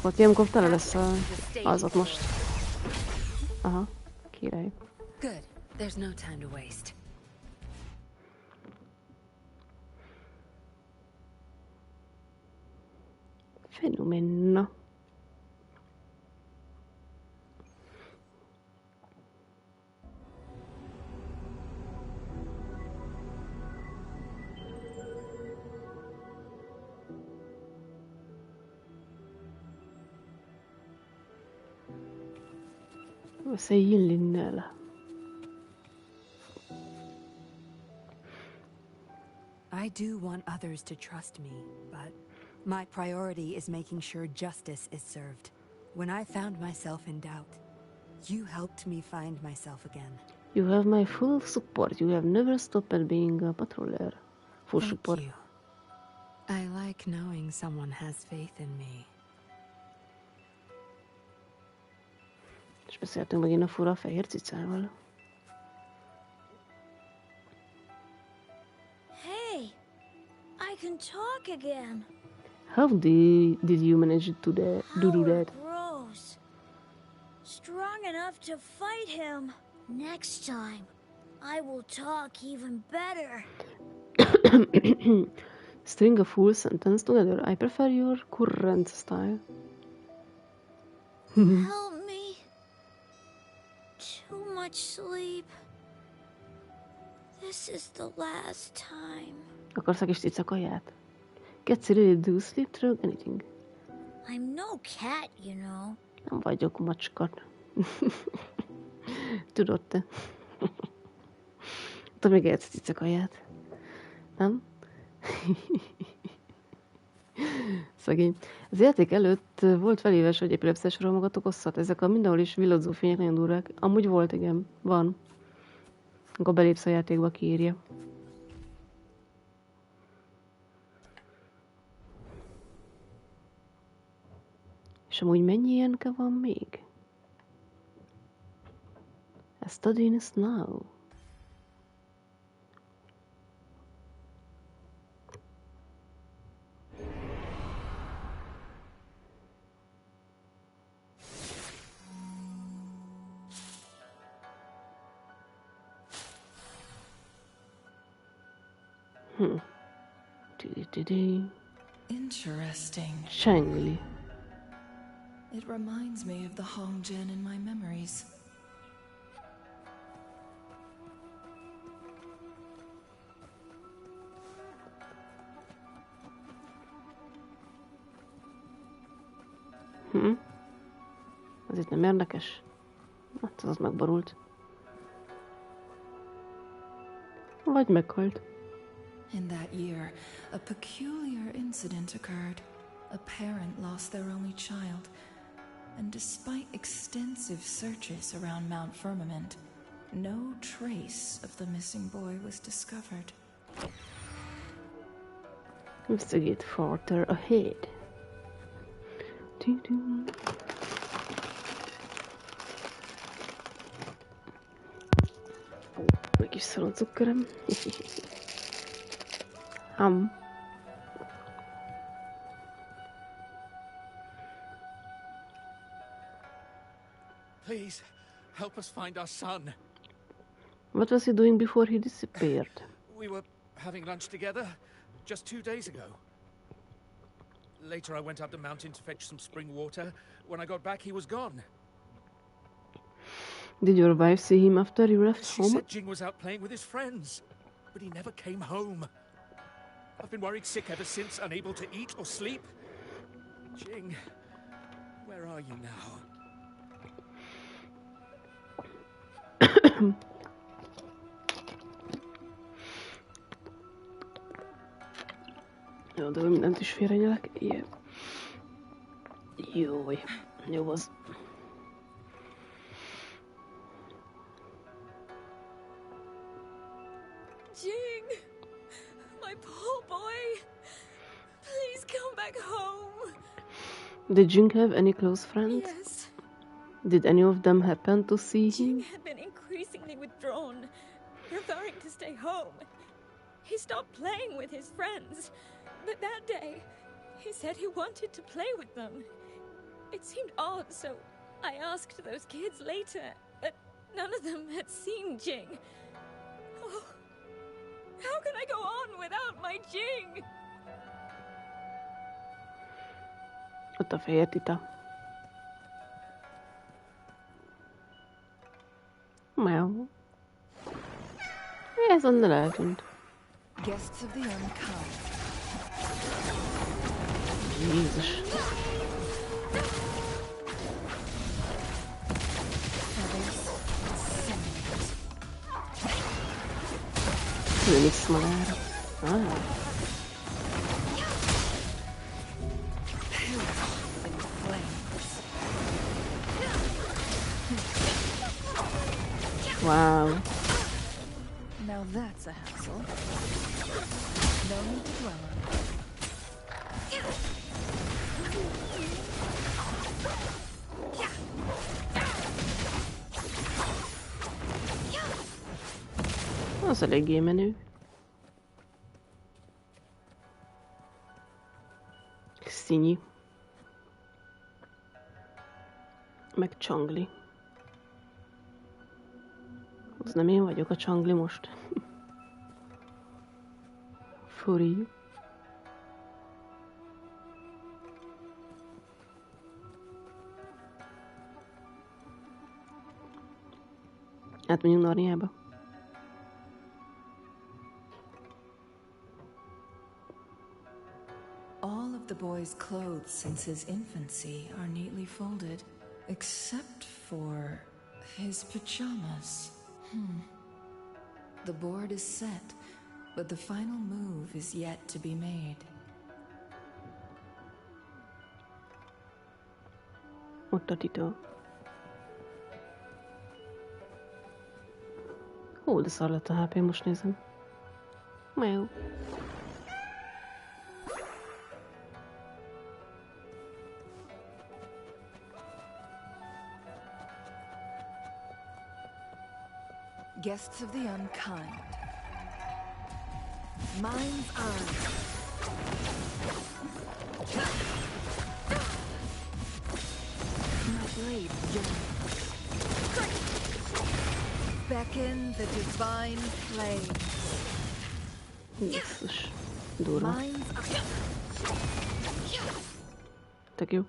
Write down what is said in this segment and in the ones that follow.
rakott. Ilyenkor tele lesz az ott most. Aha, király. Good. There's no time to waste. Fenomena. Säg Linnell. I do want others to trust me, but my priority is making sure justice is served. When I found myself in doubt, you helped me find myself again. You have my full support. You have never stopped being a patroller. Full Thank support. you. I like knowing someone has faith in me. És beszéltünk megint a fura fehér cicával. Hey, I can talk again. How did you manage to do that? Gross. Strong enough to fight him. Next time, I will talk even better. String a full sentence together. I prefer your current style. Help me. Too much sleep. This is the last time. Akarsz egy kis cicakaját? Cats really do sleep through anything. I'm no cat, you know. Nem vagyok macska. Tudod te. Te még ehetsz cicakaját. Nem? Szegény. Az játék előtt volt feléves, hogy epilepsziás rohamokat okozhat. Ezek a mindenhol is villogzó fények nagyon durvák. Amúgy volt, igen. Van. Amikor belépsz a játékba, kiírja. És amúgy mennyi ilyenke van még? A study in snow. Interesting. Shangli. It reminds me of the Hongjian in my memories. Ez itt nem érdekes? Hát az megborult. Vagy meghalt. In that year, a peculiar incident occurred. A parent lost their only child, and despite extensive searches around Mount Firmament, no trace of the missing boy was discovered. Investigate further ahead. Meg kis szaloncukköröm. Please, help us find our son. What was he doing before he disappeared? We were having lunch together just 2 days ago. Later I went up the mountain to fetch some spring water. When I got back, he was gone. Did your wife see him after you left She home? said Jing was out playing with his friends, but he never came home. I've been worried sick ever since, unable to eat or sleep. Jing, where are you now? Jó, de mindent is félrenyelek. Ilyen. Jój. Jó az. Jing! My poor boy! Please come back home! Did Jing have any close friends? Yes. Did any of them happen to see Jing him? had been increasingly withdrawn, preferring to stay home. He stopped playing with his friends, but that day, he said he wanted to play with them. It seemed odd, so I asked those kids later, but none of them had seen Jing. Oh, how can I go on without my Jing? Ott a fehér tita. Meow. Ez onnan eltűnt. Guests of the unkind. Jézus. Főnix magára. Wow. Now that's a hassle. No need to dwell on it. Az eléggé menő. Színyi. Meg csangli. Az nem én vagyok a csangli most. Furi. Átmenjünk Narniába. All of the boy's clothes since his infancy are neatly folded, except for his pajamas. The board is set, but the final move is yet to be made. Ott a titó. Hú, de szar lett a HP, most nézem. Jó. Guests of the unkind. Mind's eye. My blade yearns. Beckon the divine flame. Jézus. Durva. Mind's eye. Tök jó.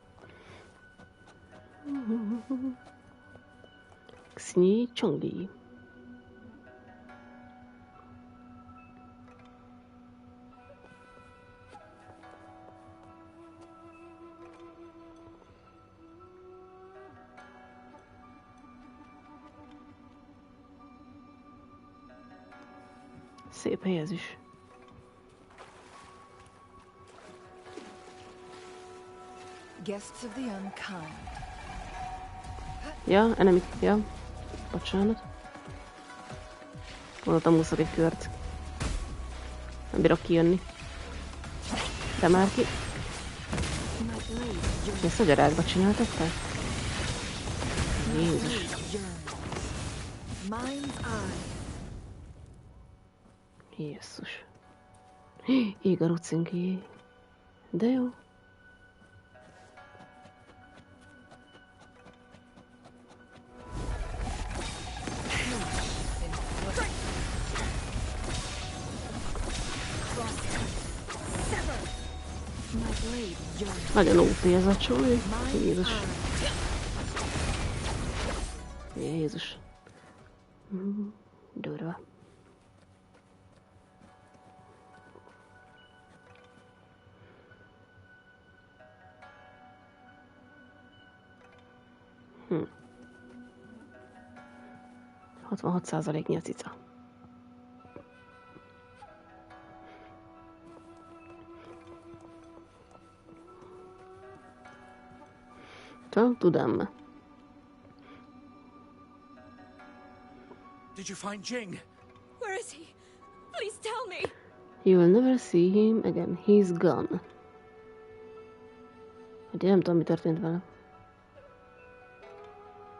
Xni Chongli. Szép helyezés. Guests of the unkind. Ja, enemy. Ja. Bocsánat. Gondoltam, úszok egy kört. Nem bírok kijönni. De már ki. Ezt a gyarákba csináltak te? Jézus. Jézus. Ég a rucinki. De jó. Nagyon OP ez a csúly. Jézus. Jézus. Durva. Hm. 66%-nyi a cica. Tudom. Did you find Jing? Where is he? Please tell me. You will never see him again. He's gone. Hát én nem tudom, mi történt vele.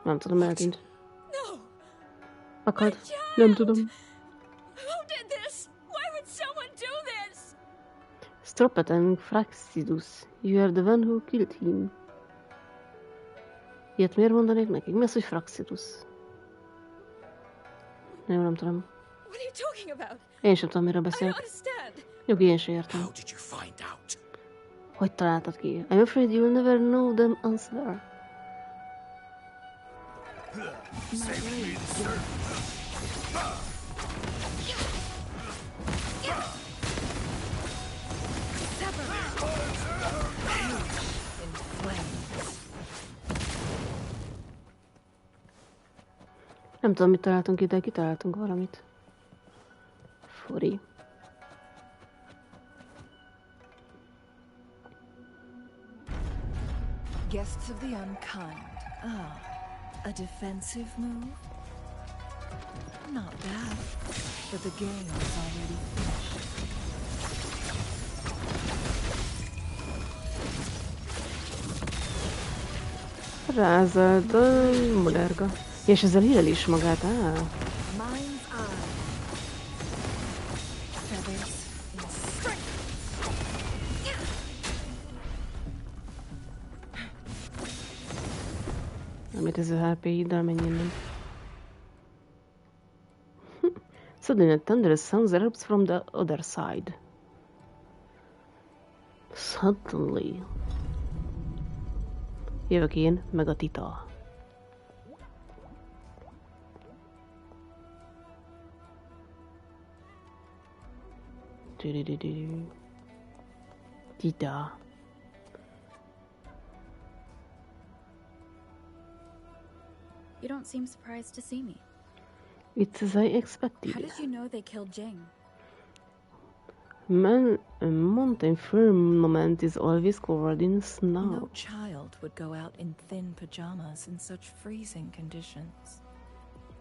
Nem tudom, eltűnt. No. Akad. Nem tudom. Who did this? Why would someone do this? Stropet and Fraxidus. You are the one who killed him. Ilyet miért mondanék nekik? Mi az, hogy Fraxidus? Jó, nem tudom. What are you talking about? Én sem tudom, miről I don't beszélek. understand. Nyugi, én sem értem. How did you find out? Hogy találtad ki? I'm afraid you'll never know the answer. Nem tudom, mit találtunk ide, kitaláltunk valamit. Furi. Guests of the unkind. Ah, a defensive move? Not bad, but the game is already finished. Rázad a modernga. És ezzel híleli is magát, Mind's eye. Feathers in strength. Amit ez a HP-iddel mennyi nem. Suddenly a thunderous sound erupts from the other side. Suddenly. Jövök én, meg a tita. Tita. You don't seem surprised to see me. It's as I How expected. did you know they killed Jing? A mountain firmament is always covered in snow. No child would go out in thin pajamas in such freezing conditions.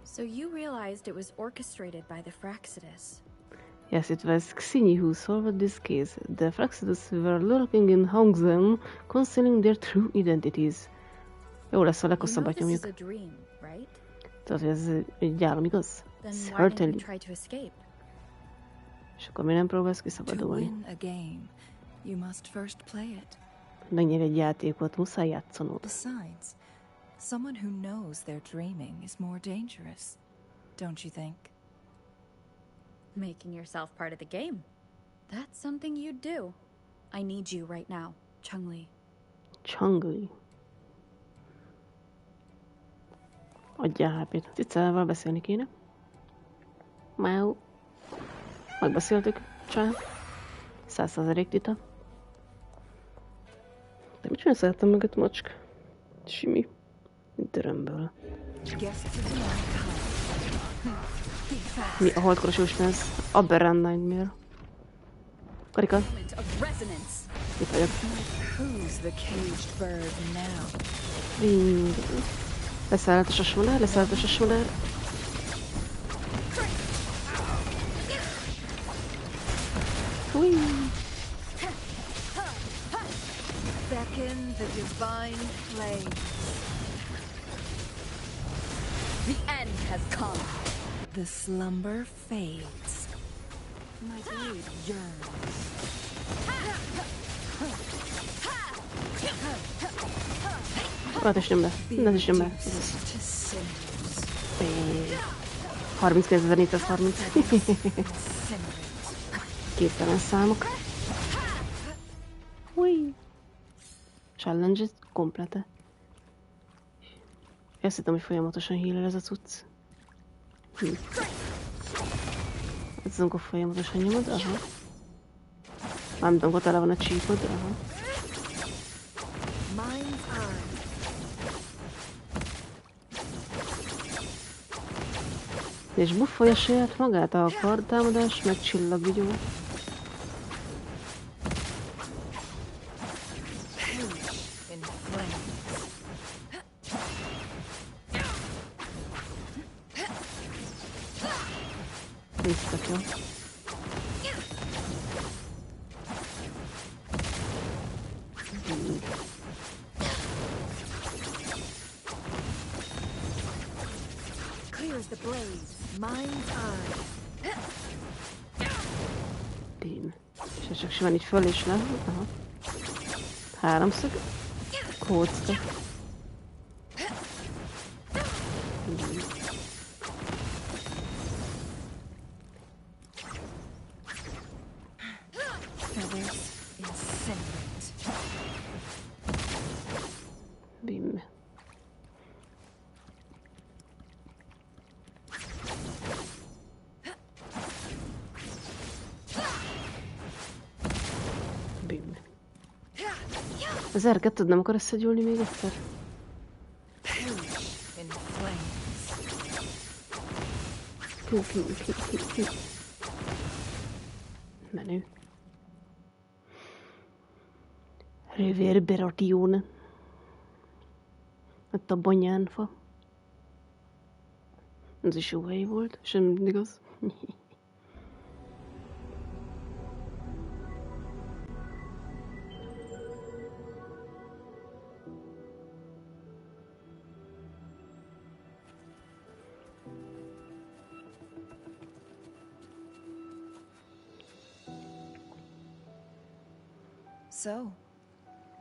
So you realized it was orchestrated by the Fraxidus. Yes, it was Xini who solved this case. The Fraxidus were lurking in Hongzhen, concealing their true identities. Jó lesz, ha You leghosszabbat know this is nyomjuk. a dream, right? Tehát, hogy ez egy álom, igaz? Then why didn't you Certainly. try to escape? És akkor mi nem próbálsz To kiszabadulni? win a game, you must first play it. Megnyeri egy játékot, muszáj játszanod. Besides, someone who knows they're dreaming is more dangerous, don't you think? Making yourself part of the game. That's something you'd do. I need you right now, Chun-Li. Changli. Adjál HP-t. Cicával beszélni kéne. Máu. Megbeszéltük. Csá. 100% tita. De mit csinálsz szerettem meg a macska? Simi. Mint örömből. Guests of the unkind. Be fast. Mi a holdkoros jósnálsz? Aberrant Nightmare. Karika, Of resonance. itt vagyok. Who's the caged bird now? Ring. Leszállt a sasmadár, leszállt a sasmadár. Ui. Beckon the divine flame. The end has come. The slumber fades. My blade yearns. Hát is nyom be. Nem is nyom be. Reduced to cinders. 39.430. Incinerate. Képtelen számok. Ui. Challenge komplete. Azt hittem, hogy folyamatosan heal ez a cucc. Ez amikor folyamatosan nyomod, aha. Nem tudom, ott tele van a csíkod, aha. Mind's eye. És buffolja saját magát a kardtámadás, meg csillagvigyó. Perish in flames. Néztek jó. Clears the blaze. Mind's eye. Tén. És ez csak simán így föl és le. Aha. Háromszög. Kócka. Bim. Bim. Az R2-t nem akar összegyúlni még egyszer? In flames. Ki. Menő. Reverberation. Ott a banyánfa. Ez is jó hely volt, sem igaz. So,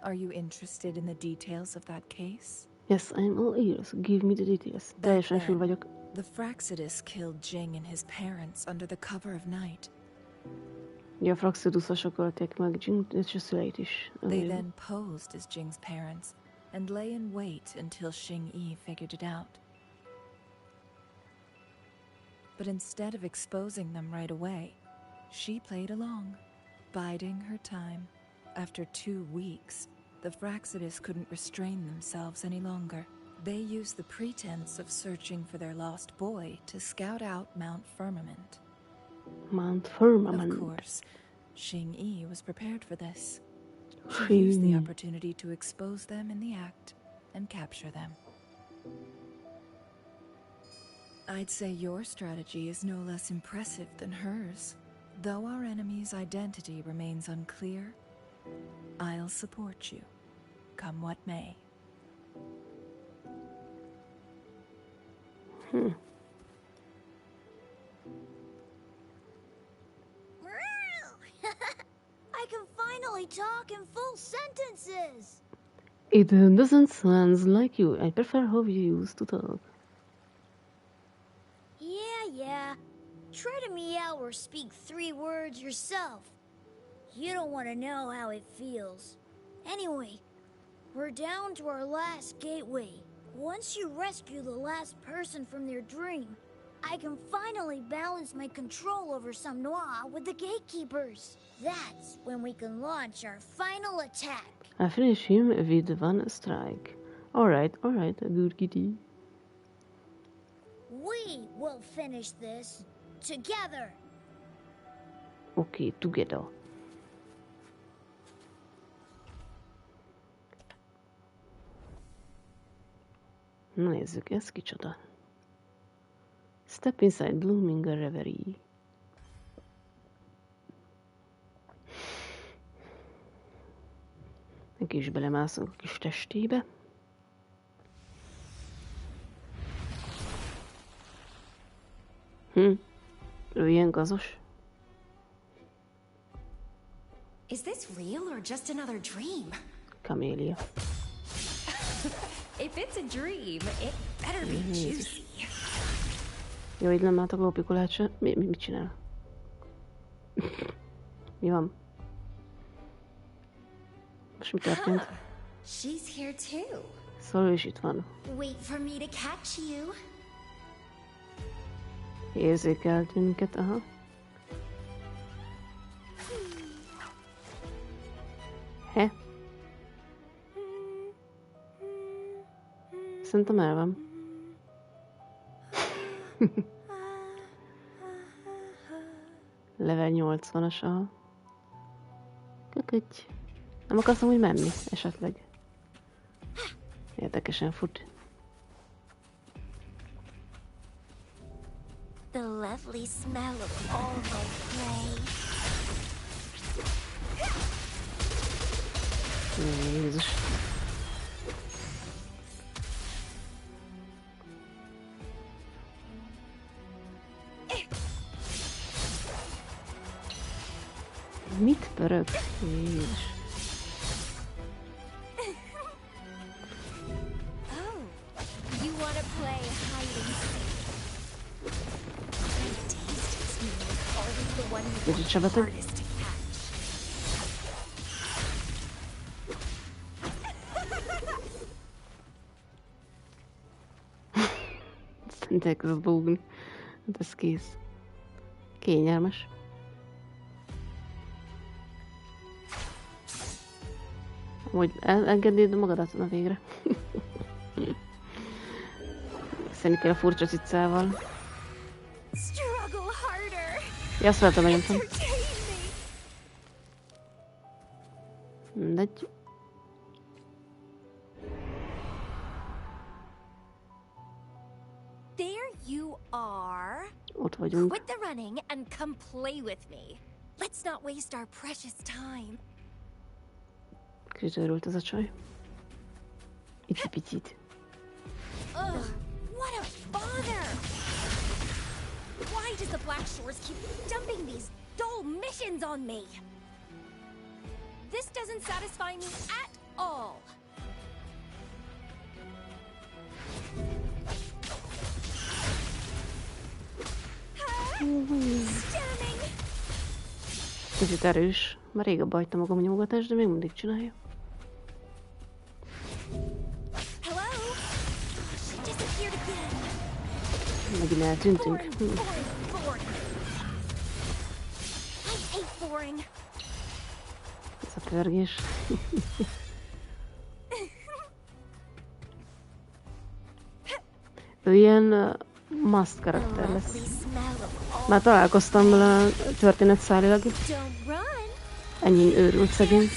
are you interested in the details of that case? Yes, I'm all ears. Give me the details. Teljesen fül vagyok. The Fraxidus killed Jing and his parents under the cover of night. Ja, a Fraxidusosok ölték meg Jing és a szüleit is. They then posed as Jing's parents and lay in wait until Xing-Yi figured it out. But instead of exposing them right away, she played along, biding her time. After 2 weeks, the Fraxidus couldn't restrain themselves any longer. They used the pretense of searching for their lost boy to scout out Mount Firmament. Mount Firmament. Of course, Xing-Yi was prepared for this. She used the opportunity to expose them in the act and capture them. I'd say your strategy is no less impressive than hers. Though our enemy's identity remains unclear, I'll support you, come what may. I can finally talk in full sentences. It doesn't sound like you. I prefer how you used to talk. Yeah. Try to meow or speak 3 words yourself. You don't want to know how it feels. Anyway, we're down to our last gateway. Once you rescue the last person from their dream, I can finally balance my control over Sam Noir with the gatekeepers. That's when we can launch our final attack. I finish him with 1 strike. Alright, good kitty. We will finish this together. Okay, together. Na nézzük, ez kicsoda. Step inside blooming reverie. Neki is belemászunk a kis testébe. Ő ilyen gazos. Is this real or just another dream? Kamélia. If it's a dream, it better be juicy. Jó, így nem látok lópikulát se. Mit csinál? Mi van? Most mi történt? She's here too. Szóval ő is itt van. Wait for me to catch you. Érzékelt minket, aha. He? Szerintem el van. Level 80-as, aha. Kököty. Nem akarsz amúgy menni, esetleg? Érdekesen fut. The lovely smell of all my prey. Jézus. Mit pörög? Jézus. Oh, you want to play hide and seek? My taste is always the one who's Did you chop it? hardest to catch. De ez búgni. Hát ez kész. Kényelmes. Hogy elengednéd magadat na végre. Szerintem kell a furcsa cicával. Ja, azt vártam, megjöttem. Mindegy. There you are. Ott vagyunk. Quit the running and come play with me. Let's not waste our precious time. Kicsit őrült ez a csaj. Icipicit. Ugh, what a bother! Why does the Black Shores keep dumping these dull missions on me? This doesn't satisfy me at all. Stunning! Kicsit erős. Már régebb hagytam magam a nyomogatást, de még mindig csinálja. Hello? She disappeared again. Megint eltűntünk. Boring. I hate boring. Ez a pörgés. Ő ilyen must karakter lesz. Már találkoztam vele történetszálilag. Don't run. Ennyi őrült szegény.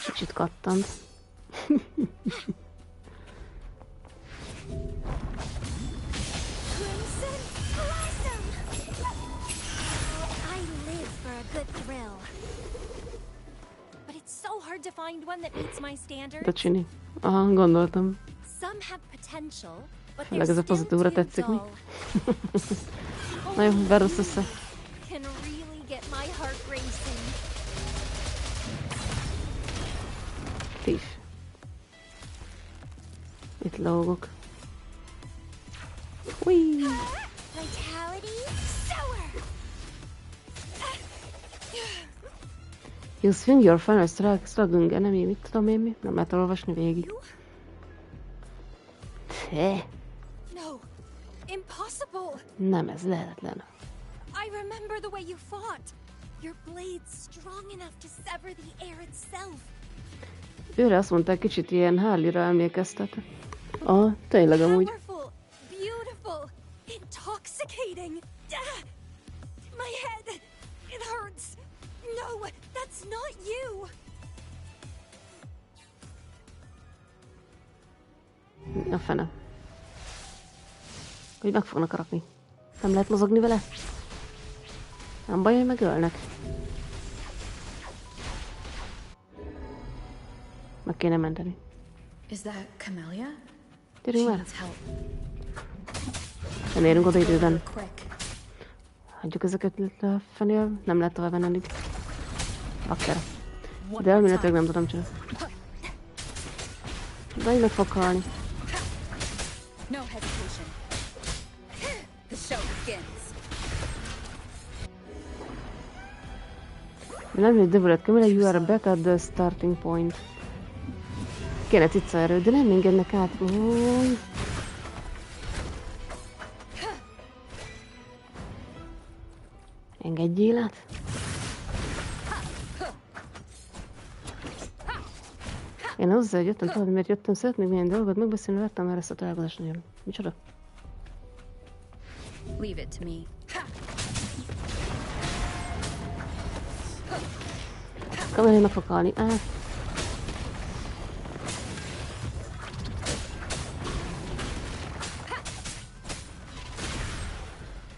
Kicsit kattant. Crimson Blossom! I live for a good thrill. But it's so hard to find one that meets my standards. De csini. Aha, gondoltam. Some have potential, but Főleg they're ez a still pozitívra too tetszik mi. dull. Na jó, versz össze. Can really get my heart racing. Tív. Itt lógok. Ui. Vitality sour. You swing your final struggling enemy. Mit tudom én mi? Nem lehet olvasni végig. Te. No, impossible. Nem, ez lehetetlen. I remember the way you fought. Your blade's strong enough to sever the air itself. Őre azt mondták, kicsit ilyen Harley-ra emlékeztet. Tényleg amúgy. Powerful, beautiful, intoxicating. My head, it hurts. No, that's not you. A fene. Hogy meg fognak rakni. Nem lehet mozogni vele? Nem baj, hogy megölnek. Meg kéne menteni. Is that Camellia? Gyerünk már. Needs help. Nem érünk oda időben. Quick. Hagyjuk ezeket a fenél. Nem lehet tovább menni. Bakker. De elméletileg nem tudom csinálni. De így meg fog halni. No hesitation. The show begins. Nem, hogy develop Camilla, you are back at the starting point. Kéne cica erő, de nem engednek át. Új. Engedjél át. Én hozzá jöttem, tudod, miért jöttem, szeretnék milyen dolgot megbeszélni, vártam már ezt a találkozást nagyon. Micsoda? Leave it to me. Kamerén meg fog halni.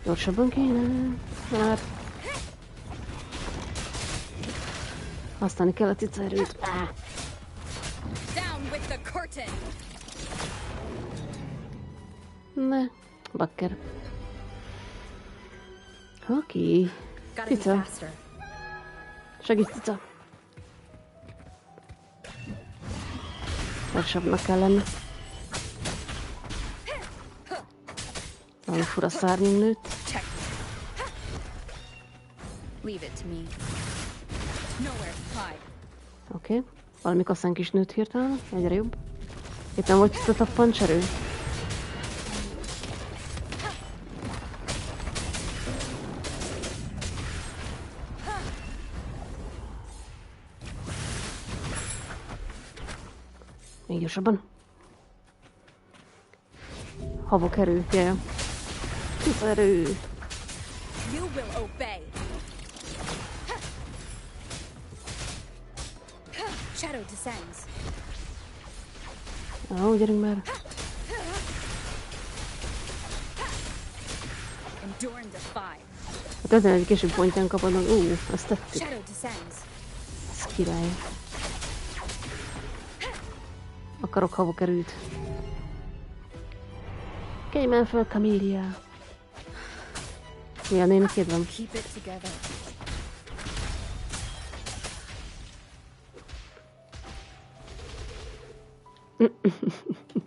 Gyorsabban kéne. Már. Használni kell a cica erőt. Down with the curtain. Ne, bakker. Oké. Gotta be Cica. faster. Segíts, cica. Gyorsabbnak kell lenni. Valami fura szárnyunk nőtt. Check. Leave it to me. Nowhere to hide. Oké. Valami kasszánk is nőtt hirtelen. Egyre jobb. Itt nem volt a tappancserő? Még gyorsabban. Havok erő, gyere. Tiszta erő. You will obey. Shadow descends. Ó, gyerünk már. Enduring the fire. Hát ezen egy később pontján kapod, azt tettük. Shadow descends. Ez király. Akarok havok erőt. Kelj már fel, Camélia. Mi a néni kedvem? Keep it together.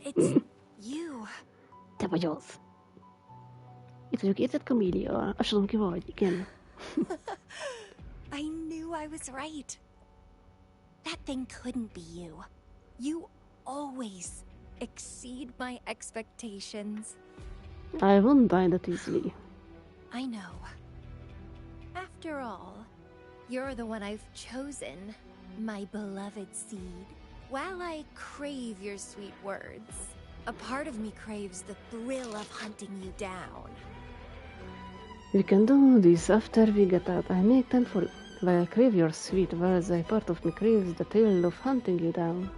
It's you. Te vagy az. Itt vagyok, érted, Camélia? Azt tudom, ki vagy, igen. I knew I was right. That thing couldn't be you. You always exceed my expectations. I won't die that easily. I know. After all, you're the one I've chosen, my beloved seed. While I crave your sweet words, a part of me craves the thrill of hunting you down. We can do this after we get out. I make time for it. While I crave your sweet words, a part of me craves the thrill of hunting you down.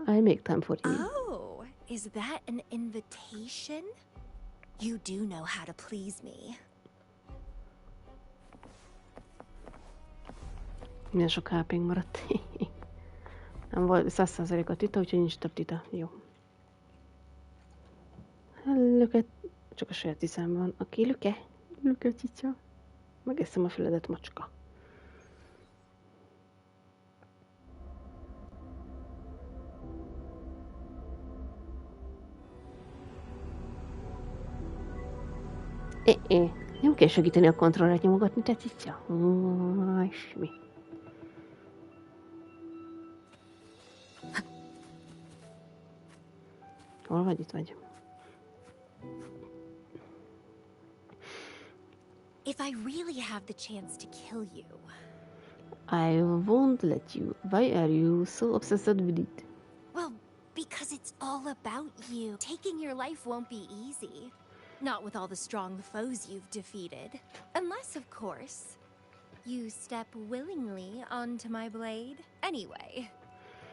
I make time for you. Oh, is that an invitation? You do know how to please me. Milyen sok HP-nk maradt. Nem volt 100% a tita, úgyhogy nincs több tita. Jó. Lüket. Csak a saját tiszám van. Aki lüke? Lüke cicsa. Megeszem a füledet, macska. Nem kell segíteni a kontrollert nyomogatni, te cicsa. És mi? Hol vagy? Itt vagy. If I really have the chance to kill you, I won't let you. Why are you so obsessed with it? well, because it's all about you. Taking your life won't be easy. Not with all the strong foes you've defeated. Unless, of course, you step willingly onto my blade. Anyway,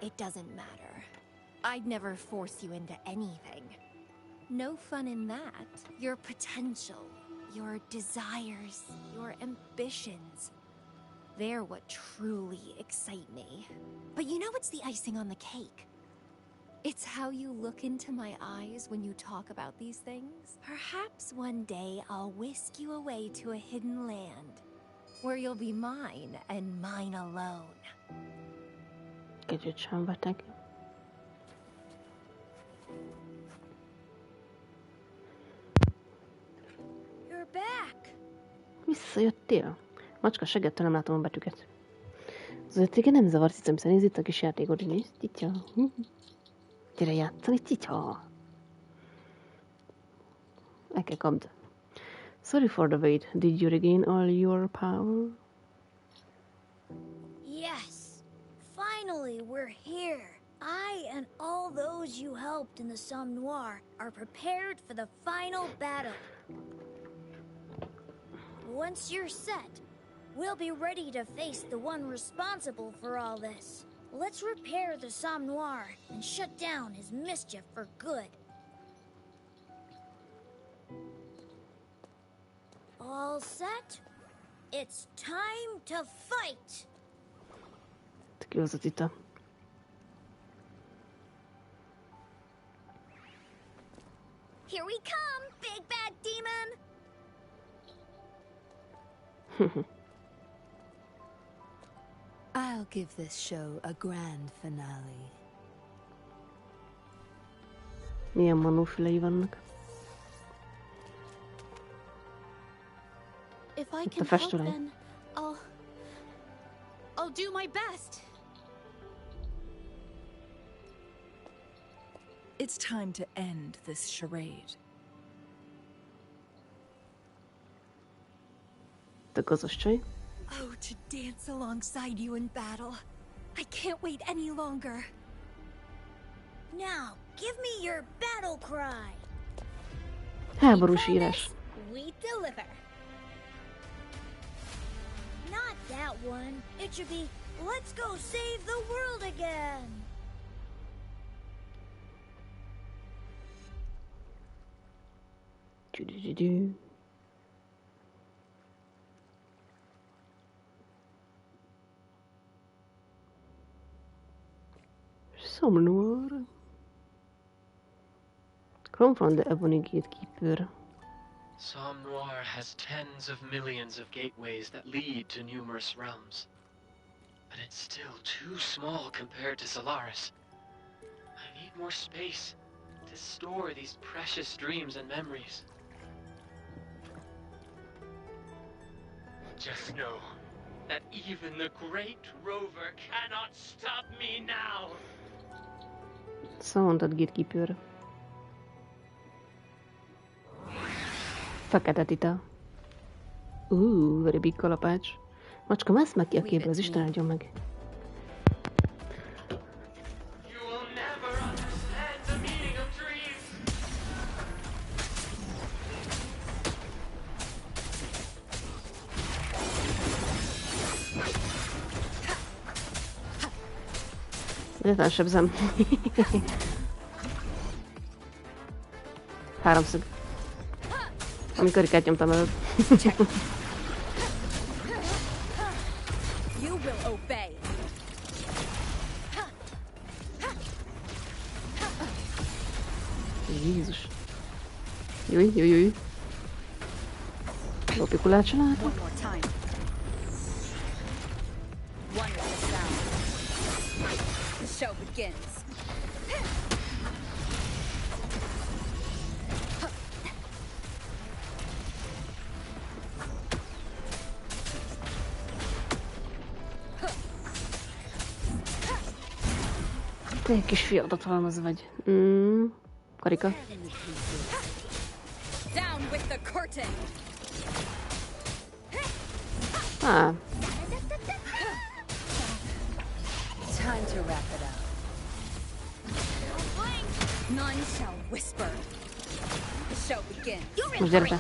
it doesn't matter. I'd never force you into anything. No fun in that. Your potential, your desires, your ambitions. They're what truly excite me. But you know what's the icing on the cake? It's how you look into my eyes when you talk about these things. Perhaps one day I'll whisk you away to a hidden land, where you'll be mine and mine alone. Kicsit sem beteg. You're back. Visszajöttél? Macska seggedtől nem látom a betűket. Azért téged nem zavar, hiszem, hiszen nézd itt a kis játékod, nézd, titya. Gyere játszani, titya. El kell kapd. Sorry for the wait. Did you regain all your power? Yes. Finally, we're here. I and all those you helped in the Somme Noir are prepared for the final battle. Once you're set, we'll be ready to face the one responsible for all this. Let's repair the Somme Noir and shut down his mischief for good. All set? It's time to fight! Ki az a tita? Here we come, big bad demon! I'll give this show a grand finale. Milyen manófülei vannak? If I Itt a can help, festőlány. then I'll do my best. It's time to end this charade. De gazos csaj. Oh, to dance alongside you in battle. I can't wait any longer. Now, give me your battle cry. Háborús írás. We deliver. Not that one. It should be, let's go save the world again. Tüdüdüdü. Somnor. Confront the Ebony Gatekeeper. Psalm Noir has tens of millions of gateways that lead to numerous realms. But it's still too small compared to Solaris. I need more space to store these precious dreams and memories. Just know that even the great rover cannot stop me now! Szomondott Gatekeeper. Fekete tita. Very big kalapács. Macska, mász meg ki a képből, az Isten áldjon meg. Egyáltalán sebzem. Háromszög. Ami karikát nyomtam előbb. Jézus. Júj. Lopikulát csináltam. Te egy kis fiadat halmaz vagy. Karika. Ah. Time to wrap it up. None shall whisper. The show begins. Most gyere be.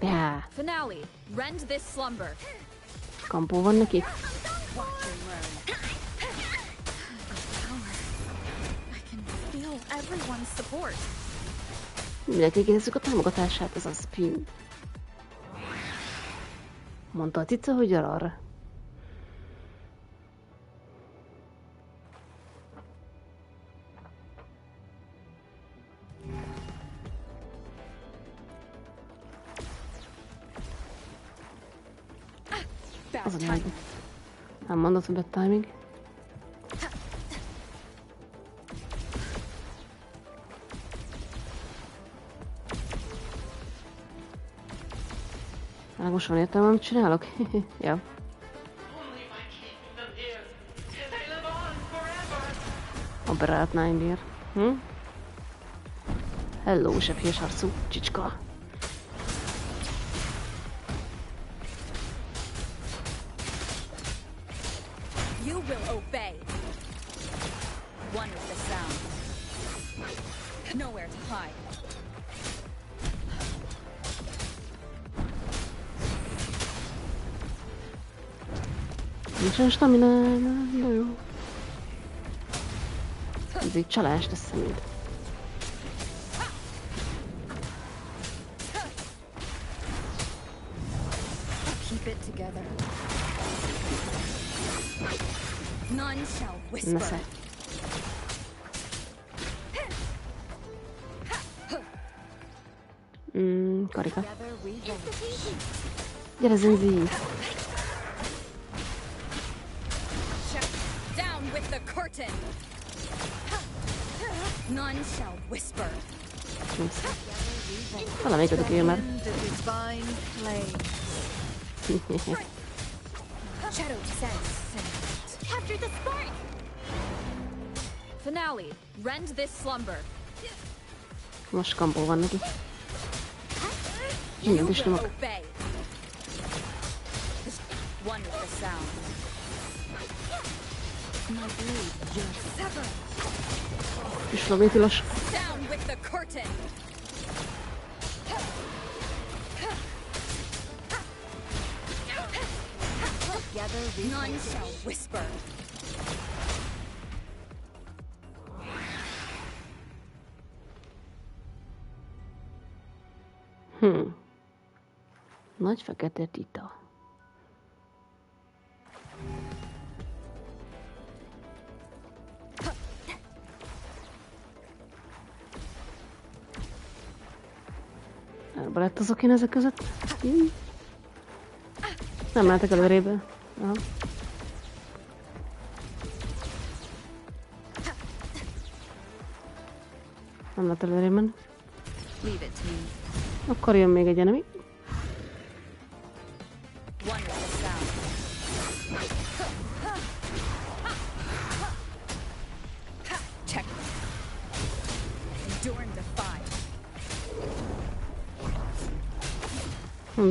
Yeah. Finale. Rend this slumber. Kampó van neki? I can feel everyone's support. Mindenki érezzük a támogatását, ez az film. Mondta a cica, hogy gyere arra. Az a lényeg. Nem mondod, hogy bad timing. Most van értelme, amit csinálok? Ja. Operált Ninebér. Hello, sepphés arcú csicska. You will obey. One with the sound. Nowhere to hide. Nincsen staminám, de jó. Ez egy csalást tesz szemét. Keep it together. None shall whisper. Nesze. Karika. Gyere, Zinzi! Down with the curtain. None shall whisper. Valamelyik ötök él már. Shadow descends. Capture the spark. Finale. Rend this slumber. Most kampó van neki. Mindent is nyomok. One with the sound. My blade just sever. És logni tilos. Down with the curtain. Together none shall whisper. Nagy fekete tita. Elba lett azok én ezek között. Nem mehetek előrébe. Aha. Nem lehet előrébb menni. Akkor jön még egy enemy.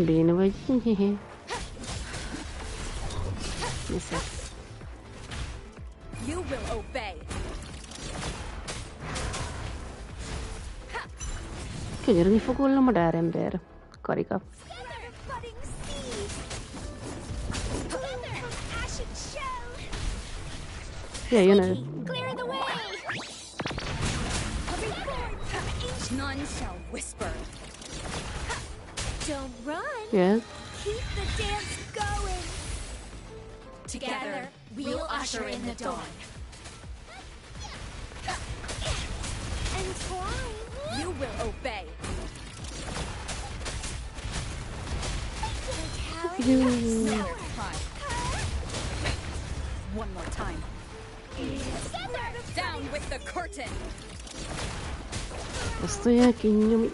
Béna vagy. You will obey. Könyörögni fog a madárember. Karika. Jön el. None shall whisper. Don't run. Yes. Keep the dance going. Together, we'll usher in the dawn. And climb. You will obey. One more time. Down with the curtain. Azt tudják így nyomni.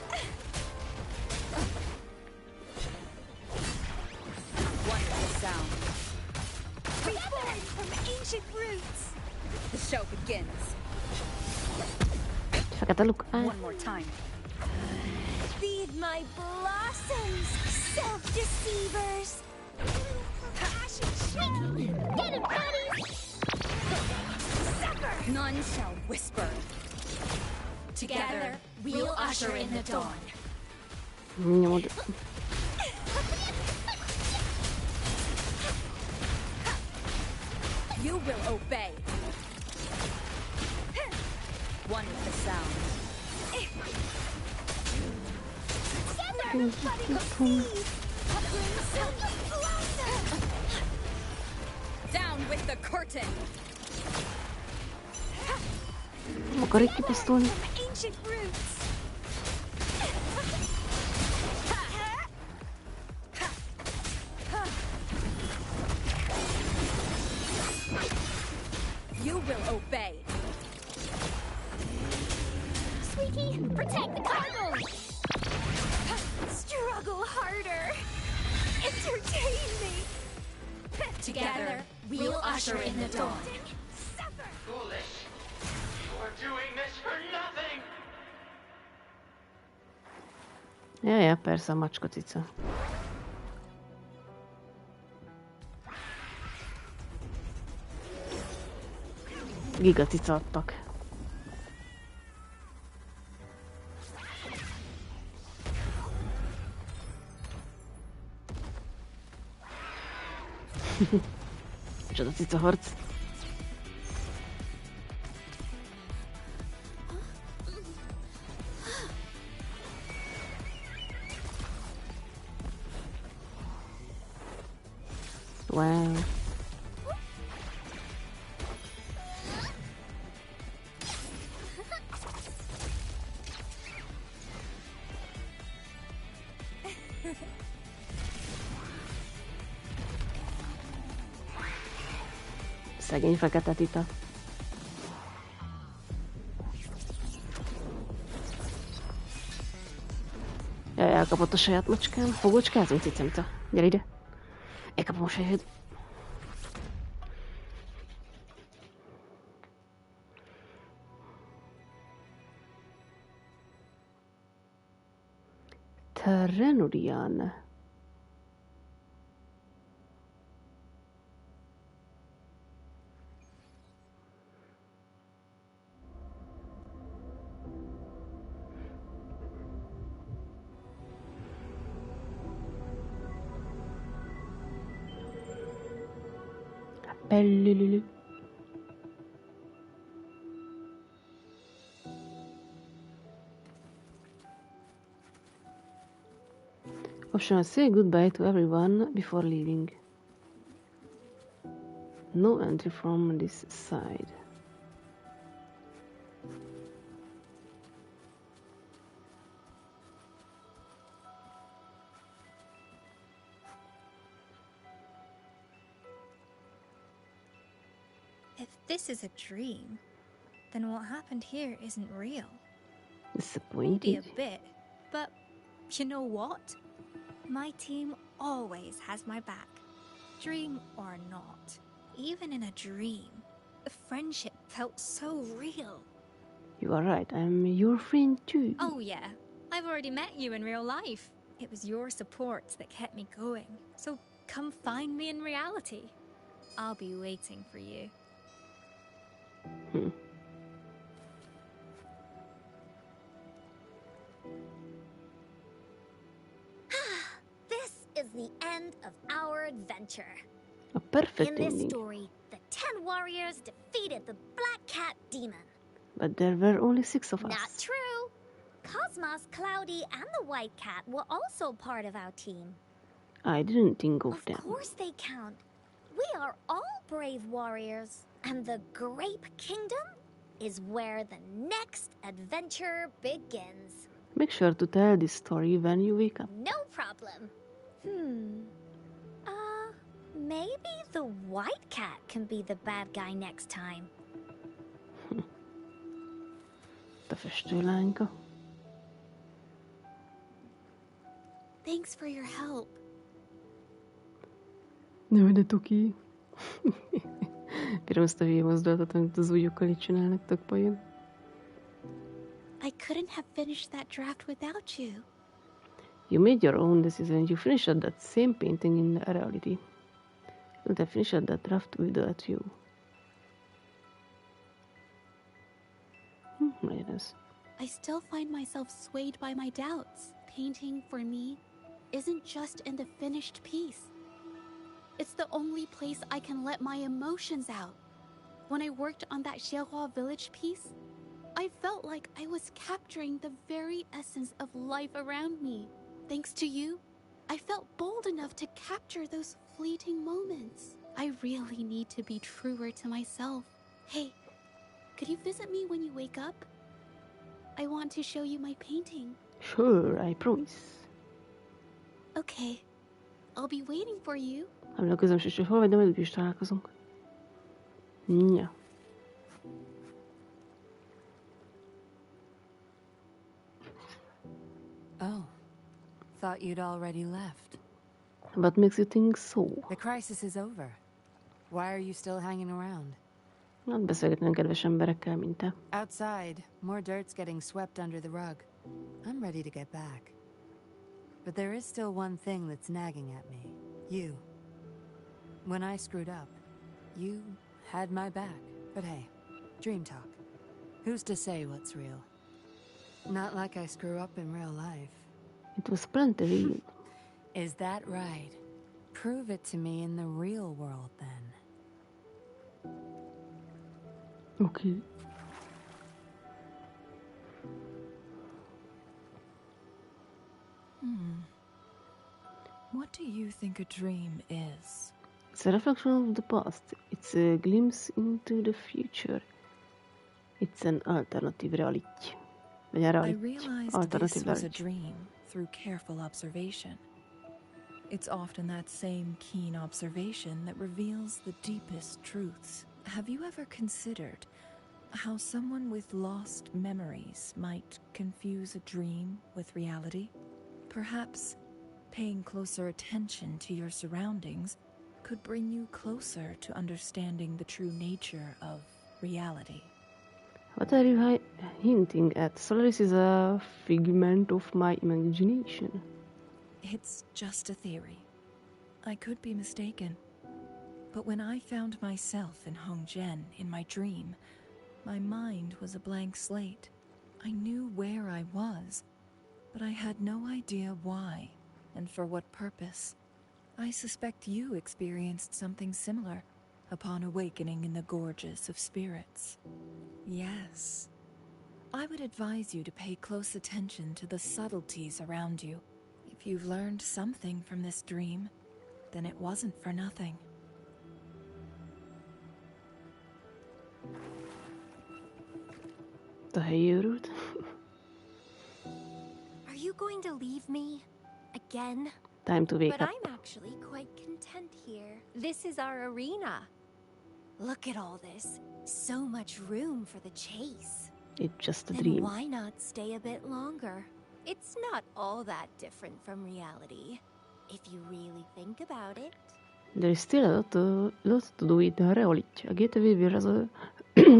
The show begins. Fekete luk. One more time. Feed my blossoms, self-deceivers. Get him, buddy! None shall whisper. Together, we'll usher in the dawn. Nyomod. You will obey. One with the sound. Down with the curtain. Akarok kipusztulni. Ancient roots. You will obey. Sweetie, protect the cargo. Struggle harder. Entertain me. Together, we'll usher in the dawn. Foolish. You're doing this for nothing. Ja, persze a macska cica. Giga cica adtak. Csoda cica harc. Wow. Szegény fekete tita. Jaj, elkapott a saját macskám. Fogócskázunk, cicamta. Gyere ide. Elkapom a saját. Terrenurian. Bellülülü. Optional, say goodbye to everyone before leaving. No entry from this side. If this is a dream, then what happened here isn't real. Maybe a Disappointed. bit, but you know what? My team always has my back. Dream or not. Even in a dream, the friendship felt so real. You are right, I'm your friend too. Oh yeah, I've already met you in real life. It was your support that kept me going. So come find me in reality. I'll be waiting for you. This is the end of our adventure. A perfect In this ending. story, the 10 warriors defeated the Black Cat Demon. But there were only 6 of us. Not true. Cosmos, Cloudy, and the White Cat were also part of our team. I didn't think of them. Of course they count. We are all brave warriors. And the Grape Kingdom is where the next adventure begins. Make sure to tell this story when you wake up. No problem. Maybe the White Cat can be the bad guy next time. A festőlányka. Thanks for your help. Jaj, de tuki. Bírom azt a hülye mozdulatot, amit az ujjukkal így csinálnak, tök poén. I couldn't have finished that draft without you. You made your own decision. You finished that same painting in reality. You have finished that draft without you. Legyen ez. I still find myself swayed by my doubts. Painting, for me, isn't just in the finished piece. It's the only place I can let my emotions out. When I worked on that Xierhua village piece, I felt like I was capturing the very essence of life around me. Thanks to you, I felt bold enough to capture those fleeting moments. I really need to be truer to myself. Hey, could you visit me when you wake up? I want to show you my painting. Sure, I promise. Okay, I'll be waiting for you. Ami a közönség, hogy hol vagy, de majd is találkozunk. Ja. Oh, thought you'd already left. What makes you think so? The crisis is over. Why are you still hanging around? Hát beszélgetni a kedves emberekkel, mint te. Outside, more dirt's getting swept under the rug. I'm ready to get back. But there is still one thing that's nagging at me. You. When I screwed up, you had my back. But hey, dream talk. Who's to say what's real? Not like I screw up in real life. It was plenty real. Is that right? Prove it to me in the real world, then. Okay. What do you think a dream is? It's a reflection of the past. It's a glimpse into the future. It's an alternative reality. Vagy a I reality. realized Alternative this was a reality. dream through careful observation. It's often that same keen observation that reveals the deepest truths. Have you ever considered how someone with lost memories might confuse a dream with reality? Perhaps paying closer attention to your surroundings could bring you closer to understanding the true nature of reality. What are you hinting at? Solaris is a figment of my imagination. It's just a theory. I could be mistaken. But when I found myself in Hongzhen in my dream, my mind was a blank slate. I knew where I was, but I had no idea why and for what purpose. I suspect you experienced something similar upon awakening in the gorges of spirits. Yes. I would advise you to pay close attention to the subtleties around you. If you've learned something from this dream, then it wasn't for nothing. The helyi őrült. Are you going to leave me? Again? Time to wake But up. I'm actually quite content here. This is our arena. Look at all this. So much room for the chase. It's just a Then dream. why not stay a bit longer? It's not all that different from reality, if you really think about it. There is still a lot to do with the reality. A gateway will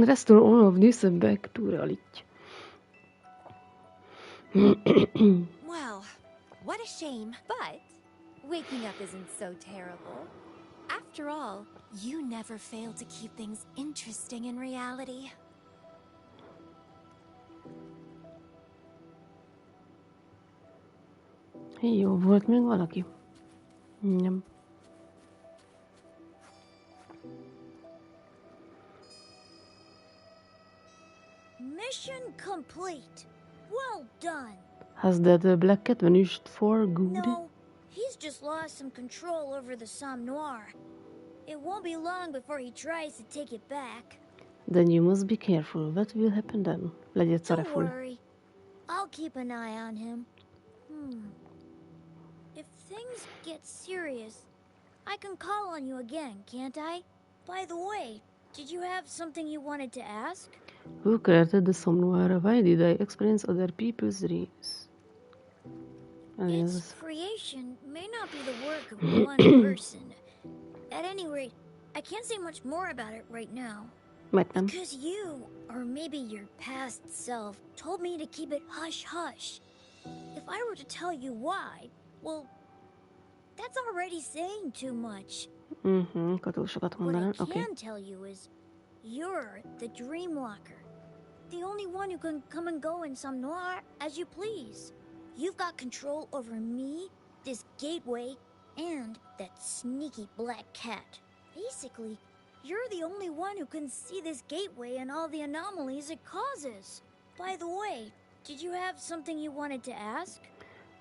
restore all of this back to reality. Well, what a shame, but waking up isn't so terrible. After all, you never fail to keep things interesting in reality. Jó, volt még valaki? Nem. Mission complete. Well done. Has that black cat vanished for good? No, he's just lost some control over the Somme Noir. It won't be long before he tries to take it back. Then you must be careful. What will happen then? Legyél Don't szareful. worry. I'll keep an eye on him. If things get serious, I can call on you again, can't I? By the way, did you have something you wanted to ask? Who created the Somme Noir? Why did I experience other people's dreams? Its creation may not be the work of one person. At any rate, I can't say much more about it right now. Might nem. Because you, or maybe your past self, told me to keep it hush-hush. If I were to tell you why, well, that's already saying too much. Akkor túl sokat What I mondanám. can Okay. tell you is, you're the Dream Walker. The only one who can come and go in Somme Noir as you please. You've got control over me, this gateway, and that sneaky black cat. Basically, you're the only one who can see this gateway and all the anomalies it causes. By the way, did you have something you wanted to ask?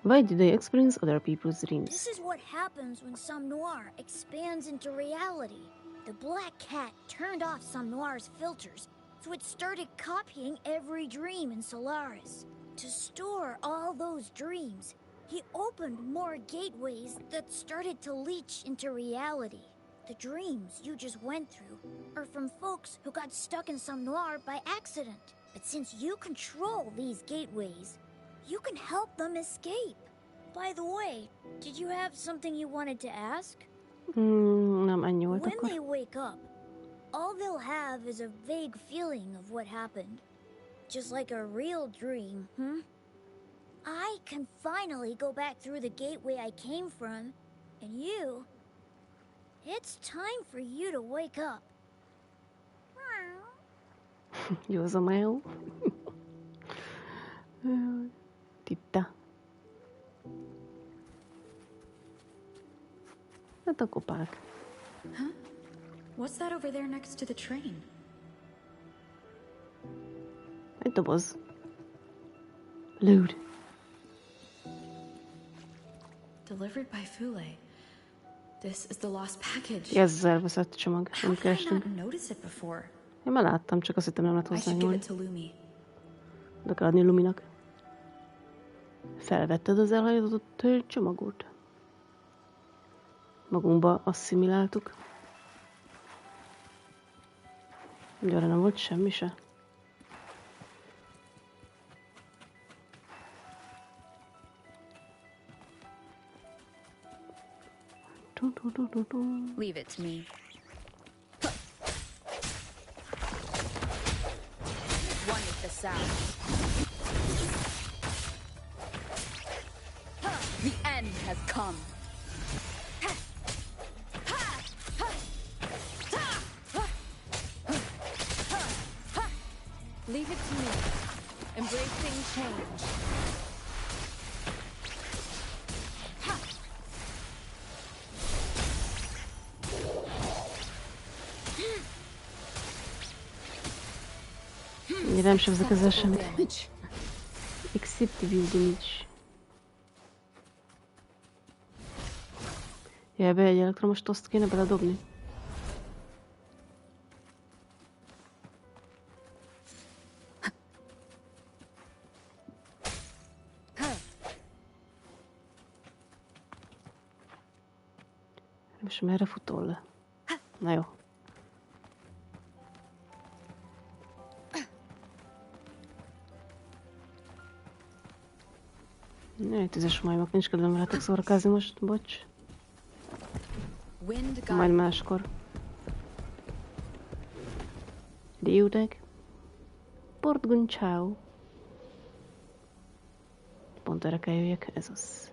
Why did I experience other people's This dreams? is what happens when Somme Noir expands into reality. The black cat turned off Somme Noir's filters, so it started copying every dream in Solaris. To store all those dreams, he opened more gateways that started to leach into reality. The dreams you just went through are from folks who got stuck in Somme Noir by accident. But since you control these gateways, you can help them escape. By the way, did you have something you wanted to ask? Nem, ennyi volt When akkor. they wake up, all they'll have is a vague feeling of what happened. Just like a real dream, I can finally go back through the gateway I came from, and you... It's time for you to wake up. Jó, az a majó. Titta. Hát a kopák. Huh? What's that over there next to the train? Egy doboz. Loot. Delivered by Fule. This is the lost package. Ez az elveszett csomag, How amit did I kerestünk. not notice it before? Én már láttam, csak azt hittem nem lehet I should give hozzányúlni. it to Lumi. De kell adni Luminak. Felvetted az elhajtott csomagot? Magunkba asszimiláltuk. Ugye arra nem volt semmi se. Leave it to me. sound. The end has come. Leave it to me. Embracing change. Nie dałem się zakazać semmit. Acceptable damage. Ebbe egy elektromos toszt kéne beledobni. És merre futol le? Na jó. Jaj, tüzes majmok, nincs kedvem veletek szórakázni most, bocs. Majd máskor. Diudeg. Portgun ciao. Pont erre kell jöjjek, ez az.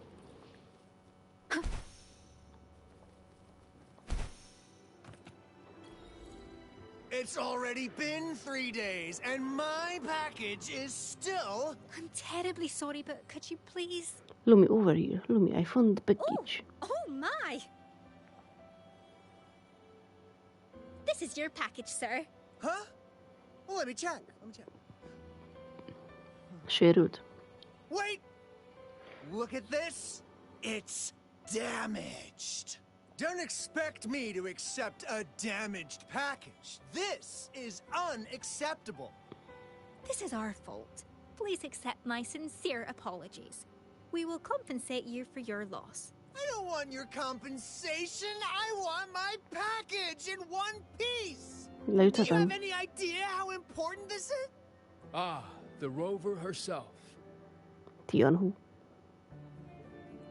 It's already been 3 days, and my package is still... I'm terribly sorry, but could you please... Lumi, over here. Lumi, I found the package. Oh my! This is your package, sir. Huh? Well, let me check. Sérült. Wait! Look at this. It's damaged. Don't expect me to accept a damaged package. This is unacceptable. This is our fault. Please accept my sincere apologies. We will compensate you for your loss. I don't want your compensation. I want my package in one piece. Do you have any idea how important this is? Ah, the rover herself. Tianhu.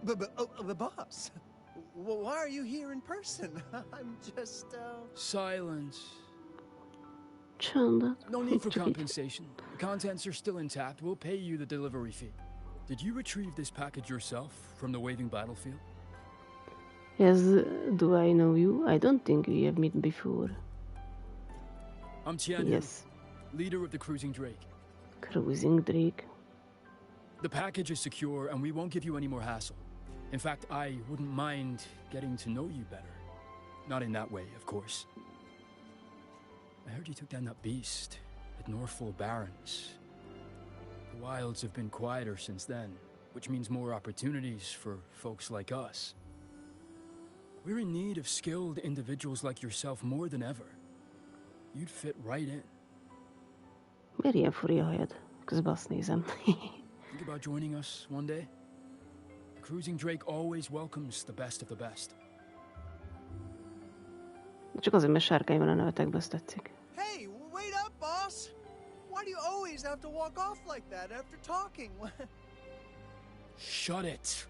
The boss. Why are you here in person? I'm just, Silence. Csöndet. No need for compensation. The contents are still intact. We'll pay you the delivery fee. Did you retrieve this package yourself from the waving battlefield? Yes, do I know you? I don't think we have met before. I'm Tianhu, Yes. leader of the Cruising Drake. Cruising Drake. The package is secure, and we won't give you any more hassle. In fact, I wouldn't mind getting to know you better. Not in that way, of course. I heard you took down that beast at Northfall Barrens. The wilds have been quieter since then, which means more opportunities for folks like us. We're in need of skilled individuals like yourself more than ever. You'd fit right in. Miért ilyen furi a hajad? Közben azt nézem. Think about joining us one day? The Cruising Drake always welcomes the best of the best. Csak azért, mert sárkány van a nevetekben, azt tetszik. Hey, wait up, boss! Why do you always have to walk off like that after talking? Shut it!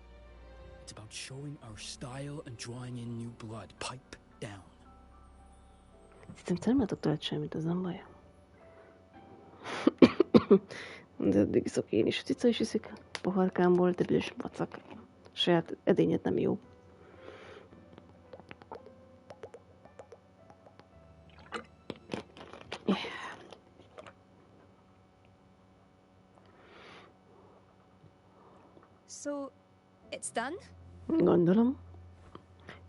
It's about showing our style and drawing in new blood. Pipe down. Szerintem nem látok tőled semmit, az nem baj. De addig iszok én is. Cica is iszik. Poharkámból, te büdös vacak. Saját edényed nem jó. So, it's done? Gondolom.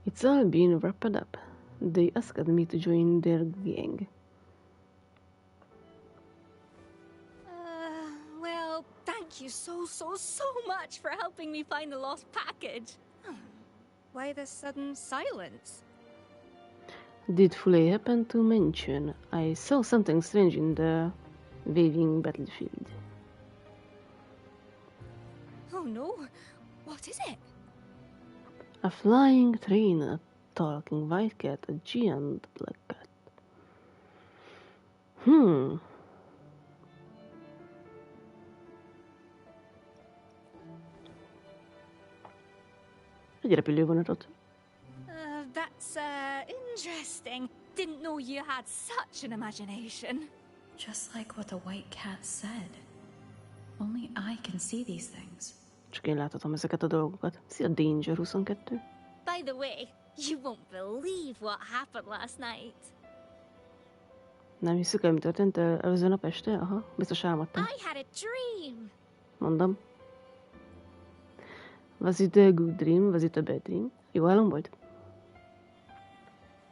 It's all been wrapped up. They asked me to join their gang. Well, thank you so much for helping me find the lost package. Why the sudden silence? Did Fulay happen to mention I saw something strange in the waving battlefield? Oh no, what is it? A flying train, a talking white cat, a giant black cat. Egy repülővonatot. That's interesting. Didn't know you had such an imagination. Just like what the white cat said. Only I can see these things. Csak én láthatom ezeket a dolgokat. Szia, Danger 22. By the way, you won't believe what happened last night. Nem hiszük el, mi történt előző nap este? Aha, biztos álmodtam. I had a dream. Mondom. Was it a good dream? Was it a bad dream? Jó álom volt?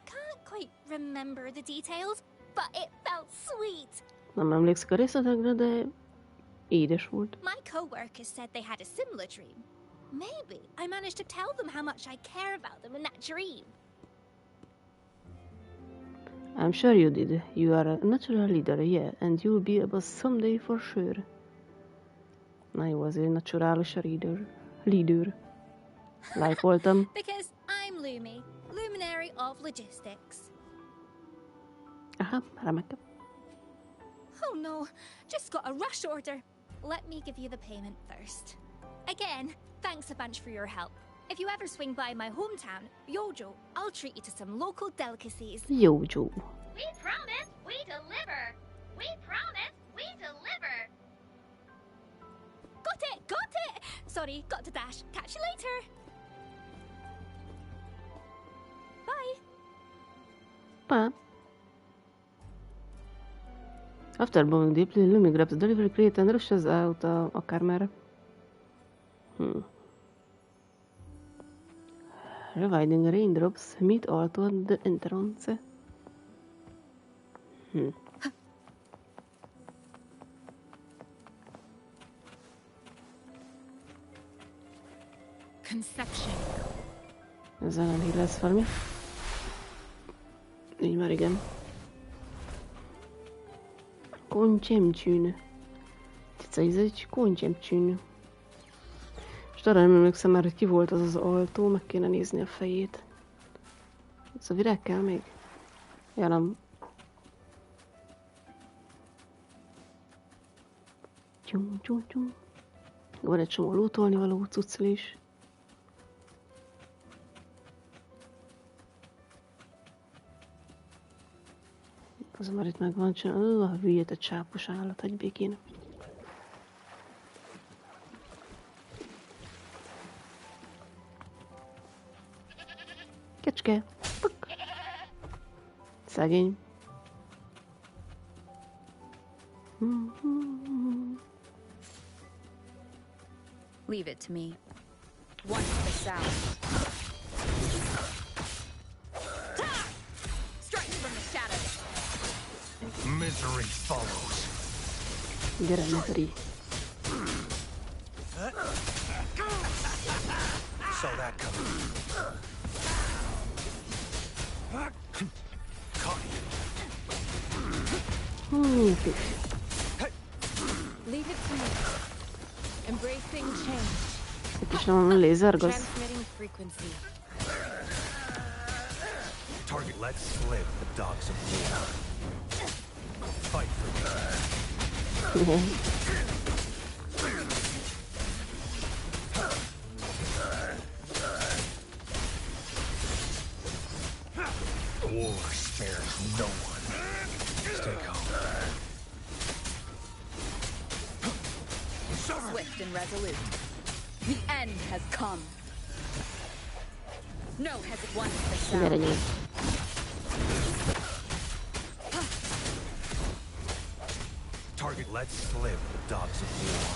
Can't quite remember the details, but it felt sweet. Nem emlékszik a részletekre, de édes volt. My co-workers said they had a similar dream. Maybe I managed to tell them how much I care about them in that dream. I'm sure you did. You are a natural leader, yeah, and you'll be a boss someday for sure. Na jó, azért naturális leader. Like voltam. Because I'm Lumi, luminary of logistics. Aha, remek. Oh no, just got a rush order. Let me give you the payment first. Again, thanks a bunch for your help. If you ever swing by my hometown, Yojo, I'll treat you to some local delicacies. Yojo. We promise we deliver. We promise we deliver. Got it, got it! Sorry, got to dash. Catch you later. Bye. Bye. After bombing deeply, Lumi grabs the delivery crate and rushes out akármerre. Reviving raindrops meet also at the entrance. Conception. Ezzel nem hír lesz valami. Így már igen. Koncsemcsűn. Cica, ez egy koncsemcsűn. És arra nem emlékszem már, hogy ki volt az az altó, meg kéne nézni a fejét. Ez a virág kell még? Ja, nem. Tyum, tyum, tyum. Van egy csomó lootolni való cuccel is. Az már itt megvan csinálva. Hülyét a csápos állat, hagy békén. Kecske. Puk. Szegény. Leave it to me. Watch the sound. Strike from the shadows. Misery follows. Gyere, misery. So that comes. Leave it to me. Embracing change. Itt is nem van lézergaz. Transmitting frequency. Target let slip the dogs of war. Fight for me. War spares no one. Stay calm. Swift and resolute. The end has come. No hesitation for sound. Gyere, gyere. Target let slip the dogs of war.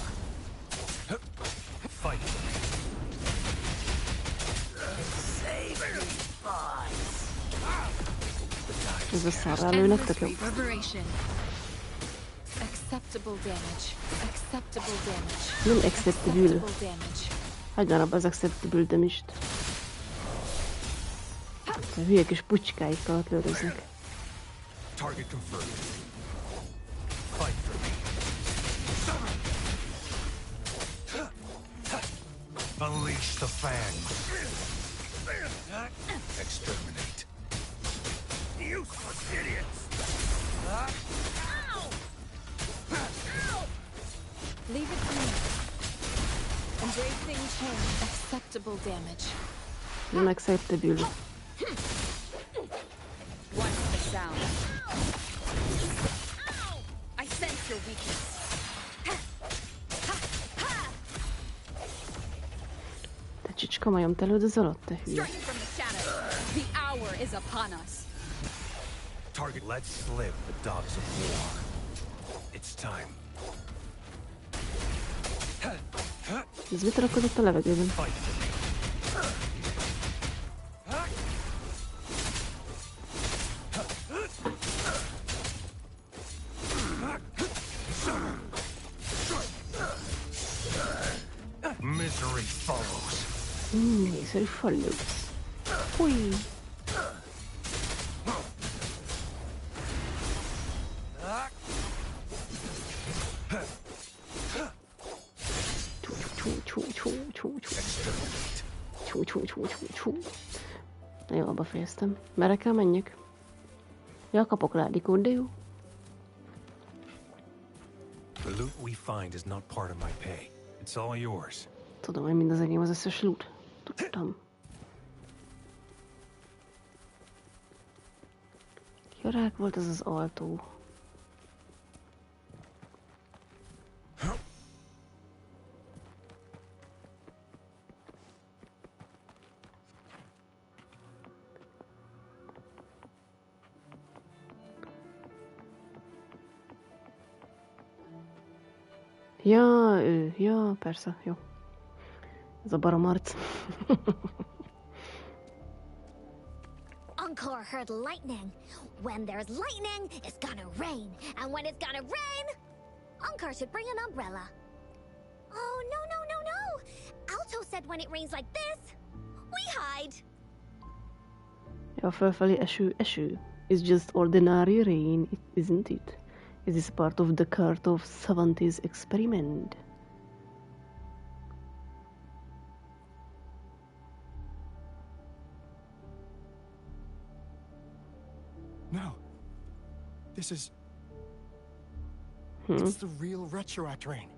Fight for me. Save me, boys. Ez a szarrá lőnek, tök jó. Reverberation. Acceptable damage. Acceptable damage. Nem acceptable. Acceptable damage. Hagyjál abba az acceptable damage-t. A hülye kis pucskáikkal ott lőröznek. Target confirmed. Fight for me. Unleash the fangs. Exterminate. Useless idiots. Leave it to me. Embracing change. Acceptable damage. Nem acceptable. Watch the sound. Csicska majom, te lődöz alatt, te hülye. Target, let's slip the dogs of war. It's time. Ez mit rakodott a levegőben? Misery follows. Misery follows. Fúj! Na jó, abba fejeztem. Merre kell menjek? Ja, kapok rádikót, de jó. The loot we find is not part of my pay. It's all yours. Tudom, hogy mind az enyém az összes loot. Tudtam. Ki a rák volt ez az altó? Ja, ő. Ja, persze, jó. Ez a baromarc. Encore heard lightning. When there's lightning, it's gonna rain. And when it's gonna rain, Encore should bring an umbrella. Oh, no, no, no, no. Alto said when it rains like this, we hide. Ja, fölfelé eső. It's just ordinary rain, isn't it? Is this part of the Court of 70s experiment? No. This is... It's the real retroact rain.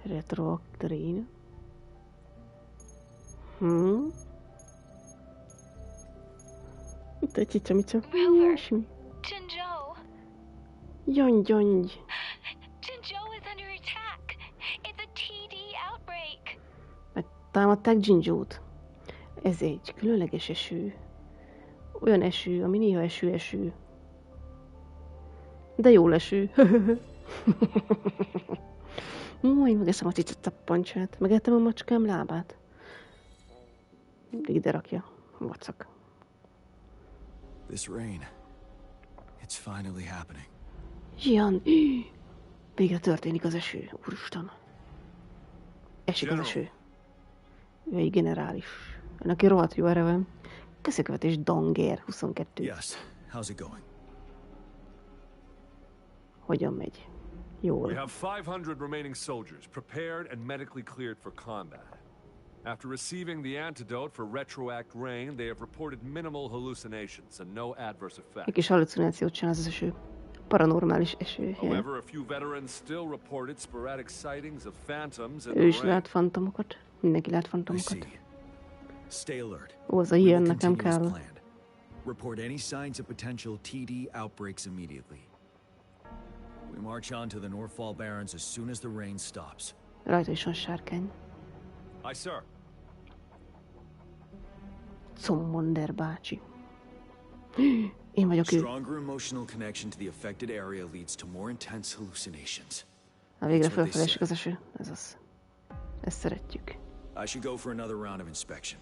Retroact rain? Te csicsa. Rover. Jinzhou. Gyongy. Jinzhou is under attack. It's a TD outbreak. Megtámadták Jinzhout. Ez egy különleges eső. Olyan eső, ami néha eső. De jól eső. Majd megeszem a cicca tappancsát. Megettem a macskám lábát. Ide rakja. Vacak. This rain. It's finally happening. Jian, végre történik az eső, úristen. Esik az eső. Ő egy generális. Neki rohadt jó ereve. Köszökövetés Danger 22. Yes. How's it going? Hogyan megy? Jól. We have 500 remaining soldiers prepared and medically cleared for combat. After receiving the antidote for retroact rain, they have reported minimal hallucinations and no adverse effects. Egy kis hallucinációt csinál az eső. Paranormális eső. However, a few veterans still reported sporadic sightings of phantoms in Ő is the rain. lát fantomokat. Mindenki lát fantomokat. Stay alert. Ó, az a ilyen nekem kell. Report any signs of potential TD outbreaks immediately. We march on to the Northfall Barrens as soon as the rain stops. Rajta is van sárkány. Aye, sir. Commonder bácsi. Én vagyok ő. Stronger emotional connection to the affected area leads to more intense hallucinations. Na végre fölfele esik az eső. Ez az. Ezt szeretjük. I should go for another round of inspection.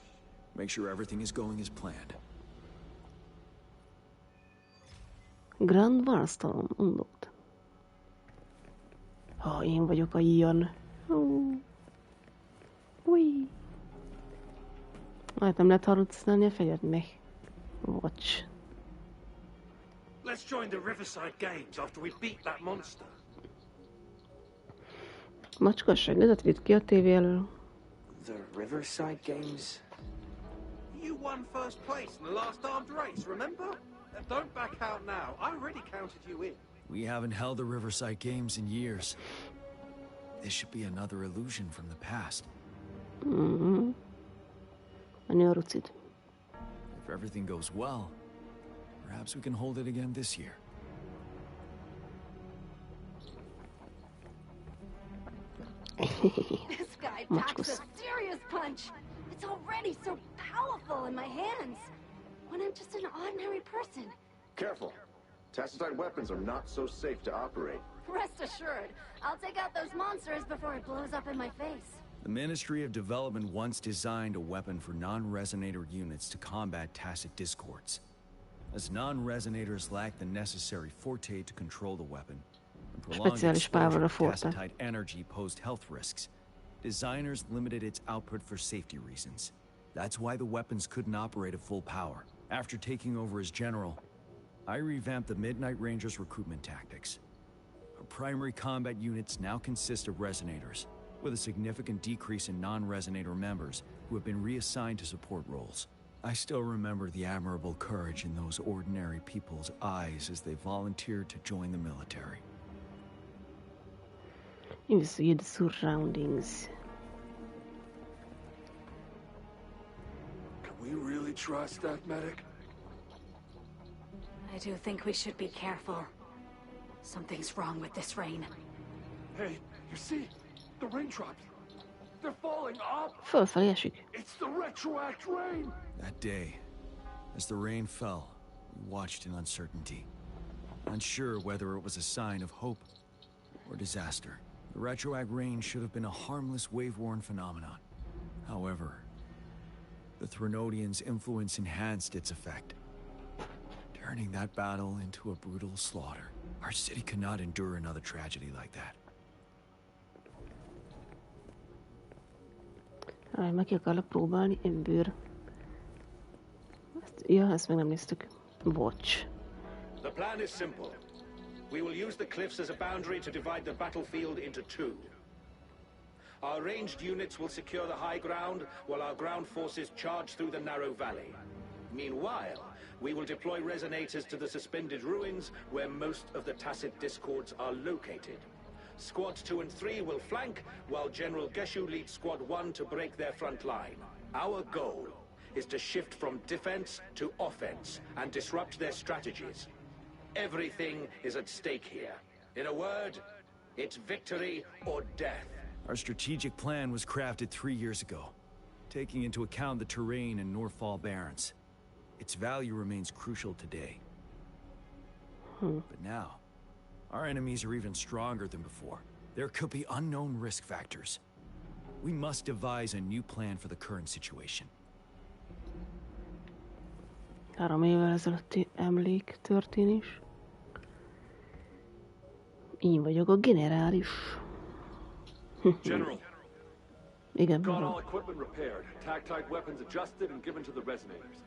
Make sure everything is going as planned. Grand Varstalon, undokt. Ha, én vagyok a Ian. Ui. Majd nem lehet hallucinálni a fegyvert meg. Watch. Let's join the Riverside Games after we beat that monster. Macskasság, ez vitt ki a tévé elől. The Riverside Games? You won first place in the last armed race, remember? Don't back out now. I already counted you in. We haven't held the Riverside Games in years. This should be another illusion from the past. If everything goes well, perhaps we can hold it again this year. This guy packs a serious punch. It's already so powerful in my hands, when I'm just an ordinary person. Careful. Tacitite weapons are not so safe to operate. Rest assured, I'll take out those monsters before it blows up in my face. The Ministry of Development once designed a weapon for non-resonator units to combat tacit discords. As non-resonators lack the necessary forte to control the weapon, and prolonged exposure to tacitite energy posed health risks, designers limited its output for safety reasons. That's why the weapons couldn't operate at full power. After taking over as general, I revamped the Midnight Rangers' recruitment tactics. Our primary combat units now consist of resonators, with a significant decrease in non-resonator members who have been reassigned to support roles. I still remember the admirable courage in those ordinary people's eyes as they volunteered to join the military. Investigate the surroundings. Can we really trust that medic? I do think we should be careful. Something's wrong with this rain. Hey, you see? The raindrops. They're falling up. Fölfelé esik. It's the retroact rain. That day, as the rain fell, we watched in uncertainty. Unsure whether it was a sign of hope or disaster. The retroact rain should have been a harmless wave-worn phenomenon. However, the Threnodians' influence enhanced its effect, turning that battle into a brutal slaughter. Our city could not endure another tragedy like that. Meg ki akarlak próbálni, embőr. Ja, ezt még nem néztük. Watch. The plan is simple. We will use the cliffs as a boundary to divide the battlefield into two. Our ranged units will secure the high ground, while our ground forces charge through the narrow valley. Meanwhile, we will deploy resonators to the suspended ruins, where most of the tacit discords are located. Squads 2 and 3 will flank, while General Geshu leads Squad 1 to break their front line. Our goal is to shift from defense to offense and disrupt their strategies. Everything is at stake here. In a word, it's victory or death. Our strategic plan was crafted 3 years ago, taking into account the terrain in Northfall Barrens. Its value remains crucial today. But now, our enemies are even stronger than before. There could be unknown risk factors. We must devise a new plan for the current situation. 3 évvel ezelőtti emléktörténés. Én vagyok a generális. General. Igen, got all equipment repaired, tactite weapons adjusted and given to the resonators.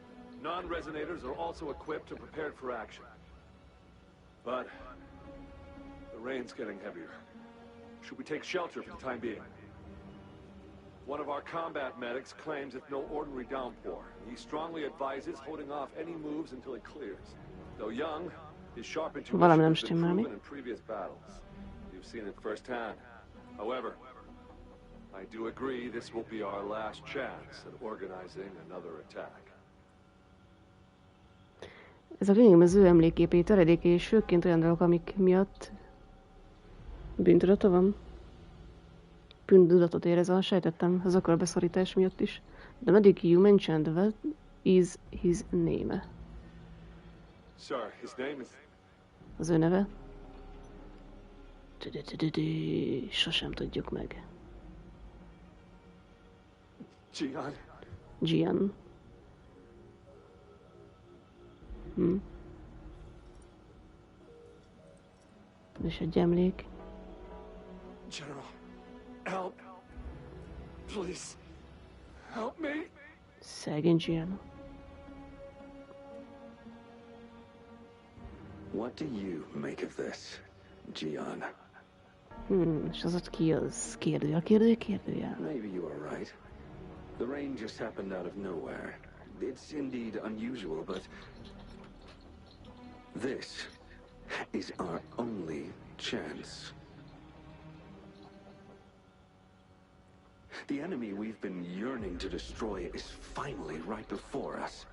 Non-resonators are also equipped and prepared for action. But the rain's getting heavier. Should we take shelter for the time being? One of our combat medics claims it's no ordinary downpour. He strongly advises holding off any moves until it clears. Though young, his sharp intuition has been proven in previous battles. You've seen it firsthand. However, I do agree this will be our last chance at organizing another attack. Ezek lényegében az ő emlékképei, töredékei és főként olyan dolgok, amik miatt bűntudata van. Bűntudatot érez, sejtettem az akarbeszorítás miatt is. The medic you mentioned, what is his name? Sir, his name is... Az ő neve? Sosem tudjuk meg. Gian. Gian. És egy emlék. General, help. Please, help me. Szegény Gian. What do you make of this, Gian? És az ott ki az? Kérdőjel. Maybe you are right. The rain just happened out of nowhere. It's indeed unusual, but this is our only chance. The enemy we've been yearning to destroy is finally right before us.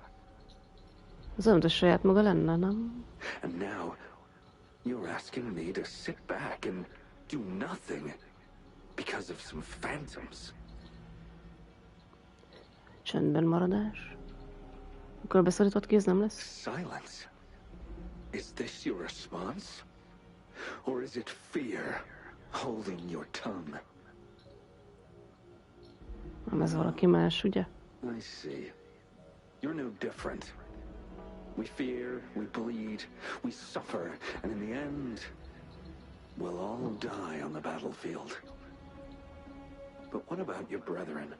Az olyan, hogy saját maga lenne, nem? And now, you're asking me to sit back and do nothing because of some phantoms. Csendben maradás. Akkor a beszorított kéz nem lesz? Silence. Is this your response? Or is it fear holding your tongue? Nem, ez valaki más, ugye? I see. You're no different. We fear, we bleed, we suffer, and in the end, we'll all die on the battlefield. But what about your brethren,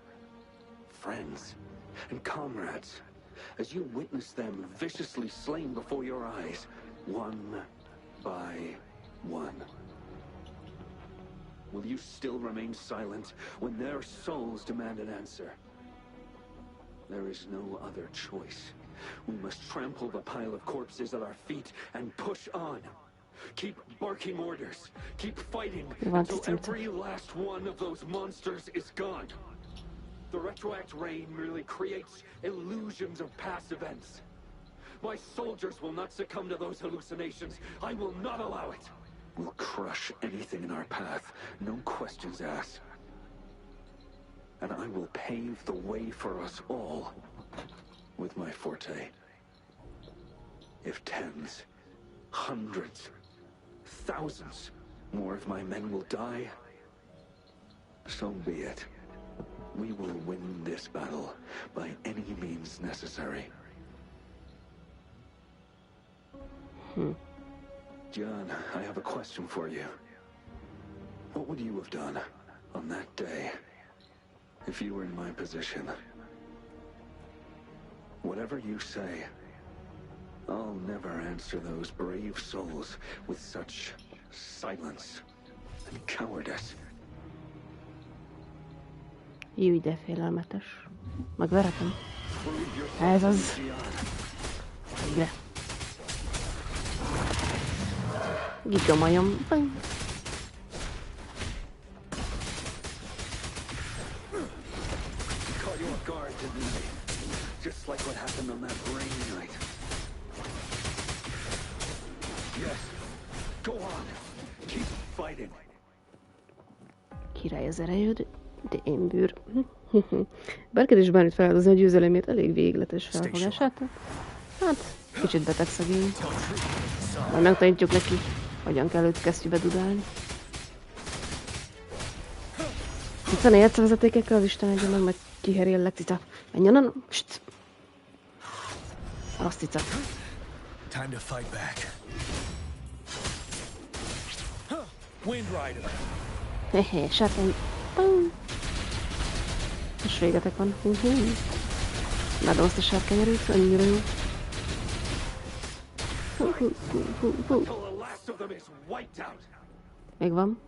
friends, and comrades, as you witness them viciously slain before your eyes, one by one? Will you still remain silent when their souls demand an answer? There is no other choice. We must trample the pile of corpses at our feet and push on. Keep barking orders. Keep fighting until every last one of those monsters is gone. The retroact rain merely creates illusions of past events. My soldiers will not succumb to those hallucinations. I will not allow it. We'll crush anything in our path, no questions asked. And I will pave the way for us all with my forte. If tens, hundreds, thousands more of my men will die, so be it. We will win this battle by any means necessary. John, I have a question for you. What would you have done on that day if you were in my position? Whatever you say, I'll never answer those brave souls with such silence and cowardice. Jöjj, de félelmetes. Megveretem. Ez az. Végre. Gigamajom. Caught you off guard, didn't I? Just like what happened on that rainy night. Yes. Go on. Keep fighting. Király az erejőd, de én bűr. Bárked is bármit feláldozni a győzelemért, elég végletes felfogását. Hát, kicsit beteg szegény. Majd megtanítjuk neki, hogyan kell őt kesztyűbe dudálni. Itt van ércvezetékekkel, az Isten egyen meg, meg kiheréllek, cica. Menj onnan, st! Rossz cica. Time to fight back. Wind Rider. Hehe, sárkány. És végetek van. Imádom azt a sárkányerőt, annyira jó. Még van.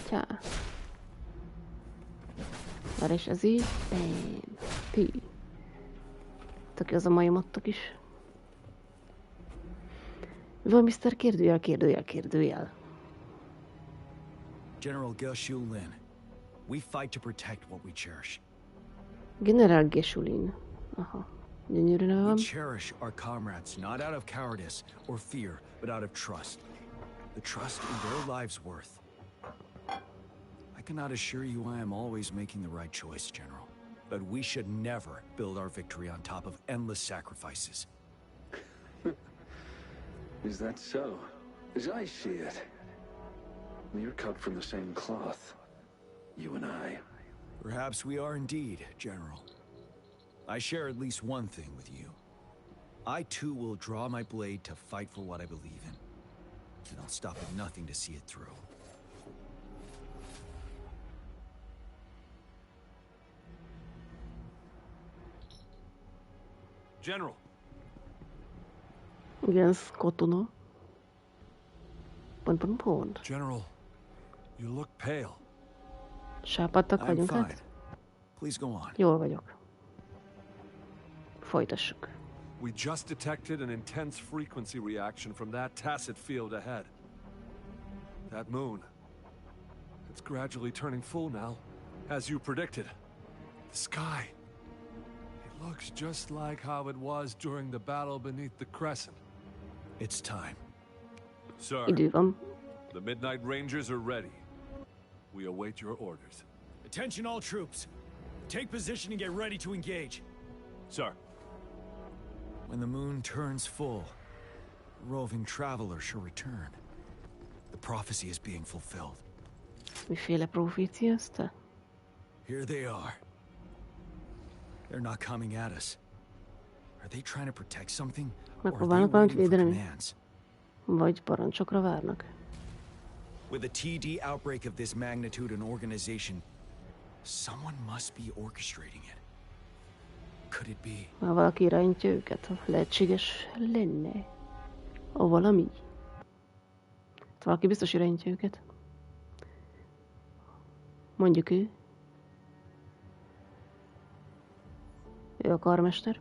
Csá. Várj, és ez így. Bam. Pí. Tök az a majomottok is. Mi van, Mr. Kérdőjel? General Geshu Lin, we fight to protect what we cherish. General Geshu-Lin. Aha. Gyönyörű neve van. We cherish our comrades not out of cowardice or fear, but out of trust. The trust in their lives' worth. I cannot assure you I am always making the right choice, General. But we should never build our victory on top of endless sacrifices. Is that so? As I see it, we're cut from the same cloth, you and I. Perhaps we are indeed, General. I share at least one thing with you. I too will draw my blade to fight for what I believe in. And I'll stop at nothing to see it through. General. Igen, katona. Pont. General, you look pale. Sápadtak vagyunk, fine. hát? Please go on. Jól vagyok. Folytassuk. We just detected an intense frequency reaction from that tacit field ahead. That moon. It's gradually turning full now, as you predicted. The sky. It looks just like how it was during the battle beneath the crescent. It's time. Sir, Idő van. the Midnight Rangers are ready. We await your orders. Attention all troops. Take position and get ready to engage. Sir. When the moon turns full, roving travelers shall return. The prophecy is being fulfilled. Miféle profécia ez te? Here they are. They're not coming at us. Are they trying to protect something? Or are they waiting for commands? Vagy parancsokra várnak. With a TD outbreak of this magnitude and organization, someone must be orchestrating it. Could it be? Már valaki irányítja őket, ha lehetséges lenne. Ha valami. Valaki biztos irányítja őket. Mondjuk ő. Ő a karmester.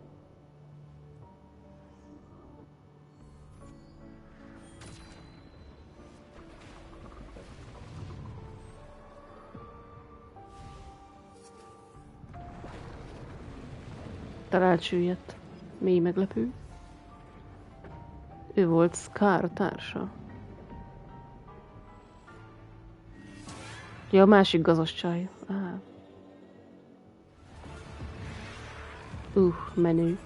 Talált süllyedt. Mély meglepő. Ő volt Scar társa. Ja, a másik gazos csaj. Menő.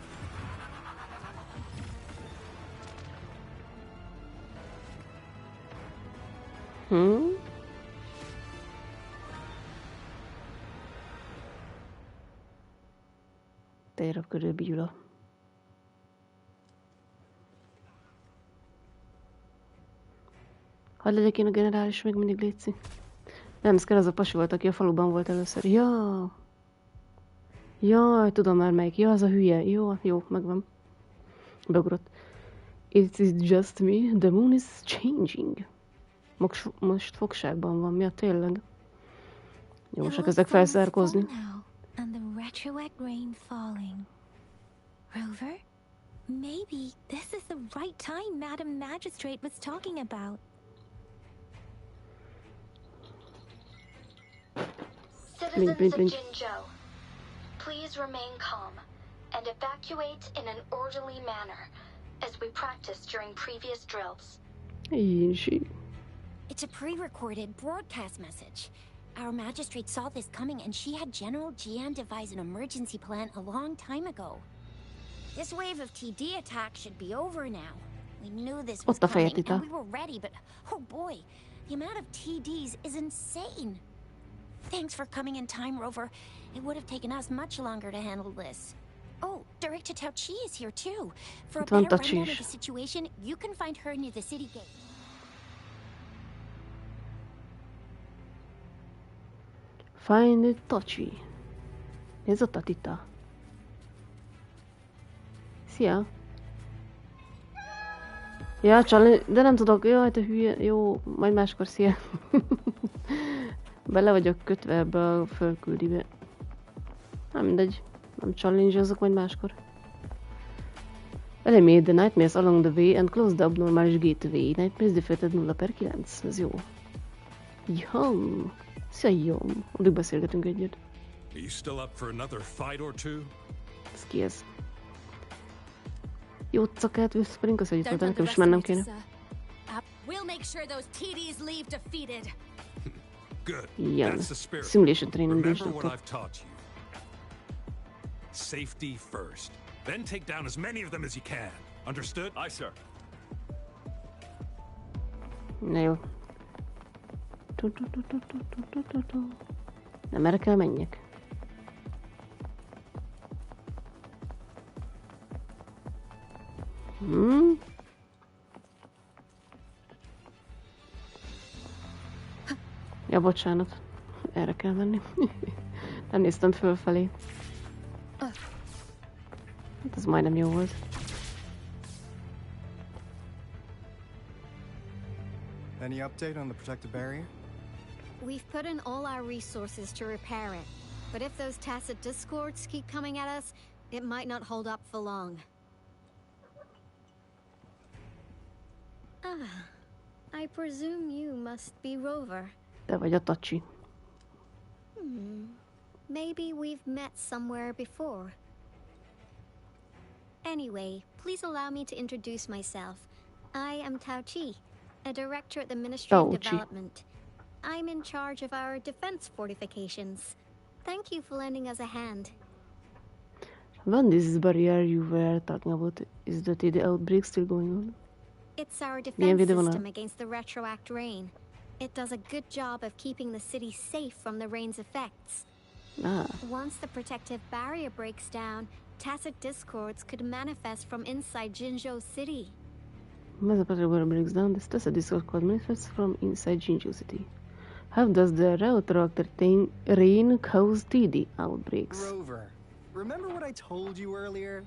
Tér körül Gyula. Hadd legyek én a generális még mindig, létszik. Nem, Szker az a pasi volt, aki a faluban volt először. Ja. Jaj, tudom már melyik. Ja, az a hülye. Jó, megvan. Beugrott. It is just me. The moon is changing. Most fogságban van. Mi a tényleg? Jó, most elkezdek felszárkozni. And the retroact rain falling. Rover, maybe this is the right time Madam Magistrate was talking about. Citizens of Jinzhou, please remain calm and evacuate in an orderly manner, as we practiced during previous drills. Easy. It's a pre-recorded broadcast message. Our magistrate saw this coming and she had General Jian devise an emergency plan a long time ago. This wave of TD attacks should be over now. We knew this was coming and we were ready, but oh boy, the amount of TDs is insane. Thanks for coming in time, Rover. It would have taken us much longer to handle this. Oh, Director Tao Chi is here too. For a better rundown of the situation, you can find her near the city gate. Find Tachi. Ez a Tatita. Szia. Ja, de nem tudok. Jaj, te hülye. Jó, majd máskor szia. Bele vagyok kötve ebbe a fölküldibe. Nem mindegy. Nem challenge-ozok majd máskor. Eliminate the nightmares along the way and close the abnormal gateway. Nightmares defeated 0/9. Ez jó. Jom. Szia, Jom. Addig beszélgetünk egyet. Are you still up for another fight or two? Ez ki ez? Jó cakát, Whispering, az együtt voltam, nekem is mennem kéne. We'll make sure those TDs leave defeated. Good. Igen. That's the spirit. Simulation training is Remember what I've taught you. Safety first. Then take down as many of them as you can. Understood? Aye, sir. Na jó. Nem erre kell menjek. Ja, bocsánat. Erre kell menni. Nem néztem fölfelé. Hát ez majdnem jó volt. Any update on the protective barrier? We've put in all our resources to repair it. But if those tacit discords keep coming at us, it might not hold up for long. I presume you must be Rover. Te vagy a Tachi. Maybe we've met somewhere before. Anyway, please allow me to introduce myself. I am Tao Chi, a director at the Ministry of Development. I'm in charge of our defense fortifications. Thank you for lending us a hand. When this barrier you were talking about, is the TD outbreak still going on? It's our defense system against the retroact rain. It does a good job of keeping the city safe from the rain's effects. Once the protective barrier breaks down, tacit discords could manifest from inside Jinzhou City. When the barrier breaks down, this tacit discord could manifest from inside Jinzhou City. How does the retroact rain cause TD outbreaks? Rover, remember what I told you earlier?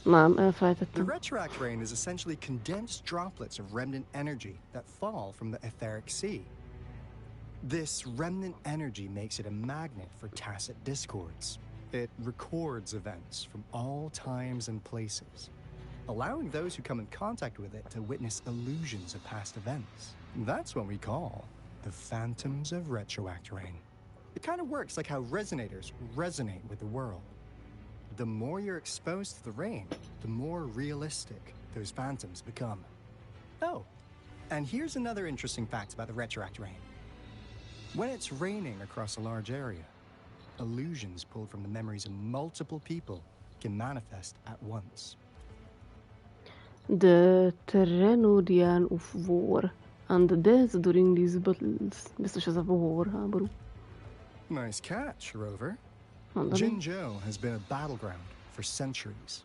The retroact rain is essentially condensed droplets of remnant energy that fall from the etheric sea. This remnant energy makes it a magnet for tacit discords. It records events from all times and places, allowing those who come in contact with it to witness illusions of past events. That's what we call the phantoms of retroact rain. It kind of works like how resonators resonate with the world. The more you're exposed to the rain, the more realistic those phantoms become. Oh, and here's another interesting fact about the retroact rain. When it's raining across a large area, illusions pulled from the memories of multiple people can manifest at once. The Trenodian of War and the deaths during these battles. Biztos ez a war háború. Nice catch, Rover. Jinzhou has been a battleground for centuries.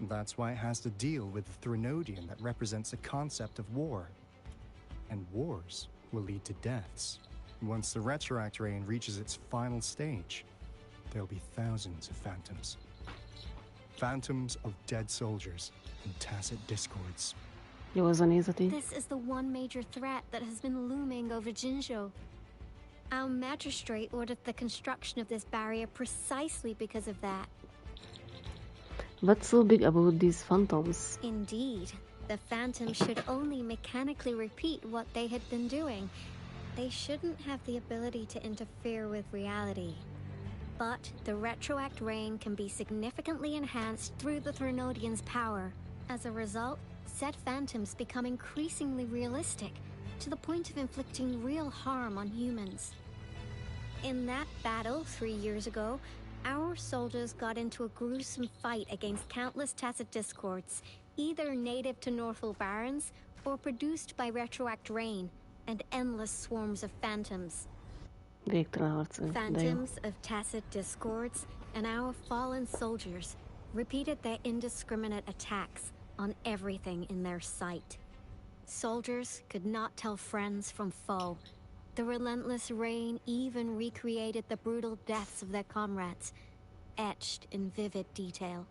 That's why it has to deal with the Threnodian that represents the concept of war. And wars will lead to deaths. Once the retroact rain reaches its final stage, there'll be thousands of phantoms. Phantoms of dead soldiers and tacit discords. This is the one major threat that has been looming over Jinzhou. Our magistrate ordered the construction of this barrier precisely because of that. What's so big about these phantoms? Indeed. The phantoms should only mechanically repeat what they had been doing. They shouldn't have the ability to interfere with reality. But the retroact rain can be significantly enhanced through the Threnodian's power. As a result, said phantoms become increasingly realistic, to the point of inflicting real harm on humans. In that battle 3 years ago, our soldiers got into a gruesome fight against countless tacit discords, either native to Northwell Barrens or produced by retroact rain and endless swarms of phantoms. Phantoms of tacit discords and our fallen soldiers repeated their indiscriminate attacks on everything in their sight. Soldiers could not tell friends from foe. The relentless rain even recreated the brutal deaths of their comrades, etched in vivid detail.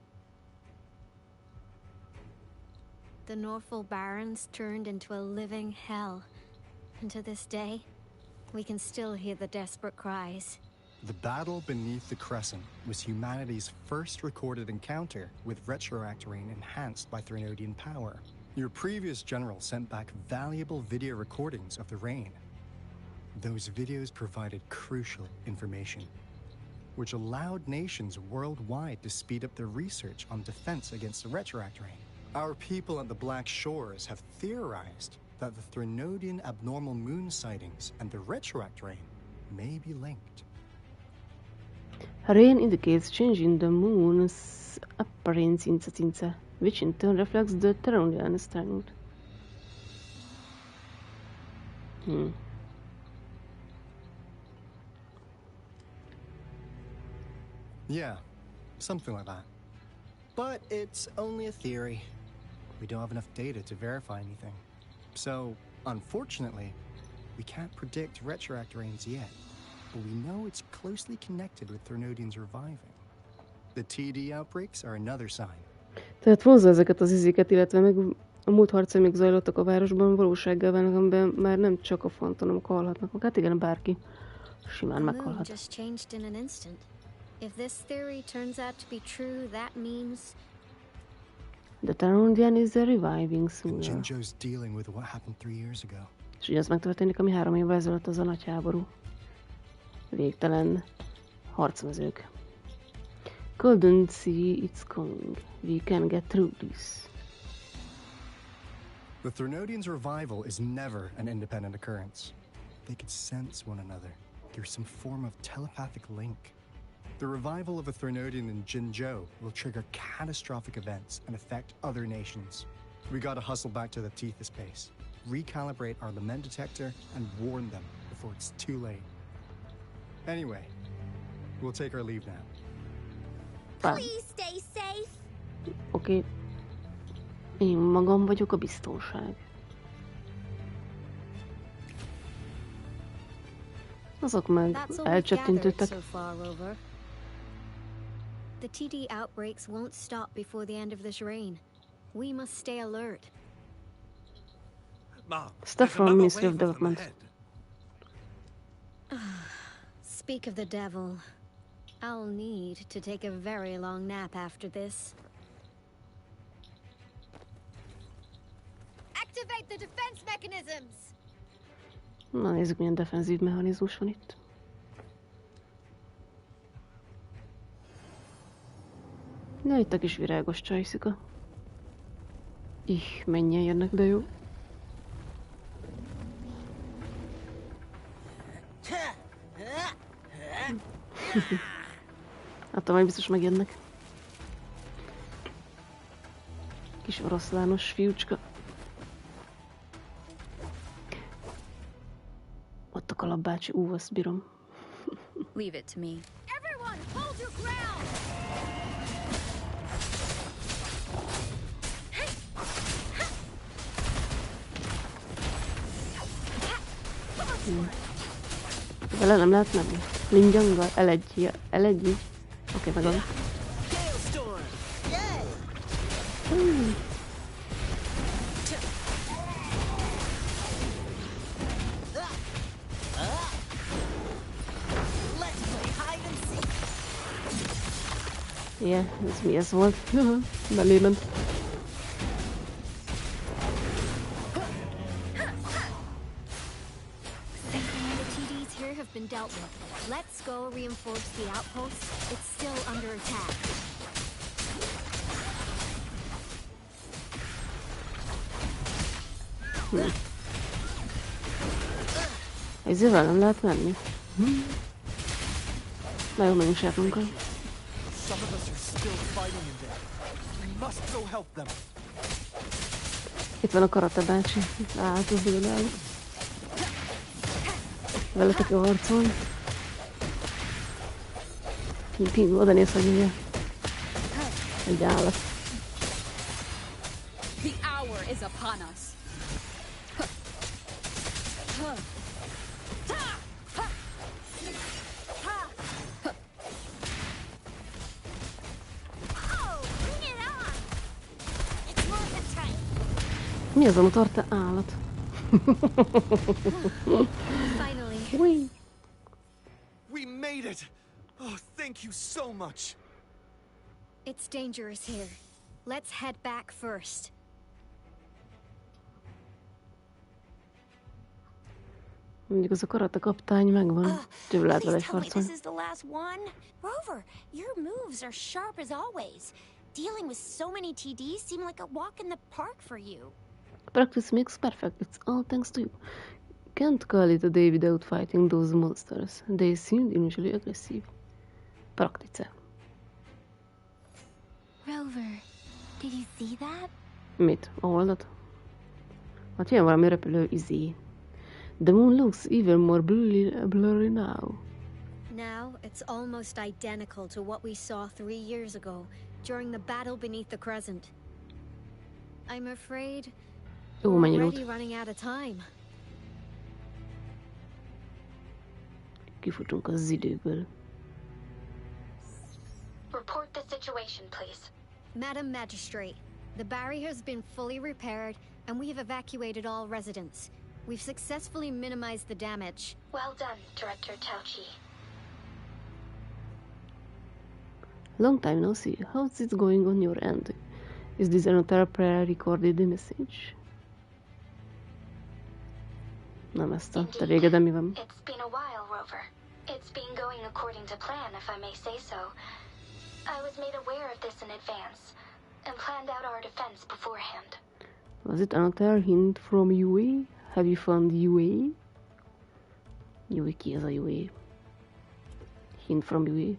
The Northwell Barrens turned into a living hell, and to this day, we can still hear the desperate cries. The battle beneath the Crescent was humanity's first recorded encounter with retroact rain enhanced by Threnodian power. Your previous general sent back valuable video recordings of the rain. Those videos provided crucial information, which allowed nations worldwide to speed up their research on defense against the retroact rain. Our people at the Black Shores have theorized that the Threnodian abnormal moon sightings and the retroact rain may be linked. Rain indicates change in the moon's apparent intensity, which in turn reflects the Threnodian strength. Yeah, something like that. But it's only a theory. We don't have enough data to verify anything. So, unfortunately, we can't predict retroact rains yet. But we know it's closely connected with Threnodians reviving. The TD outbreaks are another sign. Tehát vonzza ezeket az izéket, illetve meg a múlt harcai még zajlottak a városban, valósággá válnak, amiben már nem csak a fantomok halhatnak. Hát igen, bárki simán meghalhat. Just changed in an instant. If this theory turns out to be true, that means the Threnodian is reviving soon. Jinzhou's dealing with what happened 3 years ago. És ugye az megtörténik, ami 3 évvel ezelőtt az a nagy háború. Végtelen harcmezők. Couldn't see it's coming. We can get through this. The Threnodians' revival is never an independent occurrence. They could sense one another, through some form of telepathic link. The revival of a Thernodian in Jinzhou will trigger catastrophic events and affect other nations. We gotta hustle back to the Tethys base, recalibrate our lament detector, and warn them before it's too late. Anyway, we'll take our leave now. Please stay safe. Oké. Én magam vagyok a biztonság. Azok meg elcsettintődtek. The TD outbreaks won't stop before the end of this reign. We must stay alert. Stuff from Ministry of Development. Speak of the devil. I'll need to take a very long nap after this. Activate the defense mechanisms. Na nézzük, milyen defenzív mechanizmus van itt. Na, itt a kis virágos csajszika. Mennyien jönnek, de jó. Hát majd biztos megjönnek. Kis oroszlános fiúcska. Ott a kalapbácsi, azt bírom. Leave it to me. Everyone, hold your ground. Vele nem lehet menni. Lingyanggal, elegyi. Oké, megvan. Igen, ez mi ez volt? Belé ment. Dealt with. Let's go reinforce the outpost. It's still under attack. Ezzel nem lehet menni. Na jó, menjünk sárnunkkal. Itt van a karate bácsi. Hát, az birodalmi. Veletek jó harcolni. Ping, oda néz, hogy ugye. Egy állat. The hour is upon us. Mi az a motor, állat? We made it! Oh, thank you so much! It's dangerous here. Let's head back first. Mondjuk az a karate kaptány megvan. Tőle lehet vele egy harcolni. This is the last one? Rover, your moves are sharp as always. Dealing with so many TDs seem like a walk in the park for you. Practice makes perfect. It's all thanks to you. Can't call it a day without fighting those monsters. They seemed initially aggressive. Praktice. Rover, did you see that? Mit? A holdat? Hát jön valami repülő izé. The moon looks even more blurry now. Now it's almost identical to what we saw 3 years ago, during the battle beneath the crescent. I'm afraid we're already running out of time. Kifutunk az időből. Report the situation, please. Madam Magistrate, the barrier has been fully repaired and we have evacuated all residents. We've successfully minimized the damage. Well done, Director Tauchi. Long time no see. How's it going on your end? Is this another pre-recorded message? Nem ezt a te véged, mi van? It's been a while, Rover. It's been going according to plan, if I may say so. I was made aware of this in advance, and planned out our defense beforehand. Was it another hint from UA? Have you found UA? UA, ki az a UA? Hint from Yui.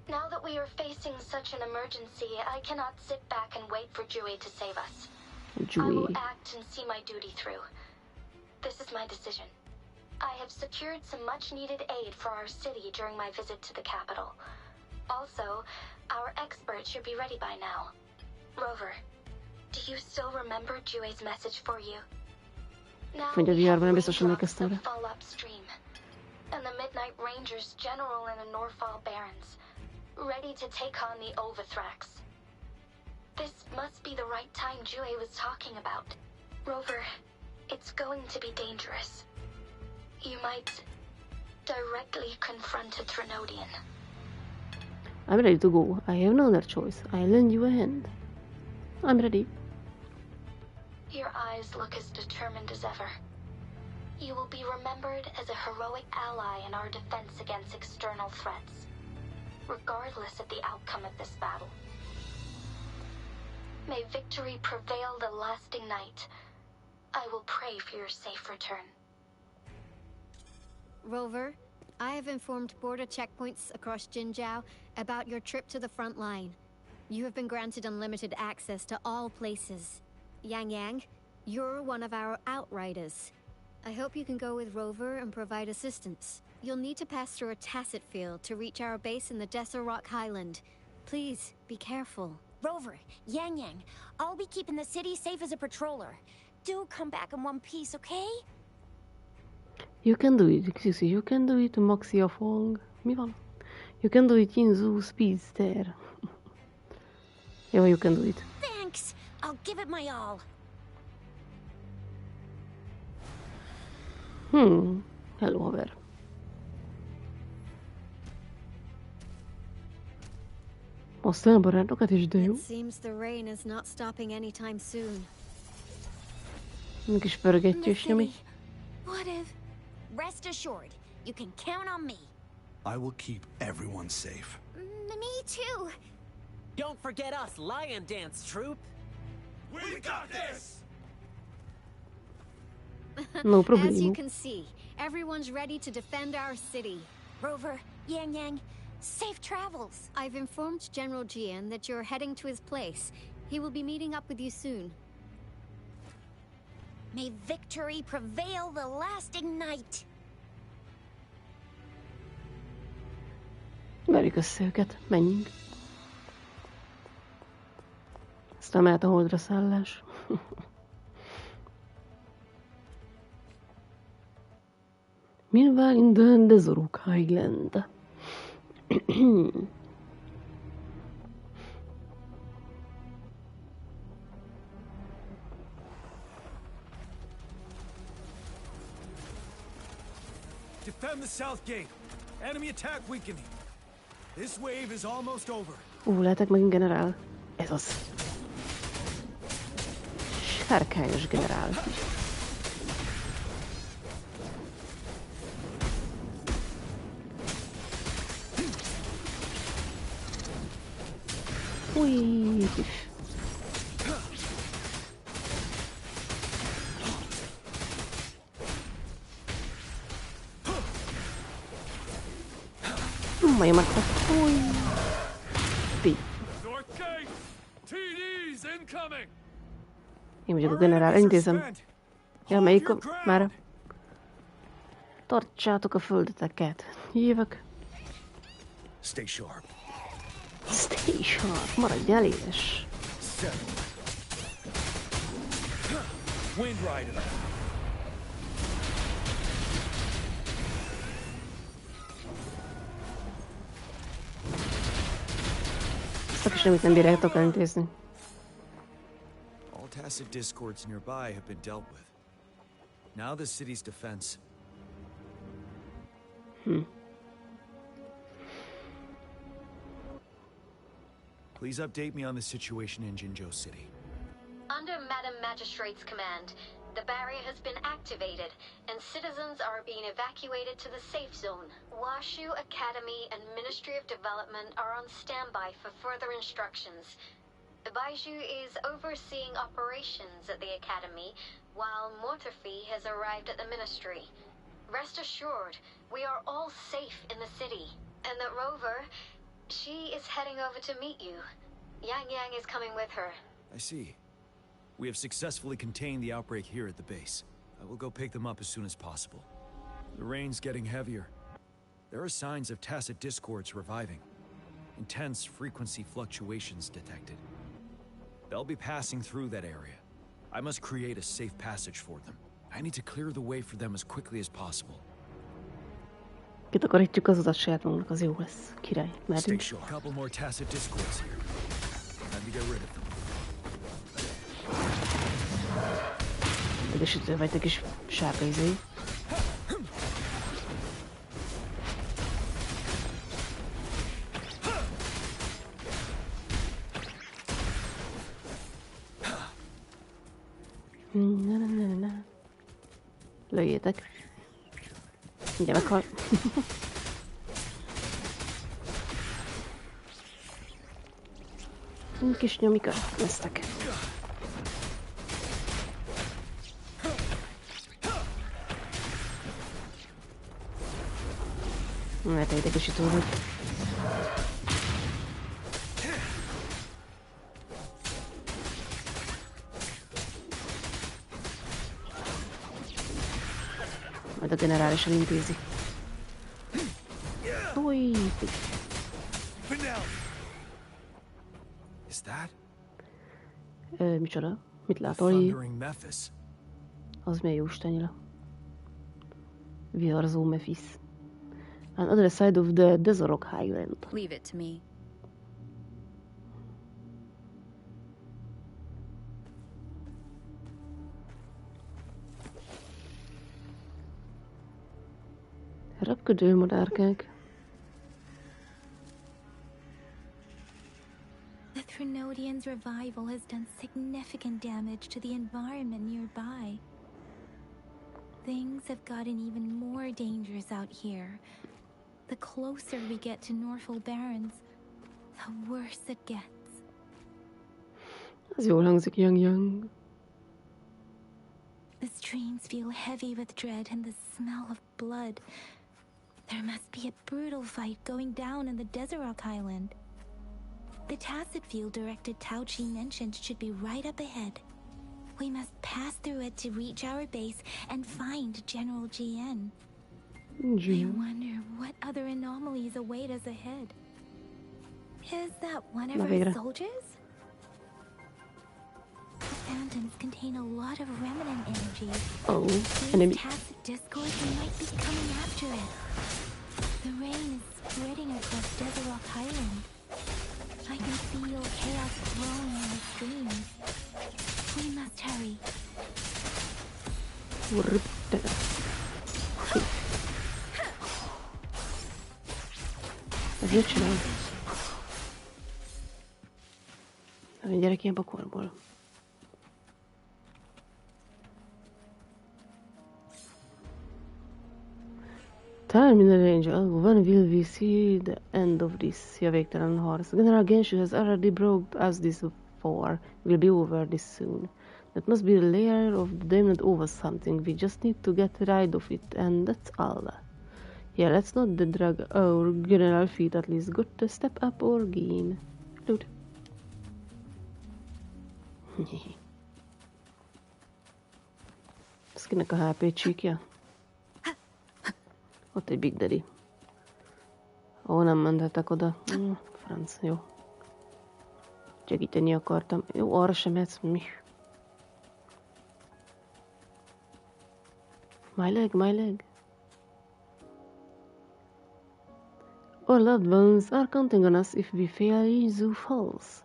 Now that we are facing such an emergency, I cannot sit back and wait for Jui to save us. I will act and see my duty through. This is my decision. I have secured some much-needed aid for our city during my visit to the capital. Also, our experts should be ready by now. Rover, do you still remember Jue's message for you? Now we have raindrops that fall upstream, and the Midnight Rangers general in the Norfall Barrens, ready to take on the Overthrax. This must be the right time Jue was talking about. Rover, it's going to be dangerous. You might directly confront a Trinodian. I'm ready to go. I have no other choice. I'll lend you a hand. I'm ready. Your eyes look as determined as ever. You will be remembered as a heroic ally in our defense against external threats, regardless of the outcome of this battle. May victory prevail the lasting night. I will pray for your safe return. Rover, I have informed border checkpoints across Jinzhou about your trip to the front line. You have been granted unlimited access to all places. Yang Yang, you're one of our outriders. I hope you can go with Rover and provide assistance. You'll need to pass through a tacit field to reach our base in the Desert Rock Highland. Please, be careful. Rover, Yang Yang, I'll be keeping the city safe as a patroller. Do come back in one piece, okay? You can do it, excuse me. You can do it, Maxia Fong. Mi van? You can do it, Jinzu Speedster. Jó, you can do it. Thanks. I'll give it my all. Hello, haver. Aztán barátokat is, de jó. It seems the rain is not stopping anytime soon. Egy kis pörgetjős nyomi. What if? Rest assured, you can count on me. I will keep everyone safe. Me too. Don't forget us, Lion Dance Troop. We got this! No problem. As you can see, everyone's ready to defend our city. Rover, Yang Yang, safe travels. I've informed General Jian that you're heading to his place. He will be meeting up with you soon. May victory prevail the lasting night. Verjük össze őket, menjünk. Aztán mehet a holdra szállás. Meanwhile in the Desert Rock Highland. Defend the south gate. Enemy attack weakening. This wave is almost over. Lehetek megint generál. Ez az. Sárkányos generál. Új. Majd megfog. Új. Ti. Én vagyok a generál, elintézem. Ja, melyik a... Már... Tartsátok a földeteket. Jövök. Stay sharp. Stay sharp. Maradjál éles. Wind Rider. Ezt a semmit nem bírjátok elintézni. All tacit discords nearby have been dealt with. Now the city's defense. Please update me on the situation in Jinzhou City. Under Madam Magistrate's command, the barrier has been activated, and citizens are being evacuated to the safe zone. Washu Academy and Ministry of Development are on standby for further instructions. Baiju is overseeing operations at the Academy, while Mortarfi has arrived at the Ministry. Rest assured, we are all safe in the city, And that Rover, she is heading over to meet you. Yang Yang is coming with her. I see. We have successfully contained the outbreak here at the base. I will go pick them up as soon as possible. The rain's getting heavier. There are signs of tacit discords reviving. Intense frequency fluctuations detected. They'll be passing through that area. I must create a safe passage for them. I need to clear the way for them as quickly as possible. Kitakarítjuk az utat saját magunknak, az jó lesz. Király, mehetünk. A couple more tacit discords here. Time to get rid of them. Idegesítő vagy, te kis sárga izé. Lőjétek. Mindjárt meghal. Kis nyomika lesztek. Mert te idegesítő vagy. Majd a generális elintézi. Ujj! Is that? Micsoda? Mit látol? Az milyen jó stányra. Viharzó Mephis. On other side of the Desert Highland. Leave it to me. Repködő madárkák. The Threnodians' revival has done significant damage to the environment nearby. Things have gotten even more dangerous out here. The closer we get to Norfolk Barrens, the worse it gets. Ez jól hangzik, Yang. The streams feel heavy with dread and the smell of blood. There must be a brutal fight going down in the Desert Highland. The tacit field directed Tauchi mentioned should be right up ahead. We must pass through it to reach our base and find General GN. I wonder what other anomalies await us ahead. Is that one of our soldiers? The phantoms contain a lot of remnant energy. Oh, enemy. Tacit discord might be coming after it. The rain is spreading across Desert Rock Highland. I can feel chaos growing in the streams. We must hurry. Ez mit csinál? Gyere ki a bakorból. Time in the range. When will we see the end of this? Ja, végtelen harc. General Genshu has already broke us this before. Will be over this soon. That must be the layer of the diamond over something. We just need to get rid of it, and that's all. Yeah, let's not drag our general feet at least. Got to step up or gain. Loot. Ez kinek a HP csíkja? Ott egy Big Daddy. Ó, nem menthetek oda. Franc, jó. Segíteni akartam. Jó, arra sem mehetsz. Mi? My leg. Our loved ones are counting on us if we fail Yizu Falls.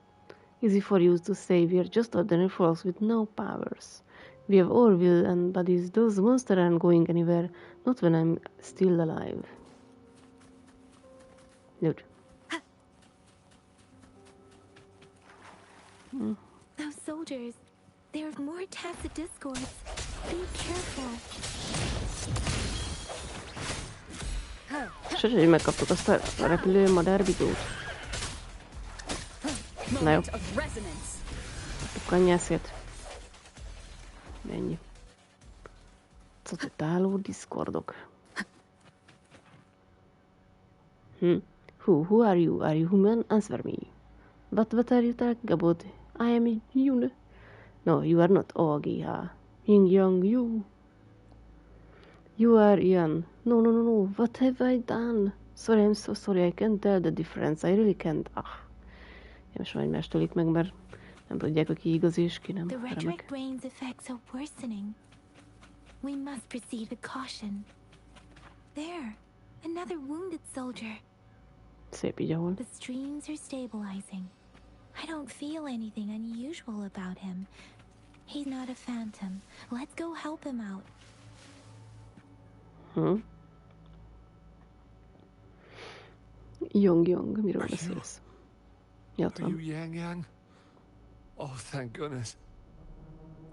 Easy for you to say, we are just ordinary folks with no powers. We have all will and bodies. Those monsters aren't going anywhere. Not when I'm still alive. Dude. Those soldiers, there are more tacit discords. Be careful. Sose, hogy megkaptuk azt a repülő madárbitót. Na jó. Kanyászért. Ennyi. Cacitáló diszkordok. Who are you? Are you human? Answer me. What are you talking about? I am you. No, you are not. Oh, Giha. Ying Yang, you. You are Ian. No. What have I done? Sorry, I'm so sorry. I can't tell the difference. I really can't. Most már egymást ölik meg, mert nem tudják, hogy ki igazi és ki nem. The retroact rain's effects are worsening. We must proceed with caution. There, another wounded soldier. Szép így, ahol. The streams are stabilizing. I don't feel anything unusual about him. He's not a phantom. Let's go help him out. Yong, miről beszélsz? Are you Yang? Oh, thank goodness.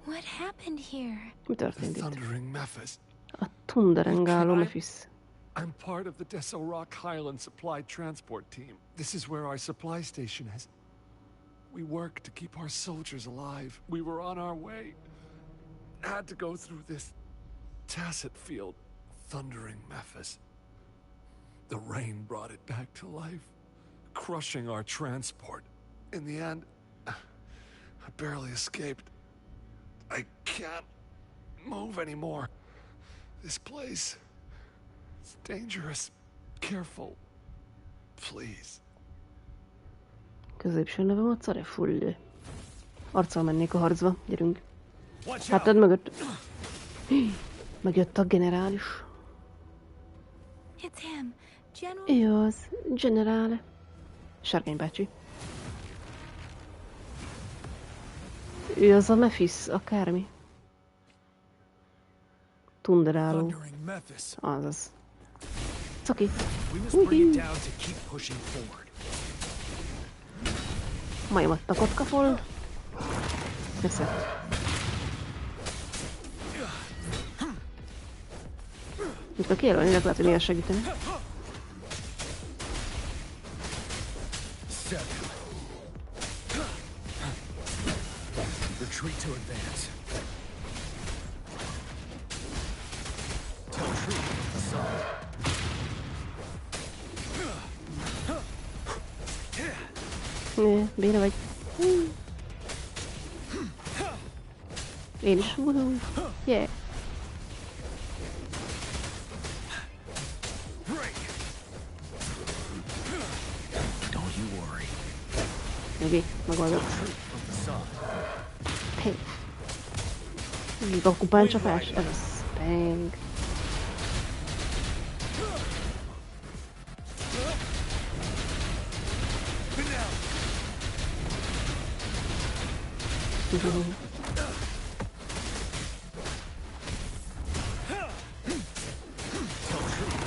What happened here? Mi történt The itt? Thundering Mephis. A tunderengáló Mephis. I'm part of the Deso Rock Highland Supply Transport Team. This is where our supply station is. We work to keep our soldiers alive. We were on our way. Had to go through this tacit field. Thundering Mephis. The rain brought it back to life, crushing our transport. In the end, I barely escaped. I can't move anymore. This place is dangerous. Careful. Please. Középső nevem a Carefull. Arccal mennék a harcba. Gyerünk. Hátad mögött. Megjött a generális. It's him, General. Ő az, generále. Sárkány bácsi. Ő az a Mephis, akármi. Tunderáló. Azaz. Coki. Majomat napot kapol. Köszönöm. Mikor kijelölnének, lehet, hogy néha segíteni. Retreat to advance. Tell truth with the sun. Béna vagy. Én is. Yeah. Oké, megoldott. Hey. Gigakupán csapás. Ez az. Bang.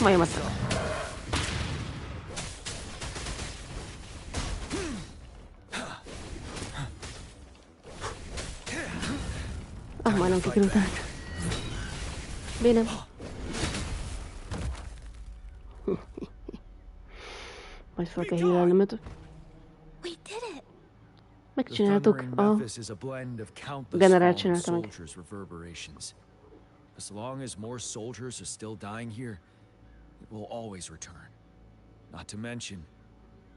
Majomat. Majdnem kikerültem. Bénem. Majd fel kell hílelnem őt. Megcsináltuk a generált csinálta meg. As long as more soldiers are still dying here, it will always return. Not to mention,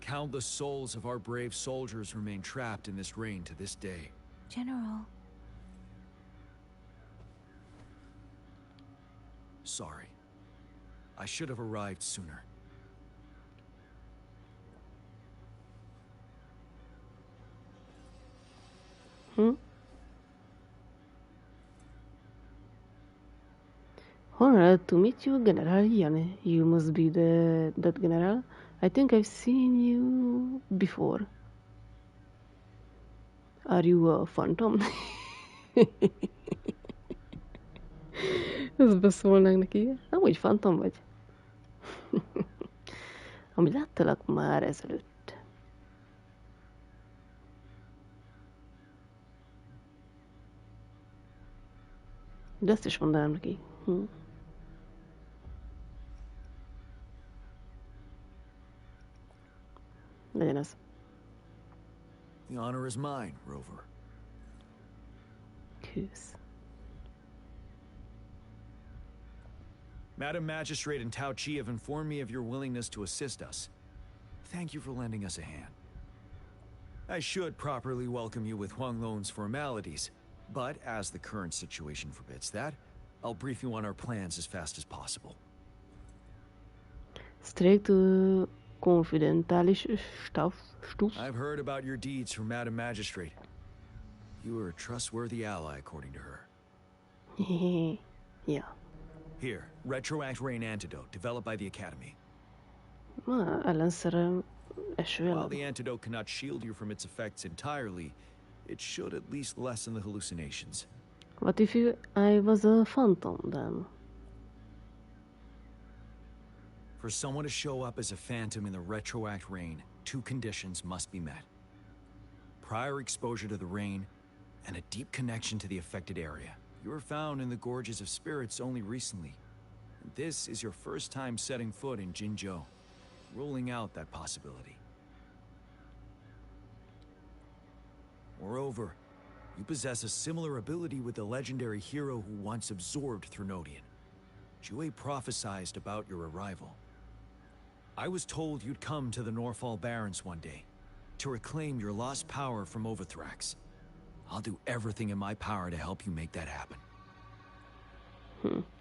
countless souls of our brave soldiers remain trapped in this rain to this day. General. Sorry. I should have arrived sooner. Honored to meet you, General Yan. You must be that general. I think I've seen you before. Are you a phantom? Ezt beszólnánk neki. Amúgy phantom vagy. Amúgy láttalak már ezelőtt. De ezt is mondanám neki. Legyen ez. The honor is mine, Rover. Kösz. Madam Magistrate and Tao Chi have informed me of your willingness to assist us. Thank you for lending us a hand. I should properly welcome you with Huang Lon's formalities, but as the current situation forbids that, I'll brief you on our plans as fast as possible. Strikt konfidentális stuff. I've heard about your deeds from Madam Magistrate. You are a trustworthy ally, according to her. Yeah. Here, Retroact Rain Antidote, developed by the Academy. Ellenszerre eső While ellen. the antidote cannot shield you from its effects entirely, it should at least lessen the hallucinations. What if I was a phantom then? For someone to show up as a phantom in the Retroact Rain, 2 conditions must be met. Prior exposure to the rain, and a deep connection to the affected area. You were found in the Gorges of Spirits only recently. And this is your first time setting foot in Jinzhou, ruling out that possibility. Moreover, you possess a similar ability with the legendary hero who once absorbed Threnodian. Jue prophesized about your arrival. I was told you'd come to the Norfall Barrens one day, to reclaim your lost power from Overthrax. I'll do everything in my power to help you make that happen.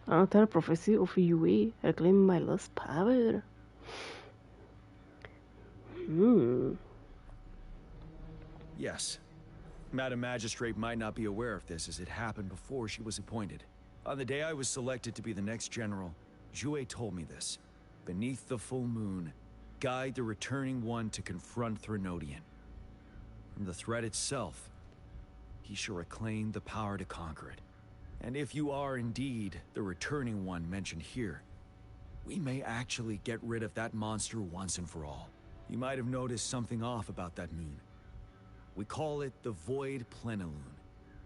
Another prophecy of Yue, reclaim my lost power. Yes. Madam Magistrate might not be aware of this as it happened before she was appointed. On the day I was selected to be the next general, Jue told me this. Beneath the full moon, guide the returning one to confront Threnodian. From the threat itself, he shall reclaim the power to conquer it. And if you are indeed the returning one mentioned here, we may actually get rid of that monster once and for all. You might have noticed something off about that moon. We call it the Void Plenilune.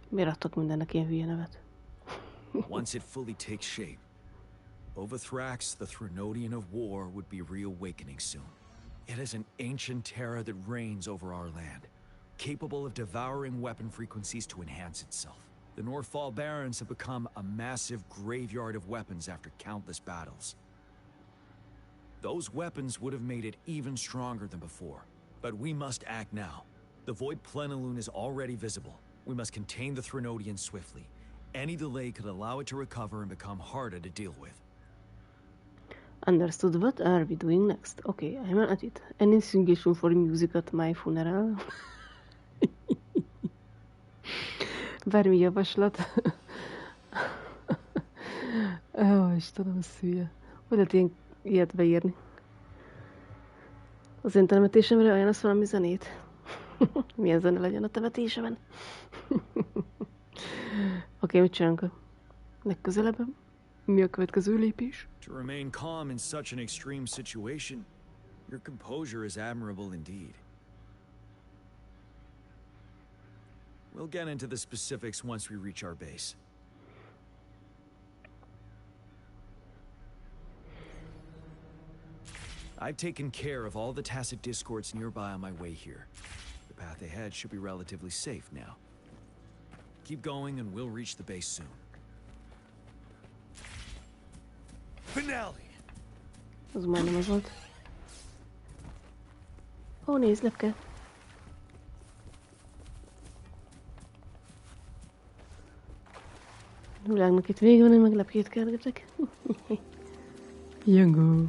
Miért adtok mindennek ilyen hülye nevet? Once it fully takes shape, Overthrax, the Threnodian of War, would be reawakening soon. It is an ancient terror that reigns over our land, capable of devouring weapon frequencies to enhance itself. The Norfall Barrens have become a massive graveyard of weapons after countless battles. Those weapons would have made it even stronger than before. But we must act now. The Void Plenilune is already visible. We must contain the Threnodian swiftly. Any delay could allow it to recover and become harder to deal with. Understood. What are we doing next? Okay, I'm at it. Any suggestion for music at my funeral? Bármi javaslat. Istenem, szülye. Hogy lehet ilyet beírni? Az én temetésemre ajánlasz valami zenét? Milyen zene legyen a temetésemen? Oké, mit csinálunk a legközelebb? Mi a következő lépés? To remain calm in such an extreme situation, your composure is admirable indeed. We'll get into the specifics once we reach our base. I've taken care of all the tacit discords nearby on my way here. The path ahead should be relatively safe now. Keep going and we'll reach the base soon. Finale! Az majdnem az volt. Ó, nézd, lepke. A világnak itt vége van, én meg lepkét kergetek. Jangó.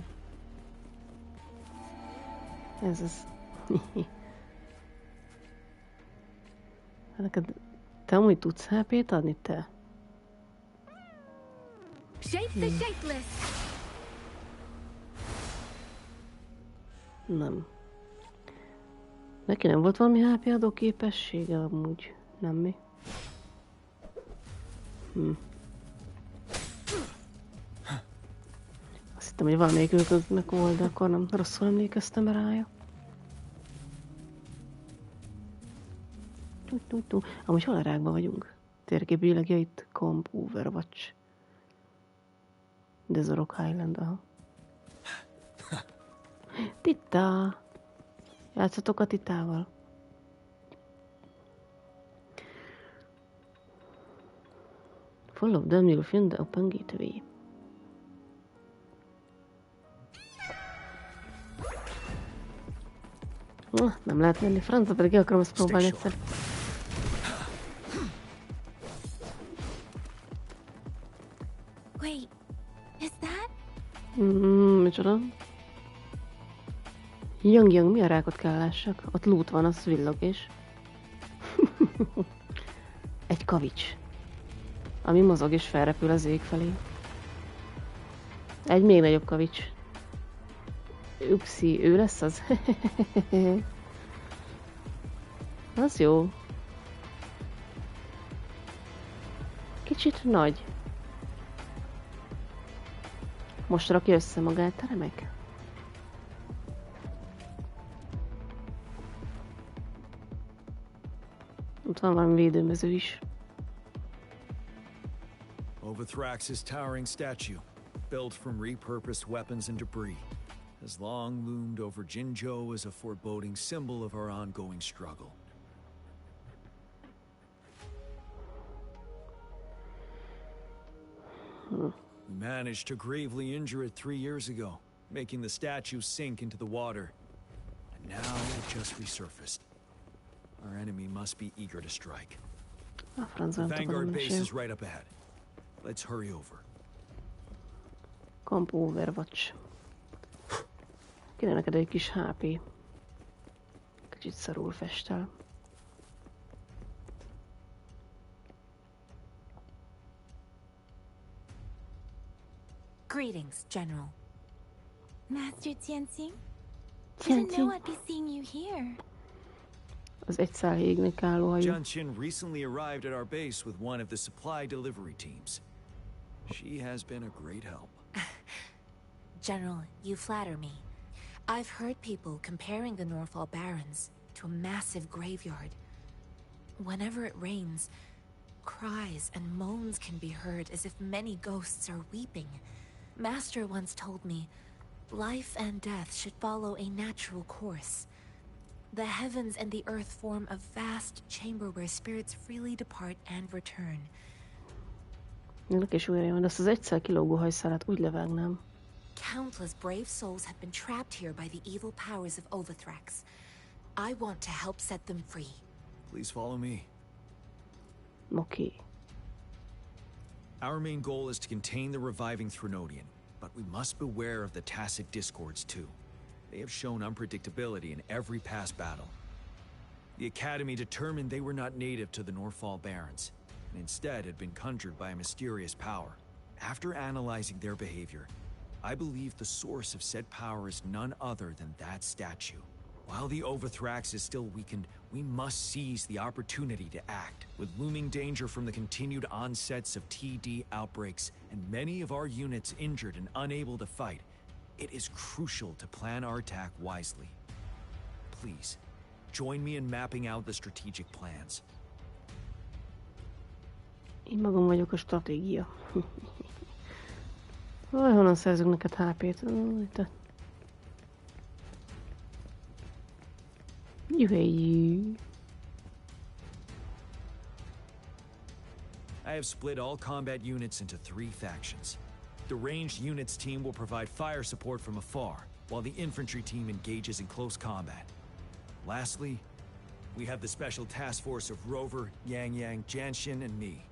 Ez az. Neked, te amúgy tudsz HP-t adni, te? Shape the shapeless. Nem. Neki nem volt valami HP adó képessége amúgy, nem mi? Azt hittem, hogy valamelyikőknek volt, de akkor nem rosszul emlékeztem rája. Amúgy hol a rákban vagyunk? Térképileg, ja, itt Comp Overwatch. Desert Highland, aha. Tita! Játszatok a Titával. Follow them, you'll find the open gateway. Nem lehet menni francba, pedig el akarom ezt próbálni egyszer. Wait, is that? Micsoda? Jang, mi a rákot kell lássak? Ott loot van, az villog és... Egy kavics. Ami mozog és felrepül az ég felé. Egy még nagyobb kavics. Upsi, ő lesz az? Az jó. Kicsit nagy. Most rakja össze magát a remek. Ott van valami védőmező is. Overthrax's towering statue, built from repurposed weapons and debris, has long loomed over Jinzhou as a foreboding symbol of our ongoing struggle. We managed to gravely injure it 3 years ago, making the statue sink into the water. And now it just resurfaced. Our enemy must be eager to strike. The Vanguard base is right up ahead. Let's hurry over. Kamp Overwatch. Kéne neked egy kis HP. Kicsit szarul festel. Greetings, General. Master Tianxing? Didn't know I'd be seeing you here. Az egy szál égnek álló hajú. Jianqin recently arrived at our base with one of the supply delivery teams. She has been a great help. General, you flatter me. I've heard people comparing the Norfall Barrens to a massive graveyard. Whenever it rains, cries and moans can be heard as if many ghosts are weeping. Master once told me, life and death should follow a natural course. The heavens and the earth form a vast chamber where spirits freely depart and return. Ennek is újra jön, azt az egyszer kilógó hajszálát úgy levágnám. Countless brave souls have been trapped here by the evil powers of Overthrax. I want to help set them free. Please follow me. Okay. Our main goal is to contain the reviving Threnodian, but we must beware of the tacit discords too. They have shown unpredictability in every past battle. The Academy determined they were not native to the Norfall Barrens, and instead had been conjured by a mysterious power. After analyzing their behavior, I believe the source of said power is none other than that statue. While the Overthrax is still weakened, we must seize the opportunity to act. With looming danger from the continued onsets of TD outbreaks, and many of our units injured and unable to fight, it is crucial to plan our attack wisely. Please, join me in mapping out the strategic plans. Én magam vagyok a stratégia. Honnan szerzünk neked HP-t? Jöjjj! I have split all combat units into 3 factions. The ranged units team will provide fire support from afar, while the infantry team engages in close combat. Lastly, we have the special task force of Rover, Yang, Jianxin, and me.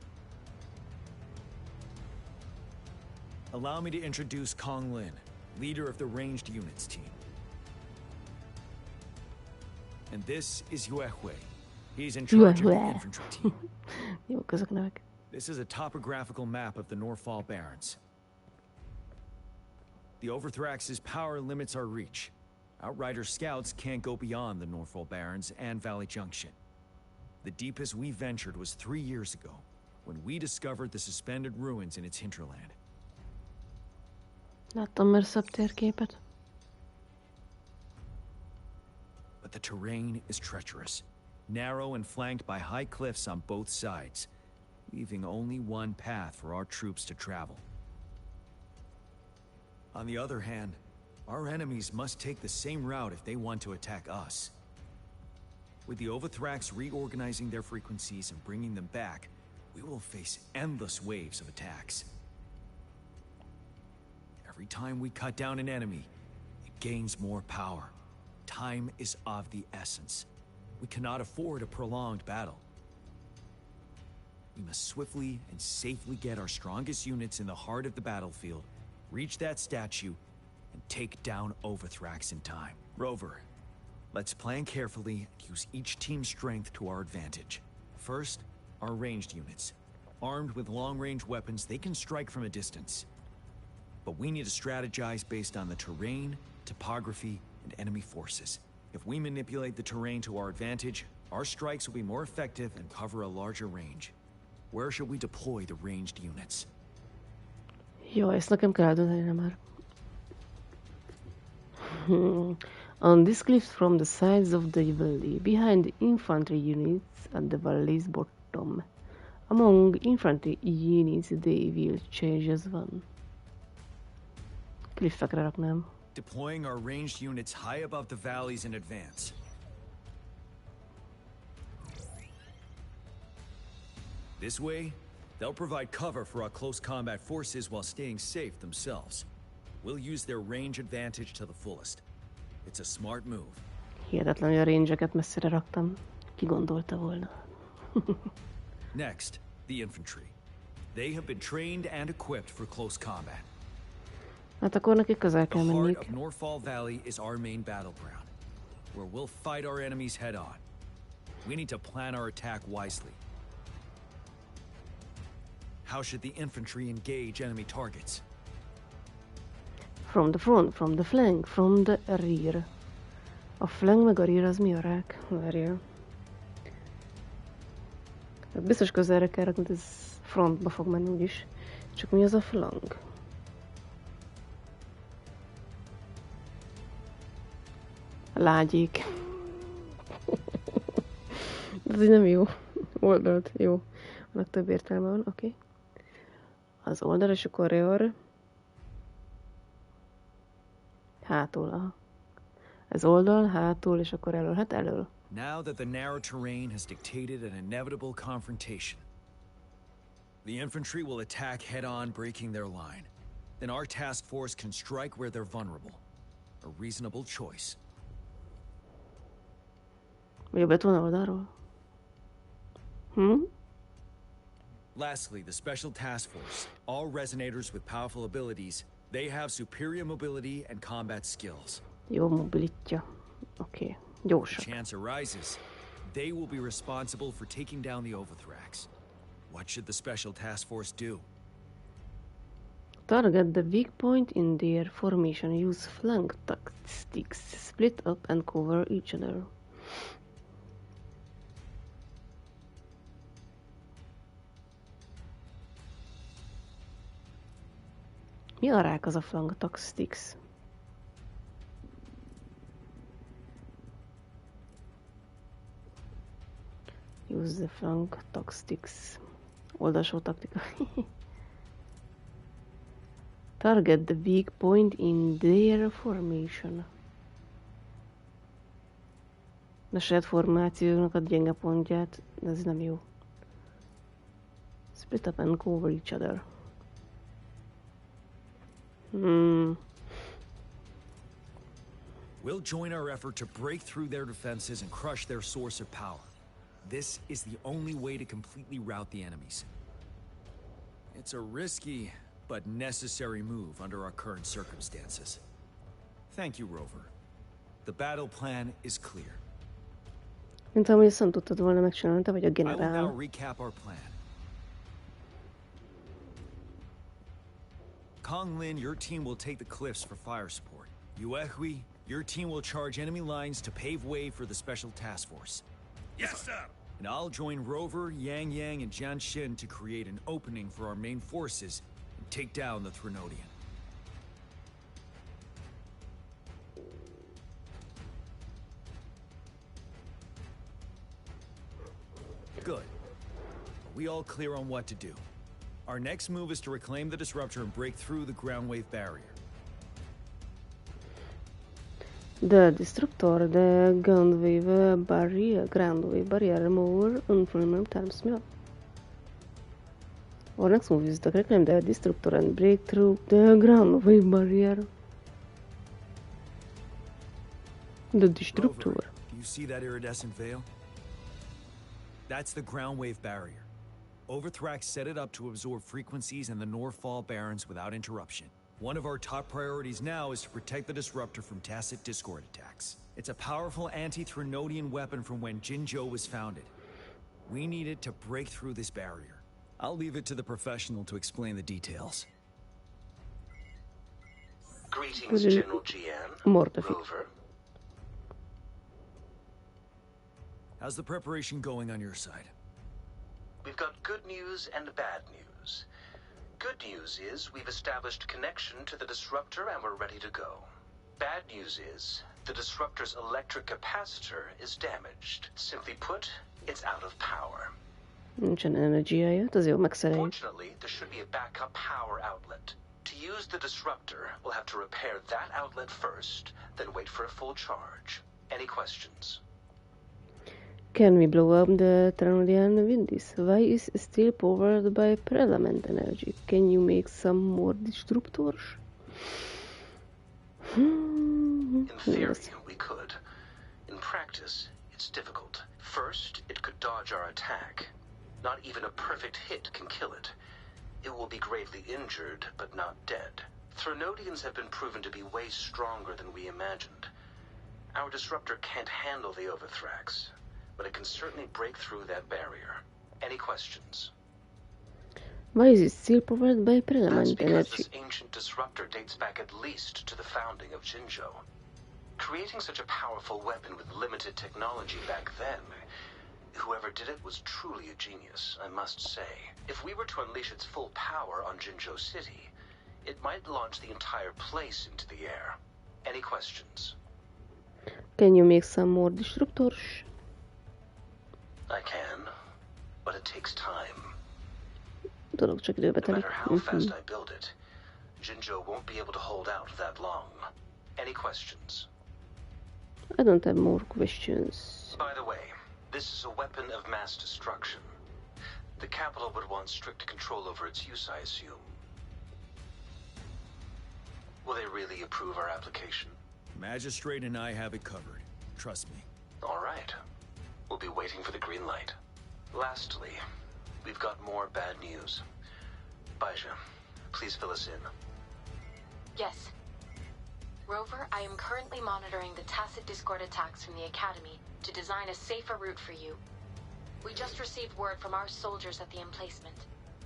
Allow me to introduce Kong Lin, leader of the ranged units team. And this is Yue Hui. He's in charge of the infantry team. This is a topographical map of the Norfall Barrens. The Overthrax's power limits our reach. Outrider scouts can't go beyond the Norfall Barrens and Valley Junction. The deepest we ventured was 3 years ago, when we discovered the suspended ruins in its hinterland. Láttam már szebb térképet. But the terrain is treacherous, narrow and flanked by high cliffs on both sides, leaving only one path for our troops to travel. On the other hand, our enemies must take the same route if they want to attack us. With the Overthrax reorganizing their frequencies and bringing them back, we will face endless waves of attacks. Every time we cut down an enemy, it gains more power. Time is of the essence. We cannot afford a prolonged battle. We must swiftly and safely get our strongest units in the heart of the battlefield, reach that statue, and take down Overthrax in time. Rover, let's plan carefully and use each team's strength to our advantage. First, our ranged units. Armed with long-range weapons, they can strike from a distance. But we need to strategize based on the terrain, topography, and enemy forces. If we manipulate the terrain to our advantage, our strikes will be more effective and cover a larger range. Where should we deploy the ranged units? Jó, ezt nekem kell eldönteni már. On this cliff from the sides of the valley, behind the infantry units at the valley's bottom. Among infantry units, they will change as one. Cliffekre raknám. Deploying our ranged units high above the valleys in advance. This way, they'll provide cover for our close combat forces while staying safe themselves. We'll use their range advantage to the fullest. It's a smart move. Hihetetlen, hogy a range-eket messzire raktam. Ki gondolta volna? Next, the infantry. They have been trained and equipped for close combat. Hát akkor nekik közel kell The heart menniük. of Norfall Valley is our main battleground, where we'll fight our enemies head-on. We need to plan our attack wisely. How should the infantry engage enemy targets? From the front, from the flank, from the rear. A flank meg a rear az mi a rák? Várjál. Hát biztos közelre kell rakni, ez frontba fog menni úgyis. Csak mi az a flank? Lágyék. Ez így nem jó. Oldalt, jó. Annak több értelme van, oké. Az oldal, és akkor rear. Hátul, aha. Ez oldal, hátul, és akkor elől. Hát elől. Now that the narrow terrain has dictated an inevitable confrontation, the infantry will attack head-on, breaking their line. Then our task force can strike where they're vulnerable. A reasonable choice. Jobb lett volna oldalról? Lastly, the Special Task Force. All resonators with powerful abilities, they have superior mobility and combat skills. Jó mobilitja. Oké. Gyorsak. If the chance arises, they will be responsible for taking down the Overthrax. What should the Special Task Force do? Target the weak point in their formation. Use flank tactics. Split up and cover each other. Mi a rák az a flank tactics? Use the flank tactics. Oldalsó taktika. Target the weak point in their formation. A saját formációnak a gyenge pontját, ez nem jó. Split up and cover each other. We'll join our effort to break through their defenses and crush their source of power. This is the only way to completely rout the enemies. It's a risky but necessary move under our current circumstances. Thank you, Rover. The battle plan is clear. Mint ahogy ezt nem tudtad volna megcsinálni, te vagy a I will generál. now recap our plan. Kong Lin, your team will take the cliffs for fire support. Yuehui, your team will charge enemy lines to pave way for the Special Task Force. Yes, sir! And I'll join Rover, Yang Yang, and Jian Xin to create an opening for our main forces and take down the Threnodian. Good. Are we all clear on what to do? Our next move is to reclaim the disruptor and break through the ground wave barrier. The disruptor, the ground wave barrier more unfamiliar terms. Our next move is to reclaim the disruptor and break through the ground wave barrier. The disruptor. Rover, you see that iridescent veil? That's the ground wave barrier. Overthrax set it up to absorb frequencies in the Norfall Barrens without interruption. One of our top priorities now is to protect the disruptor from tacit discord attacks. It's a powerful anti-Threnodian weapon from when Jinzhou was founded. We need it to break through this barrier. I'll leave it to the professional to explain the details. Greetings, General Jian. Rover. How's the preparation going on your side? We've got good news and bad news. Good news is we've established connection to the disruptor and we're ready to go. Bad news is the disruptor's electric capacitor is damaged. Simply put, it's out of power. Nincsen energiája, az jó megszereljük. Fortunately, there should be a backup power outlet. To use the disruptor, we'll have to repair that outlet first, then wait for a full charge. Any questions? Can we blow up the Threnodian with this? Why is it still powered by pre-element energy? Can you make some more disruptors? In theory, we could. In practice, it's difficult. First, it could dodge our attack. Not even a perfect hit can kill it. It will be gravely injured, but not dead. Threnodians have been proven to be way stronger than we imagined. Our disruptor can't handle the Overthrax, but it can certainly break through that barrier. Any questions? Why is it still powered by That's pre-element because energy? this ancient disruptor dates back at least to the founding of Jinzhou. Creating such a powerful weapon with limited technology back then, whoever did it was truly a genius, I must say. If we were to unleash its full power on Jinzhou City, it might launch the entire place into the air. Any questions? Can you make some more disruptors? I can, but it takes time. Dolog csak időbe No telik. matter how fast I build it, Jinzhou won't be able to hold out that long. Any questions? I don't have more questions. By the way, this is a weapon of mass destruction. The capital would want strict control over its use, I assume. Will they really approve our application? Magistrate and I have it covered. Trust me. All right. We'll be waiting for the green light. Lastly, we've got more bad news. Baija, please fill us in. Yes. Rover, I am currently monitoring the tacit discord attacks from the Academy to design a safer route for you. We just received word from our soldiers at the emplacement.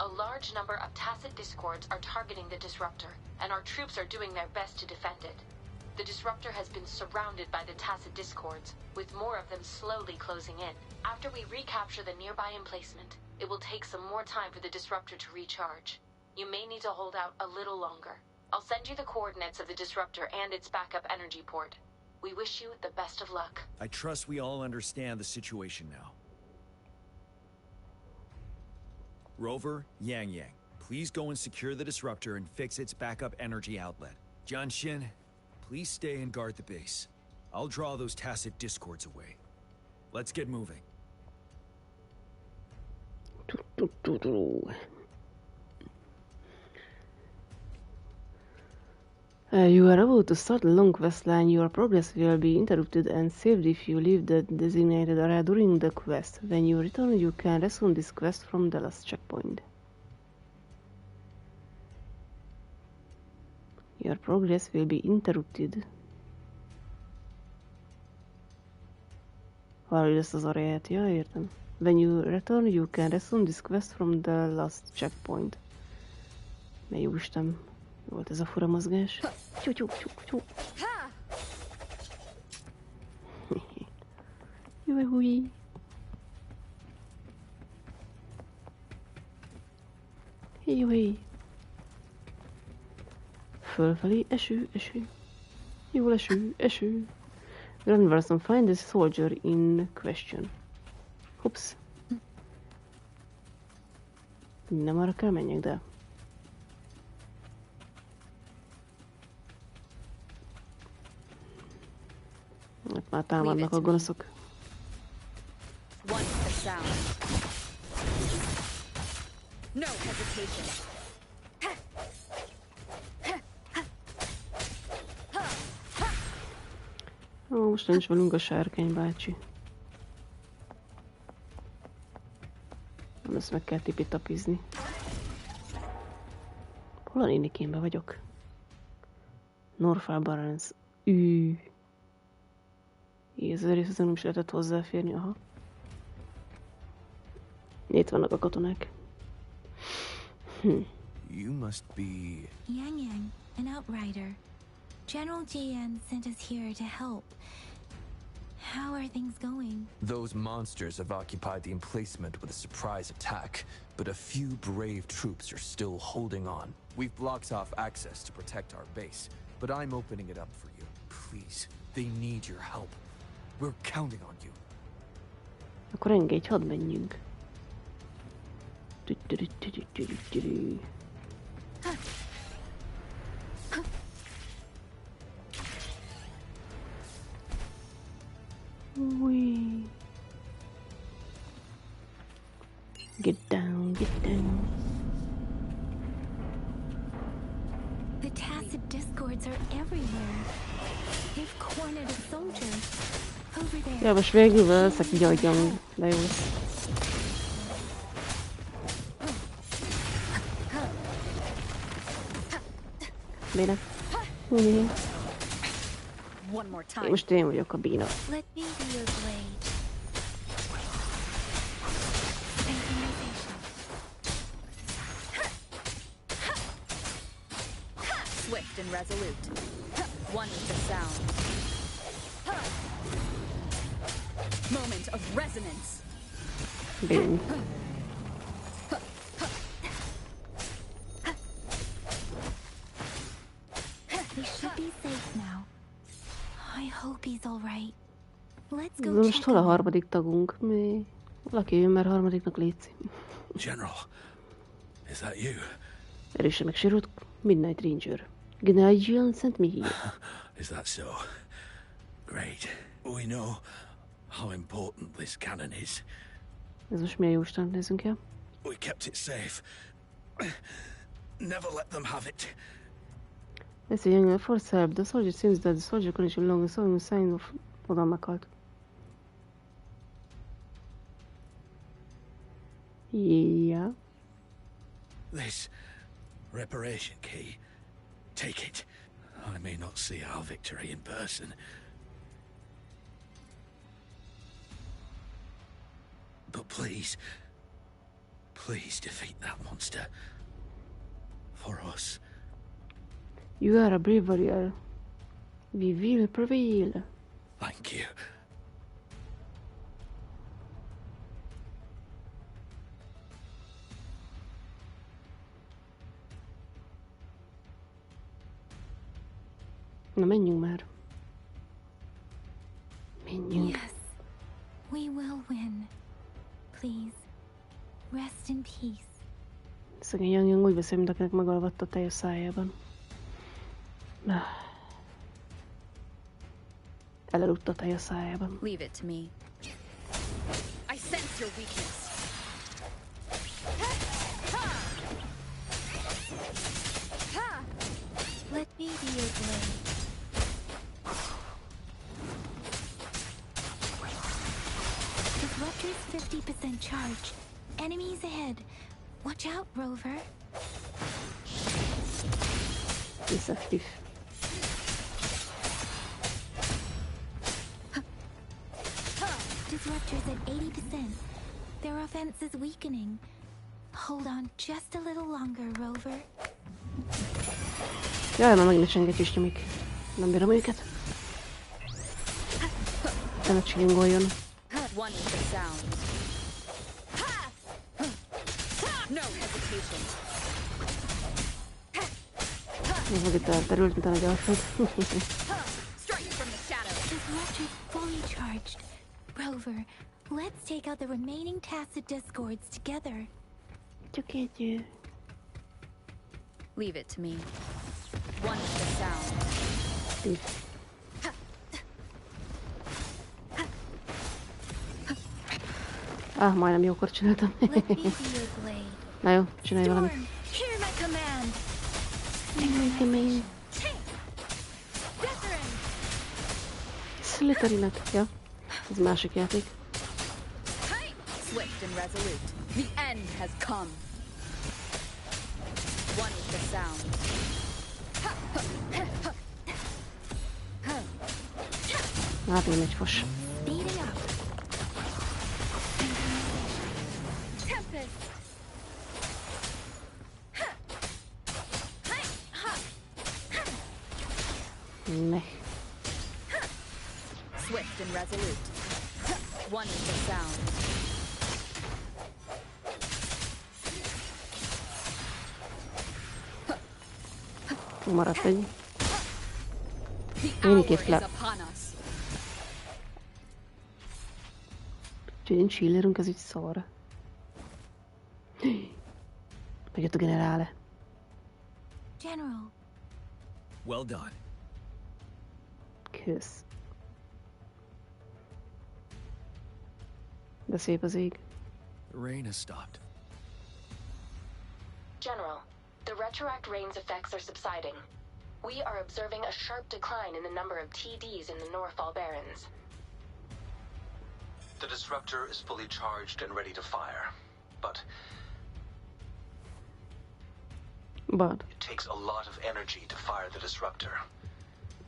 A large number of tacit discords are targeting the disruptor, and our troops are doing their best to defend it. The disruptor has been surrounded by the tacit discords, with more of them slowly closing in. After we recapture the nearby emplacement, it will take some more time for the disruptor to recharge. You may need to hold out a little longer. I'll send you the coordinates of the disruptor and its backup energy port. We wish you the best of luck. I trust we all understand the situation now. Rover, Yang, please go and secure the disruptor and fix its backup energy outlet. Jianxin, please stay and guard the base. I'll draw those tacit discords away. Let's get moving. You are about to start a long quest line. Your progress will be interrupted and saved if you leave the designated area during the quest. When you return, you can resume this quest from the last checkpoint. Your progress will be interrupted. Valahogy ezt az areát, ja, értem. When you return, you can resume this quest from the last checkpoint. Mert jó Isten, volt ez a fura mozgás. Juhui. Juhui. Fölfelé, eső, eső. Jól eső, eső. Grandverson, find the soldier in question. Hops. Nem arra kell menjek, de... Hát már támadnak a gonoszok. No hesitation. Ó, most nincs velünk a sárkány bácsi. Ezt meg kell tipitapizni. Hol a nénikénbe vagyok? Norfal Barons. Jézus, részt nem is lehetett hozzáférni, aha. Itt vannak a katonák. You must be... Yang Yang, an outrider. General Jian sent us here to help. How are things going? Those monsters have occupied the emplacement with a surprise attack, but a few brave troops are still holding on. We've blocked off access to protect our base, but I'm opening it up for you. Please, they need your help. We're counting on you. Akkor engedj, hadd menjünk. Wee. Get down, get down. The tacit discords are everywhere. They've cornered a soldier. Over there. Ja, most végül leszek így agyam. De jó lesz. Béna. Most én vagyok a bína. Let me be your blade. Swift and resolute. One with the sound. Moment of resonance. Bing. We should be safe now. I hope he's all right. Let's De go most check hol a him. harmadik tagunk? Mi? Valaki jön már harmadiknak, létszik. General, is that you? Erősen megsérült Midnight Ranger. General Jian sent me here. Is that so? Great. We know how important this cannon is. Ez most milyen jóstant nézzünk el? We kept it safe. Never let them have it. Let's say young force help. The soldier seems that the soldier condition long is showing a sign of... Oda meghalt. Yeah. This reparation key. Take it. I may not see our victory in person. But please, please defeat that monster. For us. You are a brave warrior. We will prevail. Thank you. Na, menjünk már. Menjünk. Yes, we will win. Please, rest in peace. Szegény Yang úgy beszél, mint akinek megalvadt a tej a szájában. Elaludt a tej a szájában. Leave it to me. I sense your weakness. Let me be your blade. Disruptor's 50% charge. Enemies ahead. Watch out, Rover. Effective. Disruptor's at 80%. Their offense is weakening. Hold on just a little longer, Rover. Jaj, már megint senki is nyomik. Nem bírom őket. Ne csillingoljon. One with the sound. No hesitation. Ez meg itt elterült, mint a nagy alföld. Strike from the shadows. Disruptor's fully charged. Rover, let's take out the remaining tacit discords together. Csak egy... Leave it to me. One with the sound. Majdnem jókor csináltam. Na jó, csinálj valamit. Hear my command. Slytherinek. Ja, ez másik játék. Swift and resolute. The end has come. One with the sound. Hát én egy fos. Ne. Swift and resolute. One with the sound. Maradt egy. Minikét le. Úgyhogy én chillerünk, ez így szar. Megjött a generále. General. Well done. Kösz. De szép az ég. The rain has stopped. General, the retroact rain's effects are subsiding. We are observing a sharp decline in the number of TDs in the Norfall Barrens. The disruptor is fully charged and ready to fire, but it takes a lot of energy to fire the disruptor.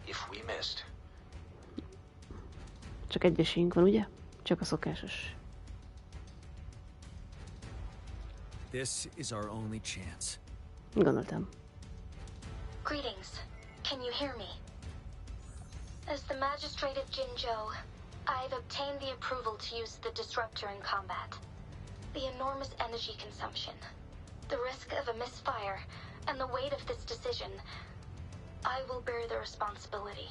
If we missed... Csak egy esélyünk van, ugye? Csak a szokásos. This is our only chance. Gondoltam. Greetings. Can you hear me? As the Magistrate of Jinzhou, I've obtained the approval to use the disruptor in combat. The enormous energy consumption, the risk of a misfire, and the weight of this decision, I will bear the responsibility.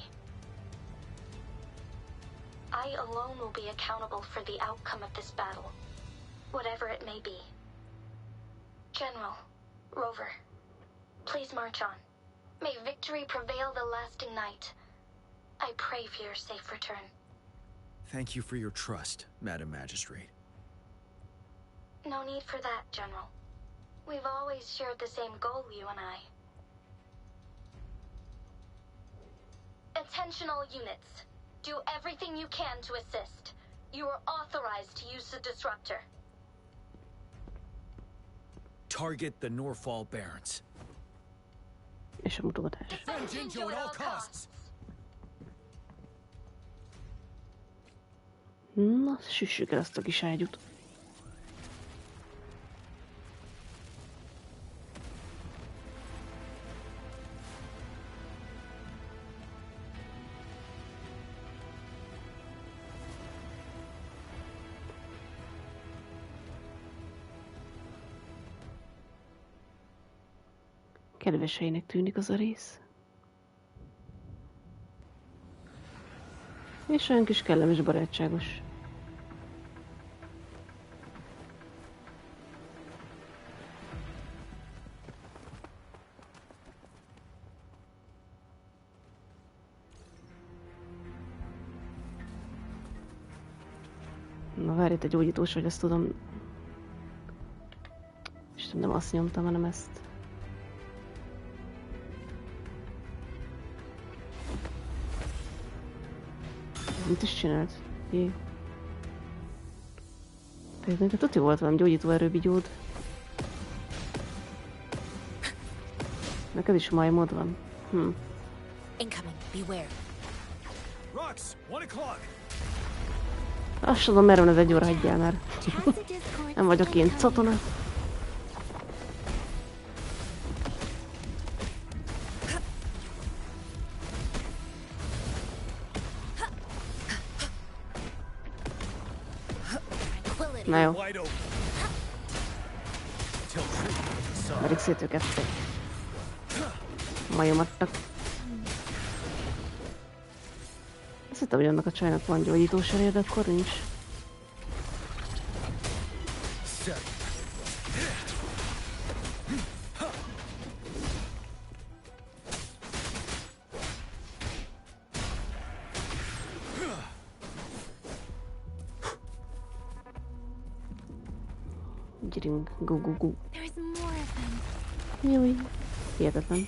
I alone will be accountable for the outcome of this battle, whatever it may be. General, Rover, please march on. May victory prevail the lasting night. I pray for your safe return. Thank you for your trust, Madam Magistrate. No need for that, General. We've always shared the same goal, you and I. Attention all units. Do everything you can to assist. You are authorized to use the disruptor. Target the Norfall Barrens. És a mutogatás. Defend Jinzhou at all costs. Na, süssük el ezt a kis ágyút. Kedves helynek tűnik az a rész. És olyan kis kellemes, barátságos. Na várj, itt egy gyógyítós, hogy azt tudom... Istenem, nem azt nyomtam, hanem ezt. Mit is csinált? Jé. Például tuti volt valami gyógyító erőbigyód. Neked is majmod van. Incoming, beware. Rocks, 1 o'clock. Azt tudom, merre van ez egy óra, hagyjál már. Nem vagyok én catona. Na jó. Merik szét őket. Majomattak. Azt hittem, hogy annak a csajnak van gyógyítós erély, de akkor nincs. Gyerünk, go. Júj, hihetetlen.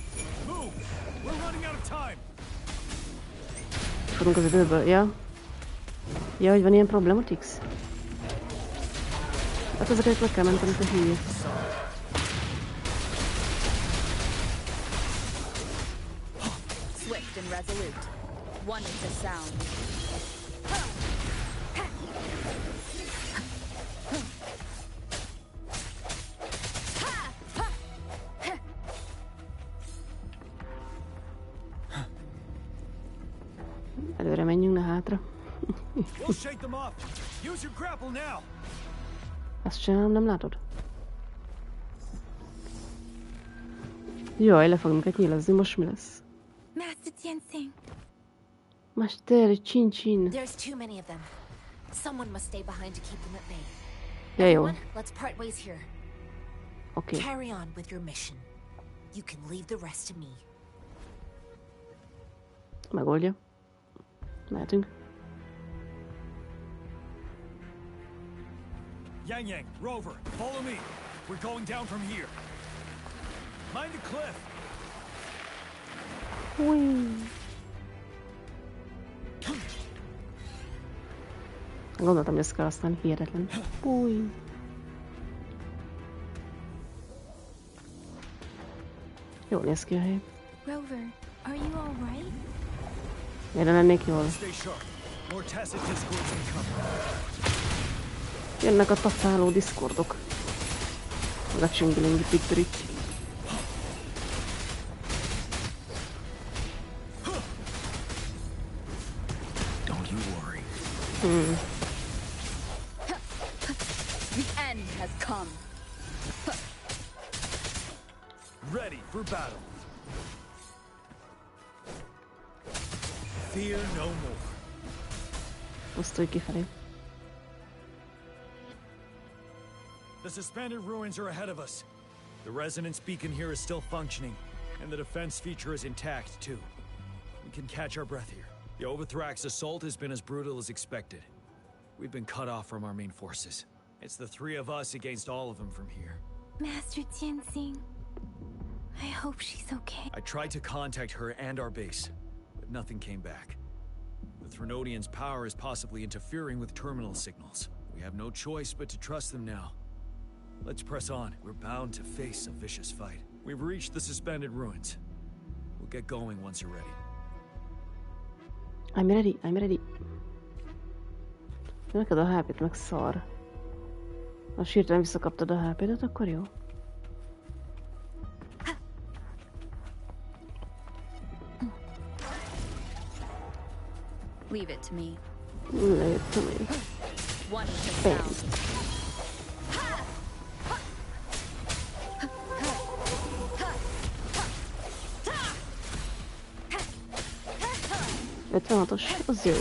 Fogunk az időből, ja? Ja, hogy van ilyen problematix? Hát ezeket meg kell mentenem, te hülye. Swift and resolute. One is the sound. Előre menjünk, ne hátra. Azt csinálom, nem látod? Jaj, le fogunk minket nyílazni, most mi lesz? Master Tianxing. Master Chin-Chin. There's too many of them. Someone must stay behind to keep them at bay. Ja, jó. Everyone, let's part ways here. Okay. Carry on with your mission. You can leave the rest to me. Megoldja. Mehetünk. Yang, Rover, follow me. We're going down from here. Mind the cliff. Gondoltam, hogy ezt kell használni, hihetetlen. Új. Jól néz ki a hely. Rover, are you all right? Miért lennék jól? Jönnek a tafáló diszkordok. Meg a csingilingi pittörik. Don't you worry. The end has come. Ready for battle. Fear no more. Osztolj kifelé. The suspended ruins are ahead of us. The resonance beacon here is still functioning, and the defense feature is intact, too. We can catch our breath here. The Overthrax assault has been as brutal as expected. We've been cut off from our main forces. It's the three of us against all of them from here. Master Tianxing. I hope she's okay. I tried to contact her and our base, but nothing came back. The Threnodians' power is possibly interfering with terminal signals. We have no choice but to trust them now. Let's press on. We're bound to face a vicious fight. We've reached the suspended ruins. We'll get going once you're ready. I'm ready, I'm ready. Neked a HP-t meg szar. Ha sírtelen visszakaptad a HP-t, akkor jó. Leave it to me. Leave it to me. One is the sound. Az jó.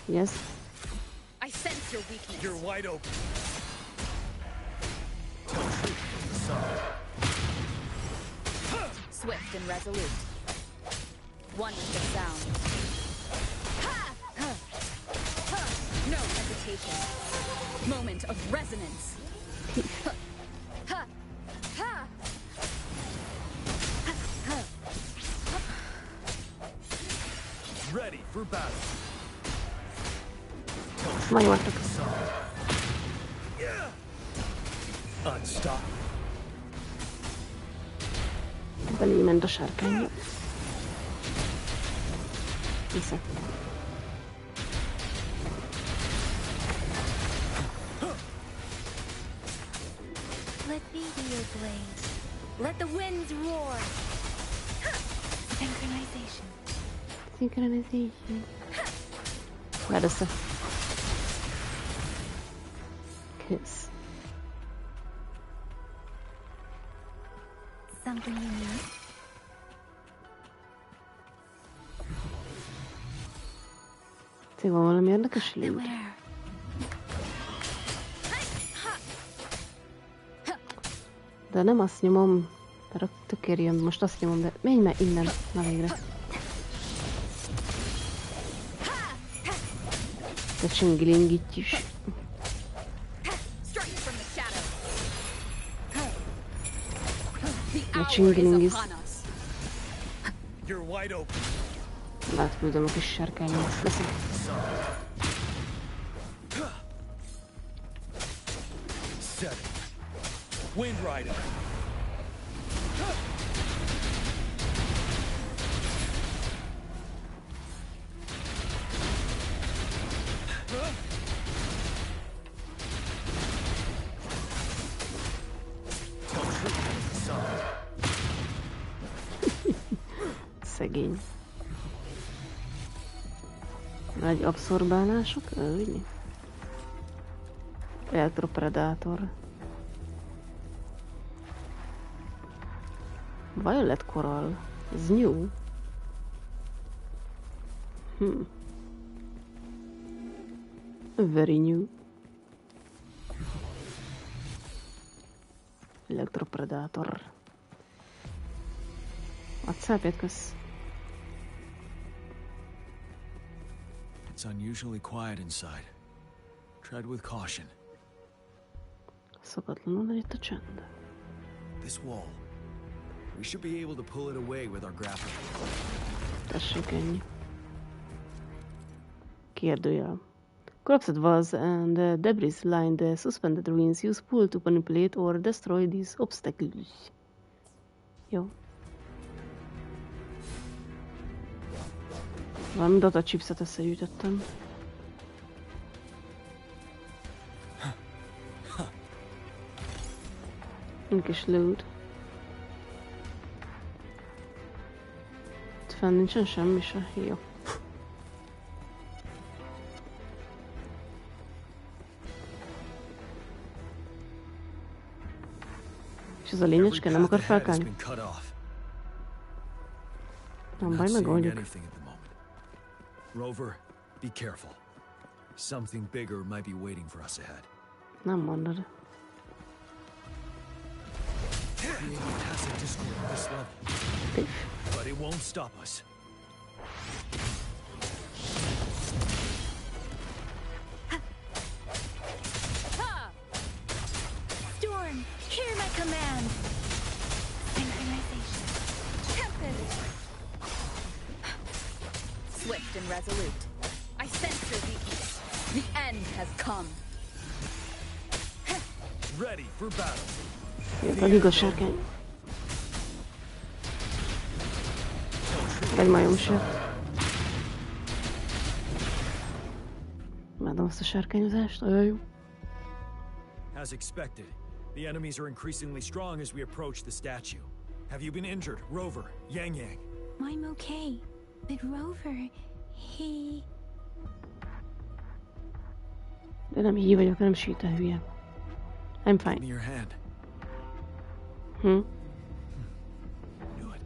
Yes. I sense your weakness. You're wide open. Swift and resolute. One with the sound. No hesitation. Moment of resonance. Ready for battle. Megvartak. Unstop. Belément a sárkányba. Vissza. Let me be your blade. Let the winds roar. Synchronization. Synchronization. Várj össze. Kész. Something you need? Te van valami érdekes link? De nem azt nyomom, mert tökérjön, most azt nyomom, de menj már innen, na végre. Te csingilingit is. The hour is upon us. You're wide open. Átküldöm a kis sárkányot. Leszek. Wind Rider. Szegény. Nagy abszorbálások, úgy? Elektropredátor. Violet Coral. Ez new. Very new. Elektropredátor. A cápét kösz. It's unusually quiet inside. Tread with caution. Szokatlanul nagy itt a csend. This wall. We should be able to pull it away with our grapple. Tessék ennyi. Kérdőjel. Collapsed walls and debris line the suspended ruins. Use pull to manipulate or destroy these obstacles. Jó. Valami data chipset összegyűjtöttem. Egy kis loot. Itt fenn nincsen semmi se. Jó. És ez a lényecske nem akar felkelni? Nem baj, megoldjuk. Rover, be careful. Something bigger might be waiting for us ahead. Nem mondod. Creating tacit discord at this level. But it won't stop us. Storm, hear my command. Synchronization. Tempest. Swift and resolute. I sense your weakness. The end has come. Ready for battle. Jött a igazságkány. Egy majom is jött. Imádom azt a sárkányozást, olyan jó. As expected, the enemies are increasingly strong as we approach the statue. Have you been injured, Rover, Yang Yang? I'm okay, but Rover, he... De nem így vagyok, nem síta hülye. I'm fine. Give me your hand. Knew it.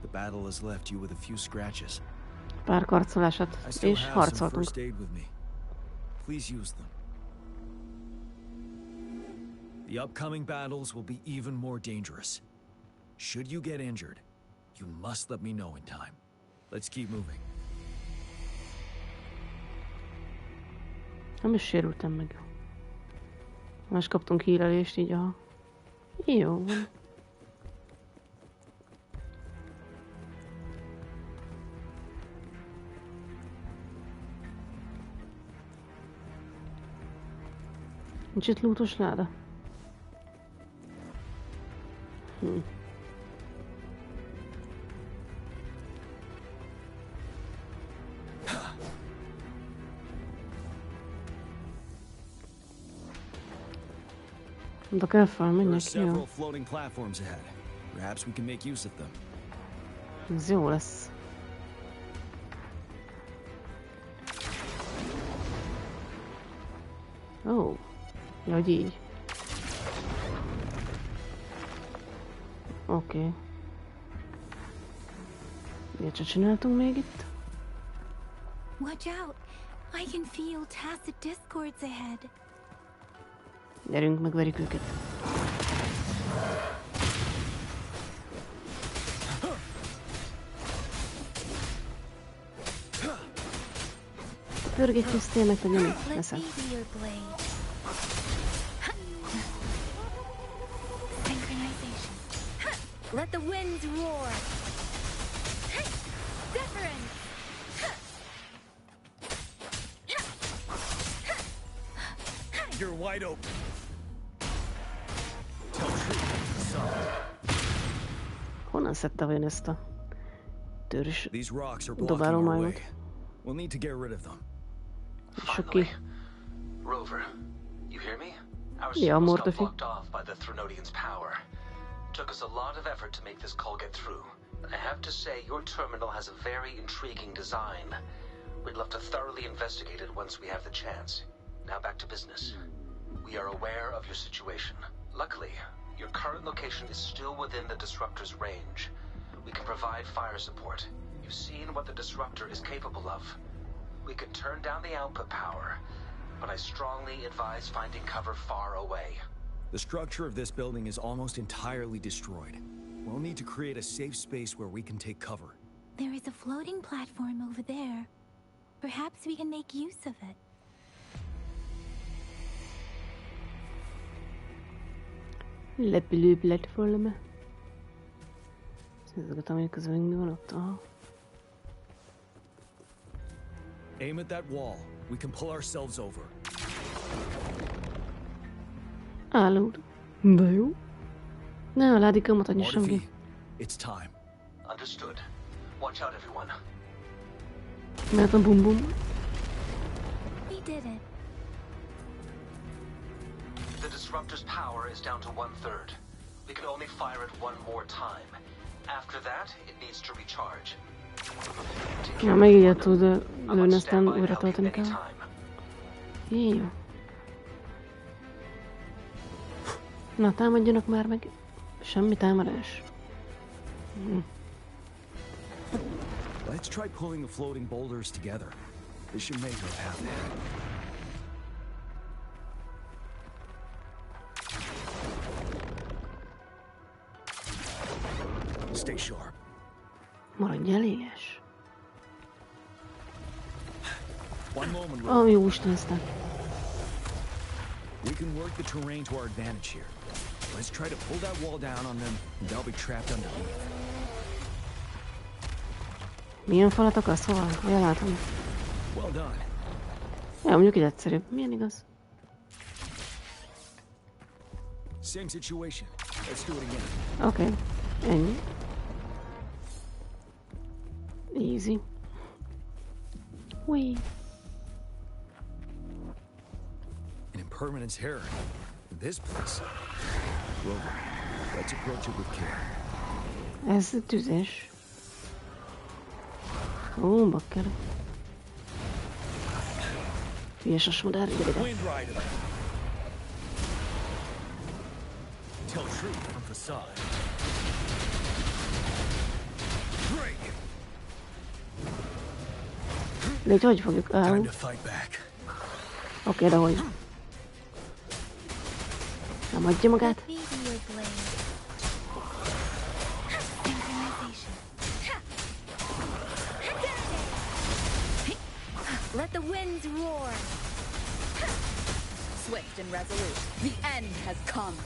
The battle has left you with a few scratches. Pár karcolását, és harcoltunk. First aid with me. Please use them. The upcoming battles will be even more dangerous. Should you get injured, you must let me know in time. Let's keep moving. Nem is sérültem meg. Most kaptunk hírelést így a... Jó van. Nincs itt lootos láda? De kell felmenjek, jó. Ez jó lesz. Ó, ja, hogy így. Oké. Miért csak csináltunk még itt? Watch out! I can feel tacit discords ahead. Gyerünk, megverjük őket. Pörgét tisztél, meg tegyen itt. Leszek. Let the winds roar. Different. You're wide open. Honnan szedte vajon ezt a törzs These rocks are blocking dobáló our way. májmot? We'll need to get rid of them. Soki. Rover, you hear me? Our Ja, signals got Mortefi. blocked off by the Threnodians' power. Took us a lot of effort to make this call get through. I have to say, your terminal has a very intriguing design. We'd love to thoroughly investigate it once we have the chance. Now back to business. We are aware of your situation. Luckily, your current location is still within the Disruptor's range. We can provide fire support. You've seen what the Disruptor is capable of. We could turn down the output power, but I strongly advise finding cover far away. The structure of this building is almost entirely destroyed. We'll need to create a safe space where we can take cover. There is a floating platform over there. Perhaps we can make use of it. Lepülő platform. Nézgetem, hogy közben mi van ott. Aha. Aim at that wall. We can pull ourselves over. Állunk. De jó. Ne a ládikamat annyi sem ki. It's time. Understood. Watch out, everyone. Mert a bum bum. We did it. The Disruptor's power is down to 1/3. We can only fire it one more time. After that, it needs to recharge. Ja, megígyet tud lőni, aztán újra tölteni kell. Jó. Na, támadjanak már meg. Semmi támadás. Let's try pulling the floating boulders together. This should make our path ahead. Stay sharp. Maradj eléges. One moment. Oh, jó Isteniztem. We can work the terrain to our advantage here. Let's try to pull that wall down on them, and they'll be trapped underneath. Milyen falat akarsz? Hova? Ja, látom. Well done. Ja, mondjuk így egyszerűbb. Milyen igaz? Same situation. Let's do it again. Oké. Ennyi. Easy. Wee. An impermanence here. This place. Rover, let's approach it with care. Ez tüzes. Ó, bakker. Hülyes a sodár, gyere ide. Tell truth from facade. De így hogy fogjuk állni? Oké, de hogy? Nem adja magát? Let the winds roar. Swift and resolute. The end has come.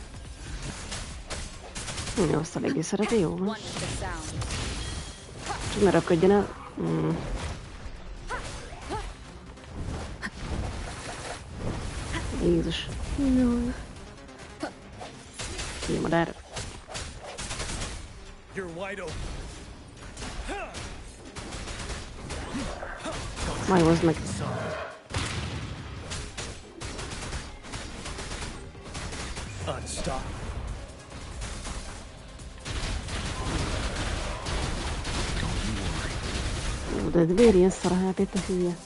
Jó, azt eléggé szereti, jó van. Csak ne röpködjen el. Jézus. Jaj. Jó, madár. Majd hozd meg. Ó, de vér ilyen szar a HP-t, a hülye.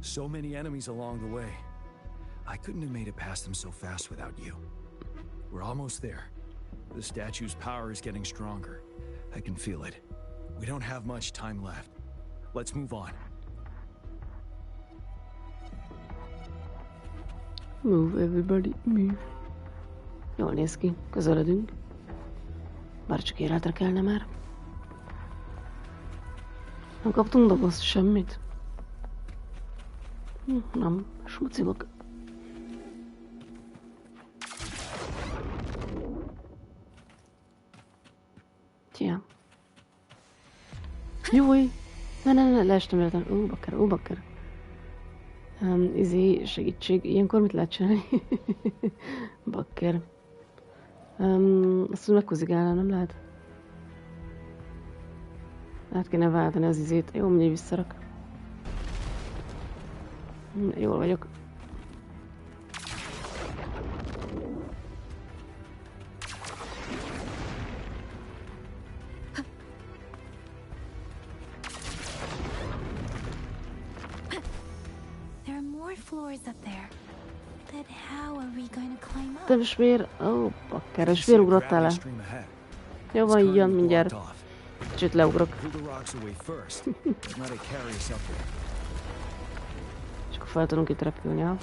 So many enemies along the way. I couldn't have made it past them so fast without you. We're almost there. The statue's power is getting stronger. I can feel it. We don't have much time left. Let's move on. Move, everybody, move. Jól néz ki, közeledünk. Bár csak életre kellene már. Nem kaptunk dobozt, semmit. Nem, smucigok. Júj! Ne, leestem véletlenül. Bakker. Segítség. Ilyenkor mit lehet csinálni? Bakker. Azt mondom, megkozigálnám, nem lehet? Át kéne váltani az izét. Jó, mindegy, visszarak. Jól vagyok. Te most miért? Ó, bakker, és miért ugrottál le? Jó van, jön mindjárt. Kicsit leugrok. És akkor fel tudunk itt repülni, ha?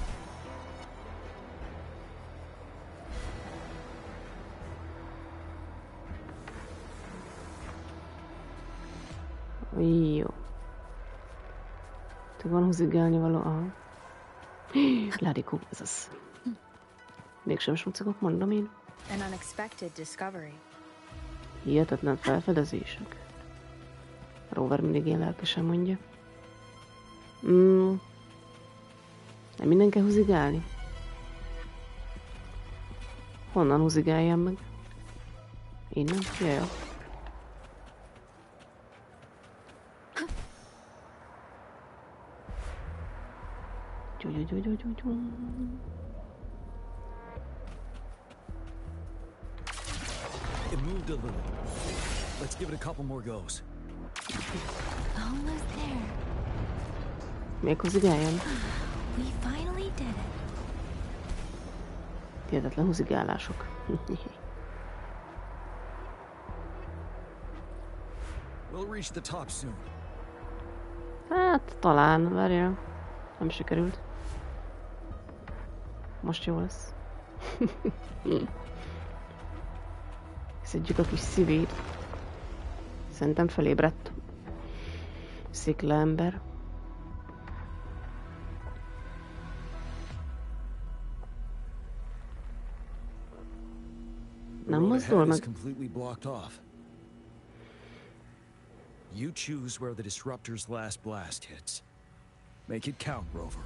Jó. Te van húzigálni való, aha. Ládikó, ez az. Mégsem smucogok, mondom én. An unexpected discovery. Hihetetlen felfedezések. Rover mindig ilyen lelkesen mondja. Nem minden kell húzigálni? Honnan húzigáljam meg? Innen? Jaj. It moved a little. Let's give it a couple more goes. Almost there. Még húzigáljam? We finally did it. Hihetetlen húzigálások. We'll reach the top soon. Hát, talán, várjál. Nem sikerült. Most jó lesz. Szedjük a kis szívét. Szerintem felébredt. Szikla ember. Nem mozdul meg. You choose where the disruptor's last blast hits. Make it count, Rover.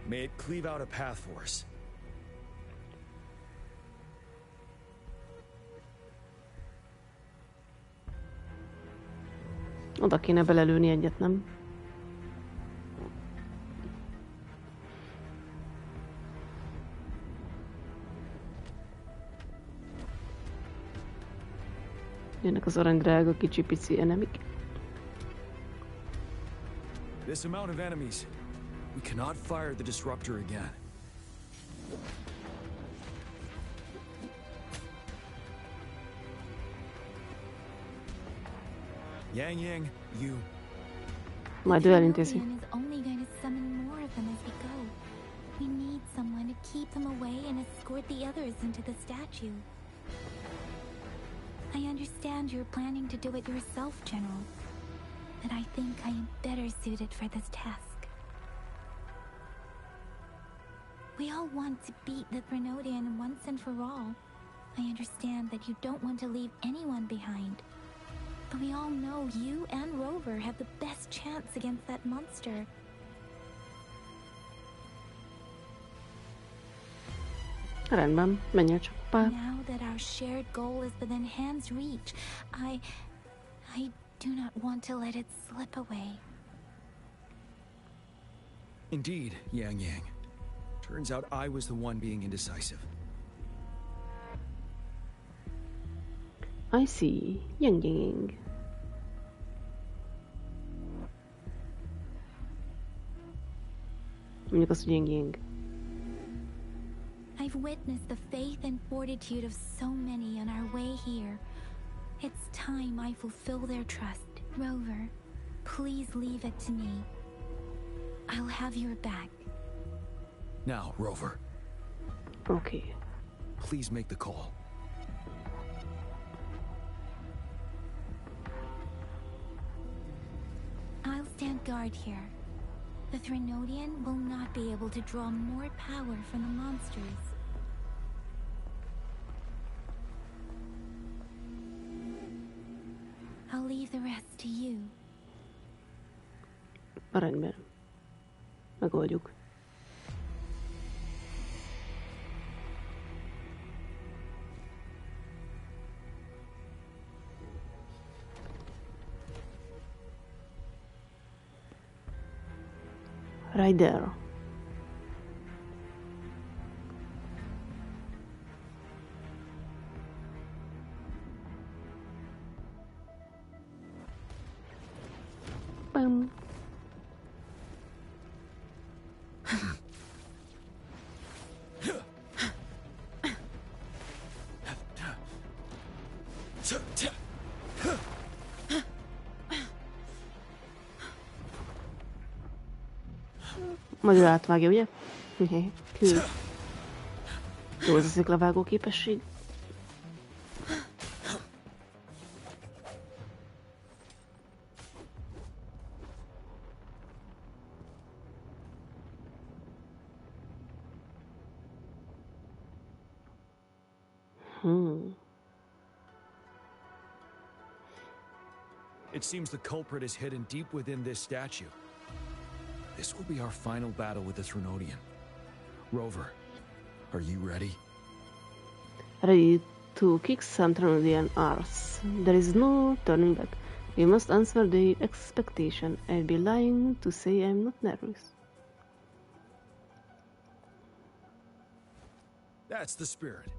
May it cleave out a path for us. Oda kéne belelőni egyet, nem? Jönnek az aranydrága kicsi pici enemik. This amount of enemies. We cannot fire the disruptor again. Yang, you. Majd ő elintézi. is only going to summon more of them as we go. We need someone to keep them away and escort the others into the statue. I understand you're planning to do it yourself, General. But I think I am better suited for this task. We all want to beat the Grenadian once and for all. I understand that you don't want to leave anyone behind. But we all know you and Rover have the best chance against that monster. Rendben, menjél csak pár. Now that our shared goal is within hand's reach, I do not want to let it slip away. Indeed, Yang. Turns out I was the one being indecisive. I see. Yang. Mondjuk azt, hogy Yang. I've witnessed the faith and fortitude of so many on our way here. It's time I fulfill their trust. Rover, please leave it to me. I'll have your back. Now, Rover. Okay. Please make the call. I'll stand guard here. The Threnodian will not be able to draw more power from the monsters. leave the rest to you. Rendben. Megoldjuk. Right there. Bam. Magyar átvágja, ugye? Kül. Jó az a sziklavágó képesség. It seems the culprit is hidden deep within this statue. This will be our final battle with the Threnodian. Rover, are you ready? Ready to kick some Threnodian arse. There is no turning back. We must answer the expectation. I'd be lying to say I'm not nervous. That's the spirit.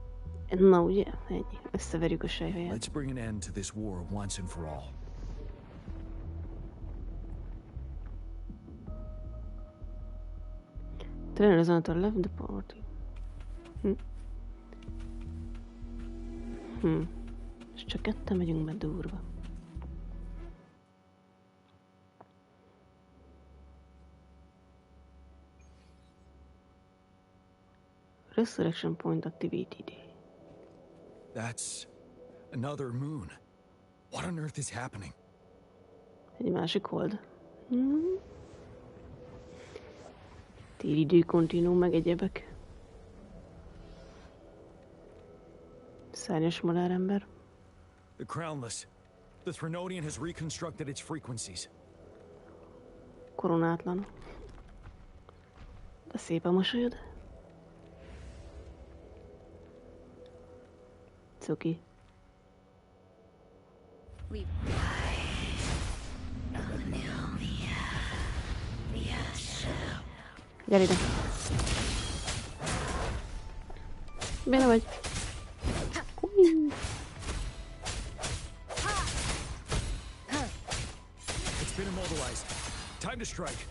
Na ugye, ennyi. Összeverjük a sejhelyet. Let's bring an end to this war once and for all. Trainer is not left the party. És csak ketten megyünk be durva. Resurrection point activated. That's another moon. What on earth is happening? Egy másik hold. Téli idő kontinúum meg egyebek. Szárnyas madárember. The Crownless. The Threnodian has reconstructed its frequencies. Koronátlan. De szép a mosolyod. Cuki. Gyere ide. Benne vagy. It's been immobilized. Time to strike.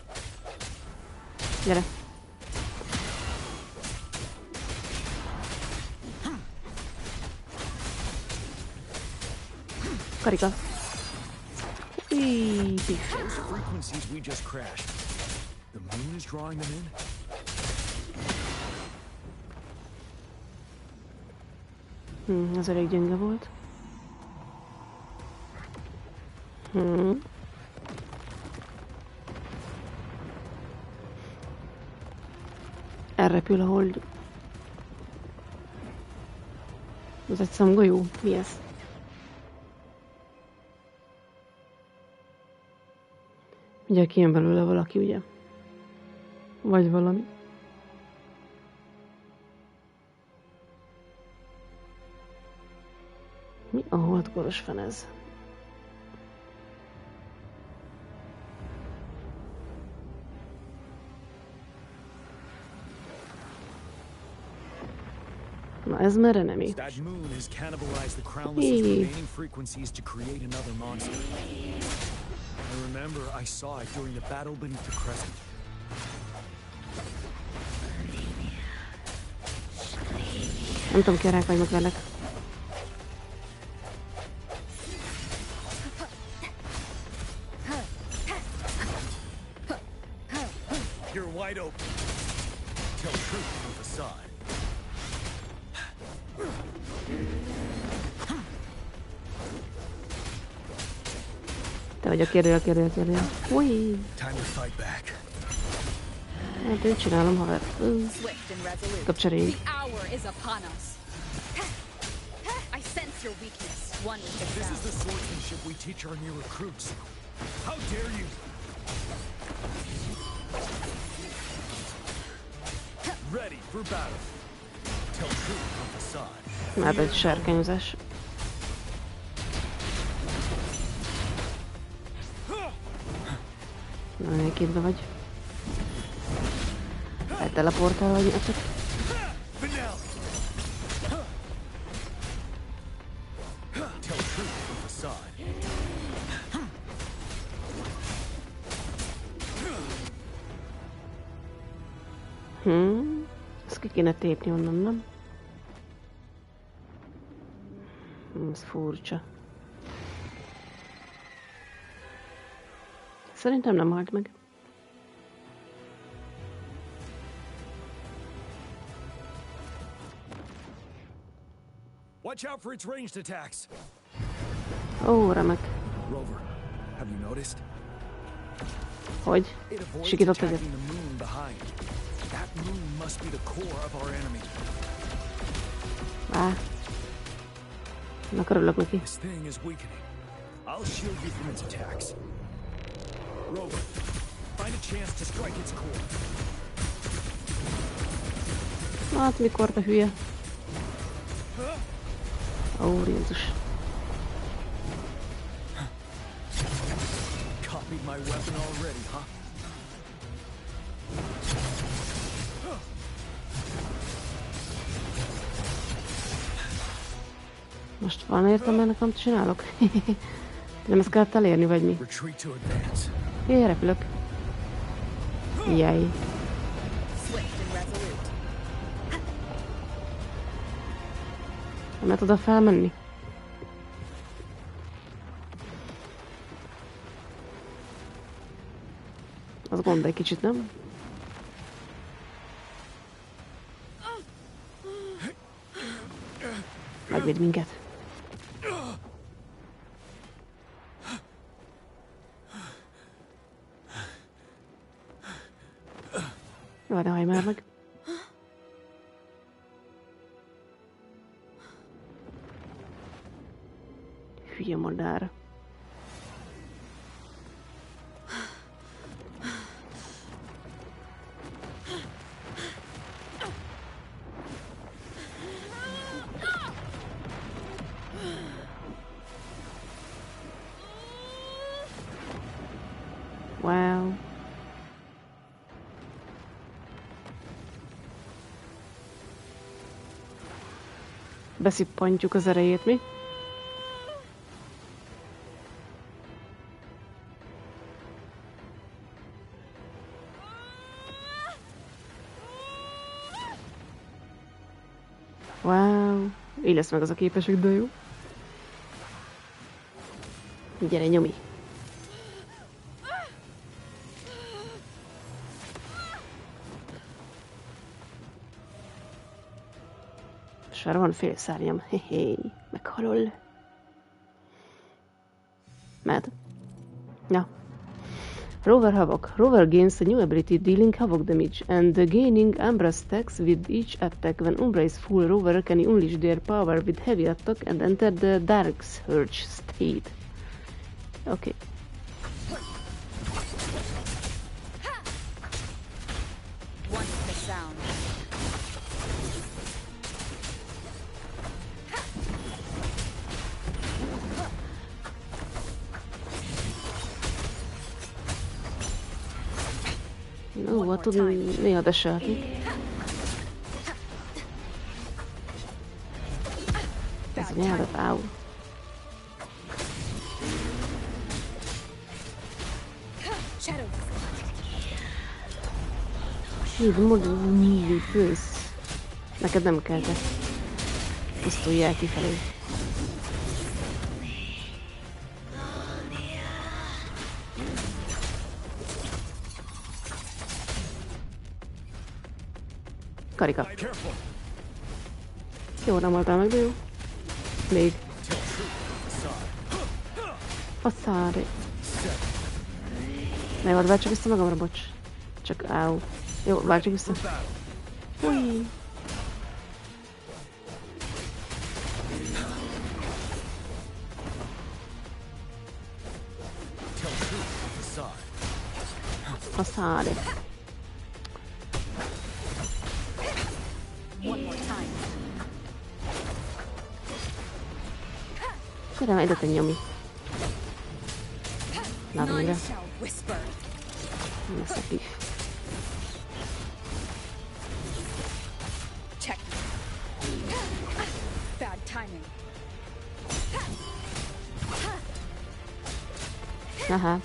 Gyere. Karika. Those frequencies we just crashed. The moon is drawing them in? Ez elég gyenge volt. Elrepül a hold. Ez egy szemgolyó? Mi ez? Ugye kijön belőle valaki, ugye? Vagy valami. Mi a holdkoros fenez? Na ez már enemy. That moon has cannibalized the Crownless's remaining frequencies to create another monster. I remember I saw it during the battle beneath the crescent. Nem tudom, kérek vagy meg velek. You're wide open. Tell truth from facade. Te vagy a kérdő. Ui! Time to fight back. Hát én csinálom, haver. Kapcsolatban. The hour is upon us. I sense your weakness. One with the This is the swordsmanship we teach our new recruits. How dare you? Ready for battle. Tell truth on facade. Már egy sárkányozás. Na, képbe vagy. Elteleportál vagy neked. Ezt ki kéne tépni onnan, nem? Ez furcsa. Szerintem nem halt meg. Watch out for its ranged attacks. Ó, remek. Rover, have you noticed? Hogy? Sikított egyet. That moon must be the core of our enemy. Na, örülök neki. This thing is weakening. I'll shield you from its attacks. Rover, find a chance to strike its core. Na, hát mikor te hülye? Ó, Jézus. Copied my weapon already, huh? Most van értelme ennek, amit csinálok? Nem ezt kellett elérni, vagy mi? Jaj, repülök. Jaj. Nem lehet oda felmenni? Az gond egy kicsit, nem? Megvéd minket. Jaj, ne hajj már meg. Hülye madár. Wow. Beszippantjuk az erejét, mi? Wow. Így lesz meg az a képesség, de jó. Gyere, nyomi. És már van fél szárnyam. Hehe, meghalol. Mehet. Ja. Rover Havoc. Rover gains a new ability dealing Havoc damage and gaining Umbra stacks with each attack. When Umbra is full, Rover can unleash their power with heavy attack and enter the Dark Surge state. Okay. Ó, hát tudni néha deseltni. Ez a nyelvet, áú. Így fősz. Neked nem kell, te pusztuljál kifelé. Karika. Jó, nem voltál meg, de jó. Még. Faszári. Ne, jó, váltsak vissza magamra, bocs. Csak áú. Jó, váltsak vissza. Ui. Passare. Kérem, ide te nyomi. Na végre. Na szép. Bad timing. Aha.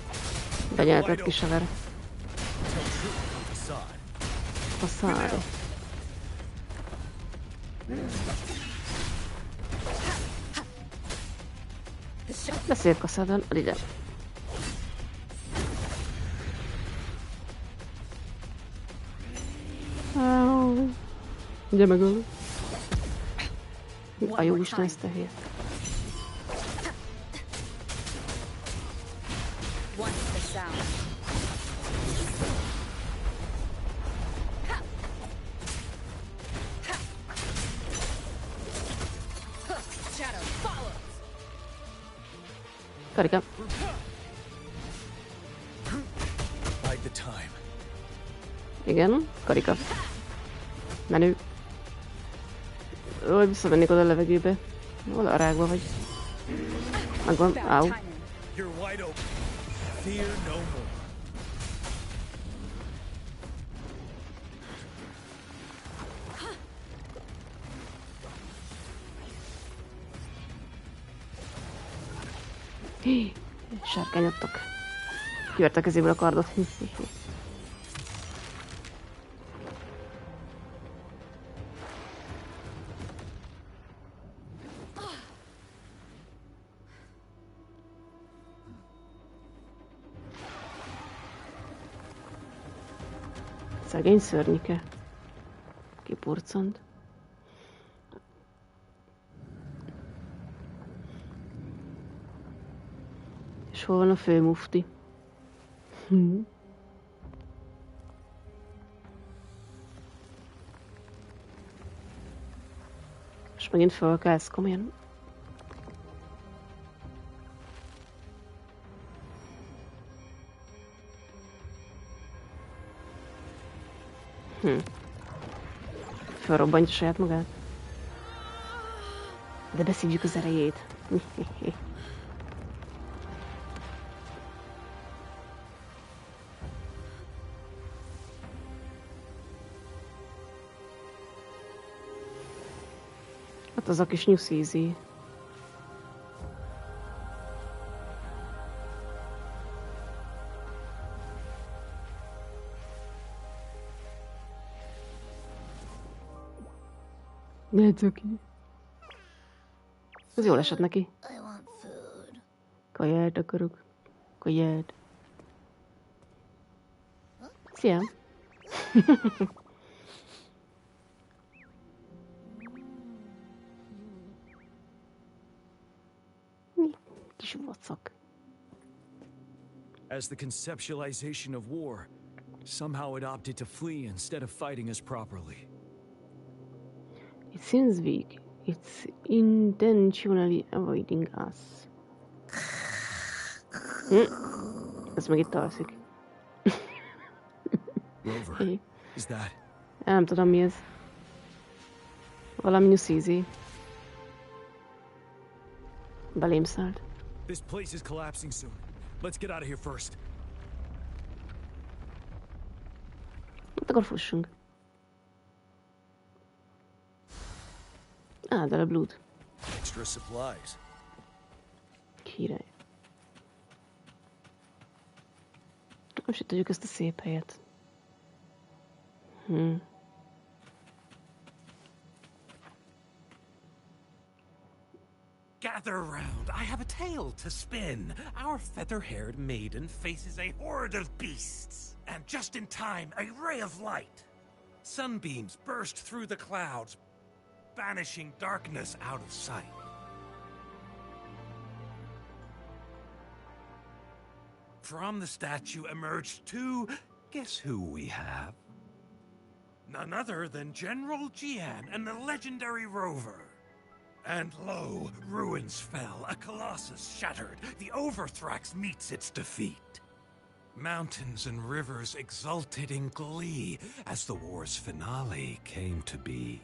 Benyeltett kis haver. Passare. De szép kaszad van, ide. Ugye megöl. A jó Isten, ezt tehét. Karika. Igen, karika. Menő. Ó, visszamennék oda a levegőbe. Hol a rákba vagy? Megvan, áú. Sárkányodtak. Kiverte a kezéből a kardot. Szegény szörnyike. Kipurcant. És hol van a főmufti? És megint fölkelsz, komolyan. Felrobbantja saját magát. De beszívjuk az erejét. Hát az a kis nyuszízi. Ne cuki. Ez jól esett neki. Kaját akarok. Kaját. Szia! Kis vacak. As the conceptualization of war, somehow it opted to flee instead of fighting us properly. It seems weak. It's intentionally avoiding us. Ez meg itt alszik. Rover, is that? Nem tudom mi ez. Valami nyuszízi. Belém szállt. This place is collapsing soon. Let's get out of here first. Hát akkor fussunk. De a blood. Extra supplies. Király. Most itt tudjuk ezt a szép helyet. Gather round, I have a tale to spin. Our feather-haired maiden faces a horde of beasts. And just in time, a ray of light. Sunbeams burst through the clouds, banishing darkness out of sight. From the statue emerged two... Guess who we have? None other than General Jian and the legendary Rover. And lo, ruins fell, a colossus shattered. The Overthrax meets its defeat. Mountains and rivers exulted in glee as the war's finale came to be.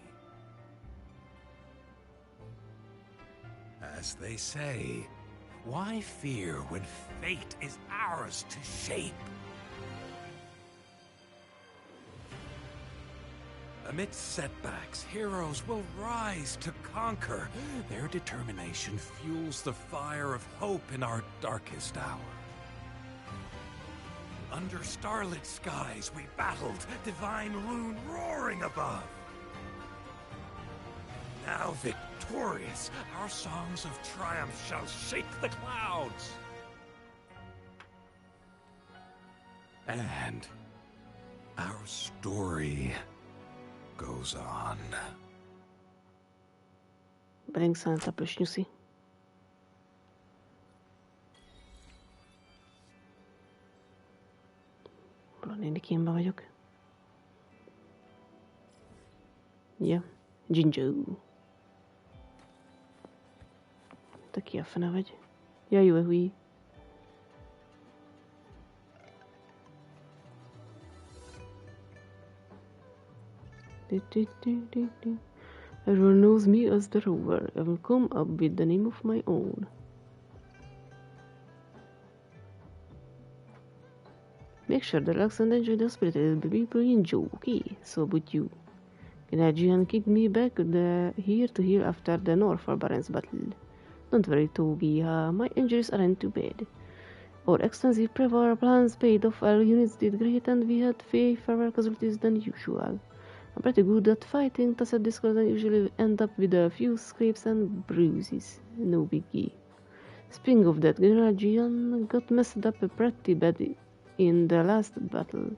As they say, why fear when fate is ours to shape? Amidst setbacks, heroes will rise to conquer. Their determination fuels the fire of hope in our darkest hour. Under starlit skies we battled, divine rune roaring above. Now victorious, our songs of triumph shall shake the clouds. And our story goes on. Belénk szállt a plüsnyuszi. Valanéni kémbe vagyok. Ja, Ginger. Te ki a fene vagy? Ja, jó, hülyi. Everyone knows me as the rover. I will come up with the name of my own. Make sure the relax and enjoy the hospitality of the people in Joe, okay? So would you. Gnajian kicked me back here to heal after the Northern Barons battle. Don't worry, Togi, my injuries aren't too bad. Our extensive pre-war plans paid off, our units did great and we had fewer casualties than usual. I'm pretty good at fighting, Tacet Discord, and usually end up with a few scrapes and bruises. No biggie. Speaking of that, General Gian got messed up pretty bad in the last battle.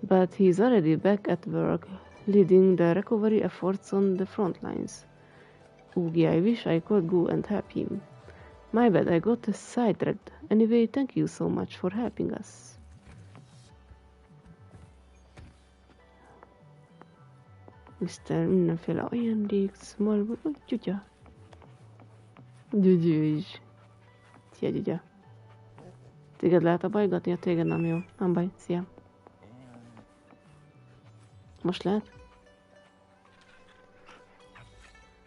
But he's already back at work, leading the recovery efforts on the front lines. Oogie, I wish I could go and help him. My bad, I got sidetracked. Anyway, thank you so much for helping us. Mr. mindenféle ajándék, small... Gyugya. Gyugyű is. Szia, Gyugya. Téged lehet abajgatni? A téged nem jó. Nem baj. Szia. Most lehet?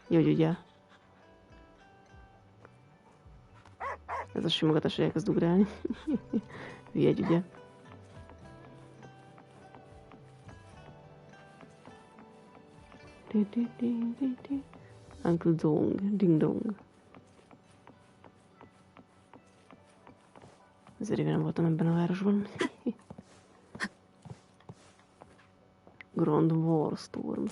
Jó, Gyugya. Ez a simogatás, hogy elkezd ugrálni. Hülye, Gyugya. Uncle Dong, Ding Dong. Ezért éve nem voltam ebben a városban. Grand Warstorm.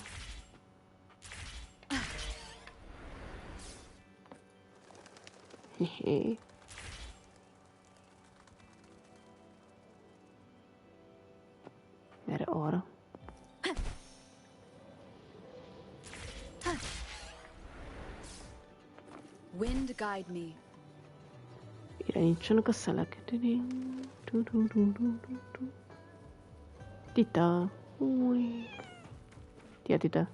Hehe. Merre arra? Wind guide me. Irányítsanak a szelek. Tita. Új. Tia, Tita.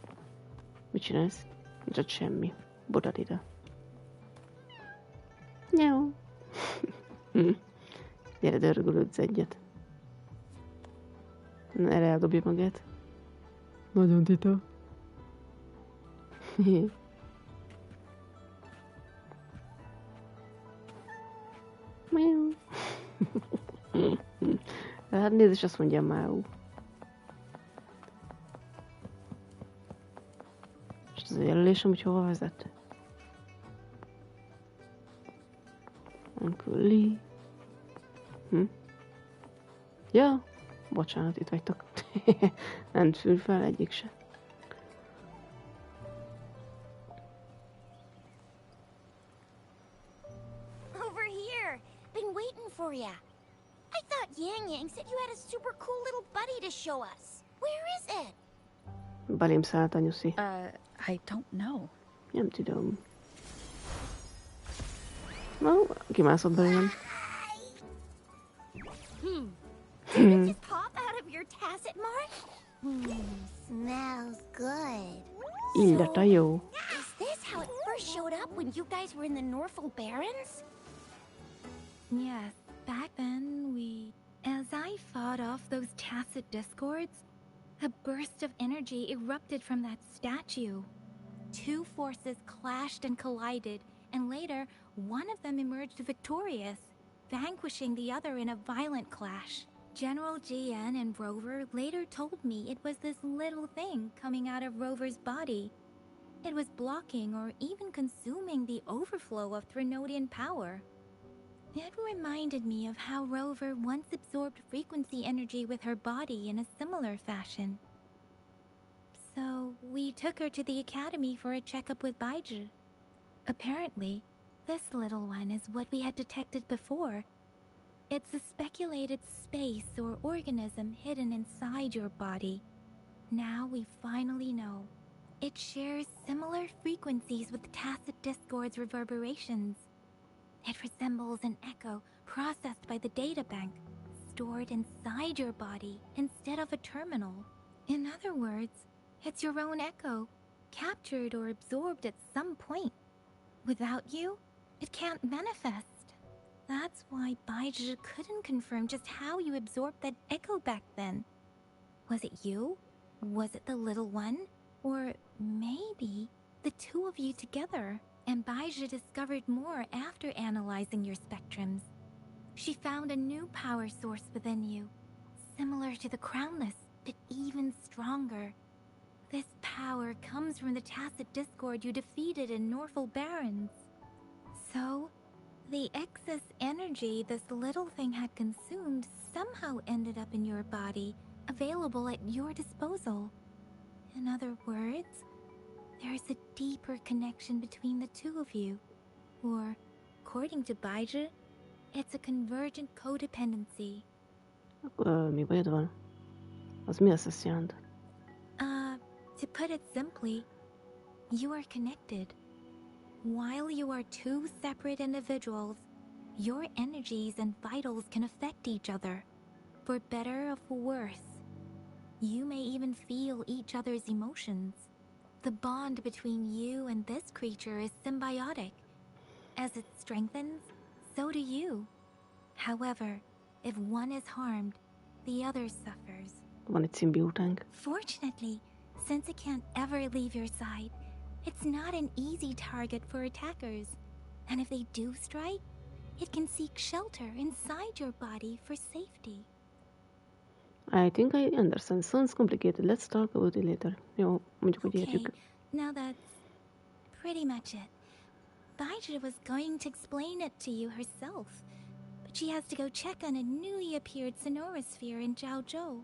Mit csinálsz? Nincs ott semmi. Boda, Tita. Nyau. Gyere, dörgölődsz egyet. Erre eldobja magát. Nagyon, Tita. Hát nézd, és azt mondja, máú. És ez a jelölésem, hogy hova vezet? Uncle Lee. Ja, bocsánat, itt vagytok. Nem fül fel egyik se. Over here. Been waiting for ya. I thought Yang Yang said you had a super cool little buddy to show us. Where is it? Belém szállt a nyuszi. I don't know. Nem tudom. No, kimászott belőlem. Did it just pop out of your tacet mark? Smells good. Illata jó. Is this how it first showed up when you guys were in the Northern Barons? Yes, Back then, as I fought off those tacit discords, a burst of energy erupted from that statue. Two forces clashed and collided, and later, one of them emerged victorious, vanquishing the other in a violent clash. General GN and Rover later told me it was this little thing coming out of Rover's body. It was blocking or even consuming the overflow of Threnodian power. It reminded me of how Rover once absorbed frequency energy with her body in a similar fashion. So we took her to the academy for a checkup with Baizhi. Apparently, this little one is what we had detected before. It's a speculated space or organism hidden inside your body. Now we finally know. It shares similar frequencies with tacit discord's reverberations. It resembles an echo processed by the data bank, stored inside your body instead of a terminal. In other words, it's your own echo, captured or absorbed at some point. Without you, it can't manifest. That's why Baizhi couldn't confirm just how you absorbed that echo back then. Was it you? Was it the little one? Or maybe the two of you together? And Baizhi discovered more after analyzing your spectrums. She found a new power source within you, similar to the Crownless, but even stronger. This power comes from the tacit discord you defeated in Norful Barrens. So, the excess energy this little thing had consumed somehow ended up in your body, available at your disposal. In other words, there's a deeper connection between the two of you. Or, according to Baizhi, it's a convergent codependency. Mi bajod van? Az mi azt jelent? To put it simply, you are connected. While you are two separate individuals, your energies and vitals can affect each other, for better or for worse. You may even feel each other's emotions. The bond between you and this creature is symbiotic. As it strengthens, so do you. However, if one is harmed, the other suffers. Van egy szimbiótánk. Fortunately, since it can't ever leave your side, it's not an easy target for attackers. And if they do strike, it can seek shelter inside your body for safety. I think I understand. Sounds complicated. Let's talk about it later. Jó, mondjuk, hogy értjük. Okay, now that's pretty much it. Baizhi was going to explain it to you herself, but she has to go check on a newly appeared sonorosphere in Jiaozhou.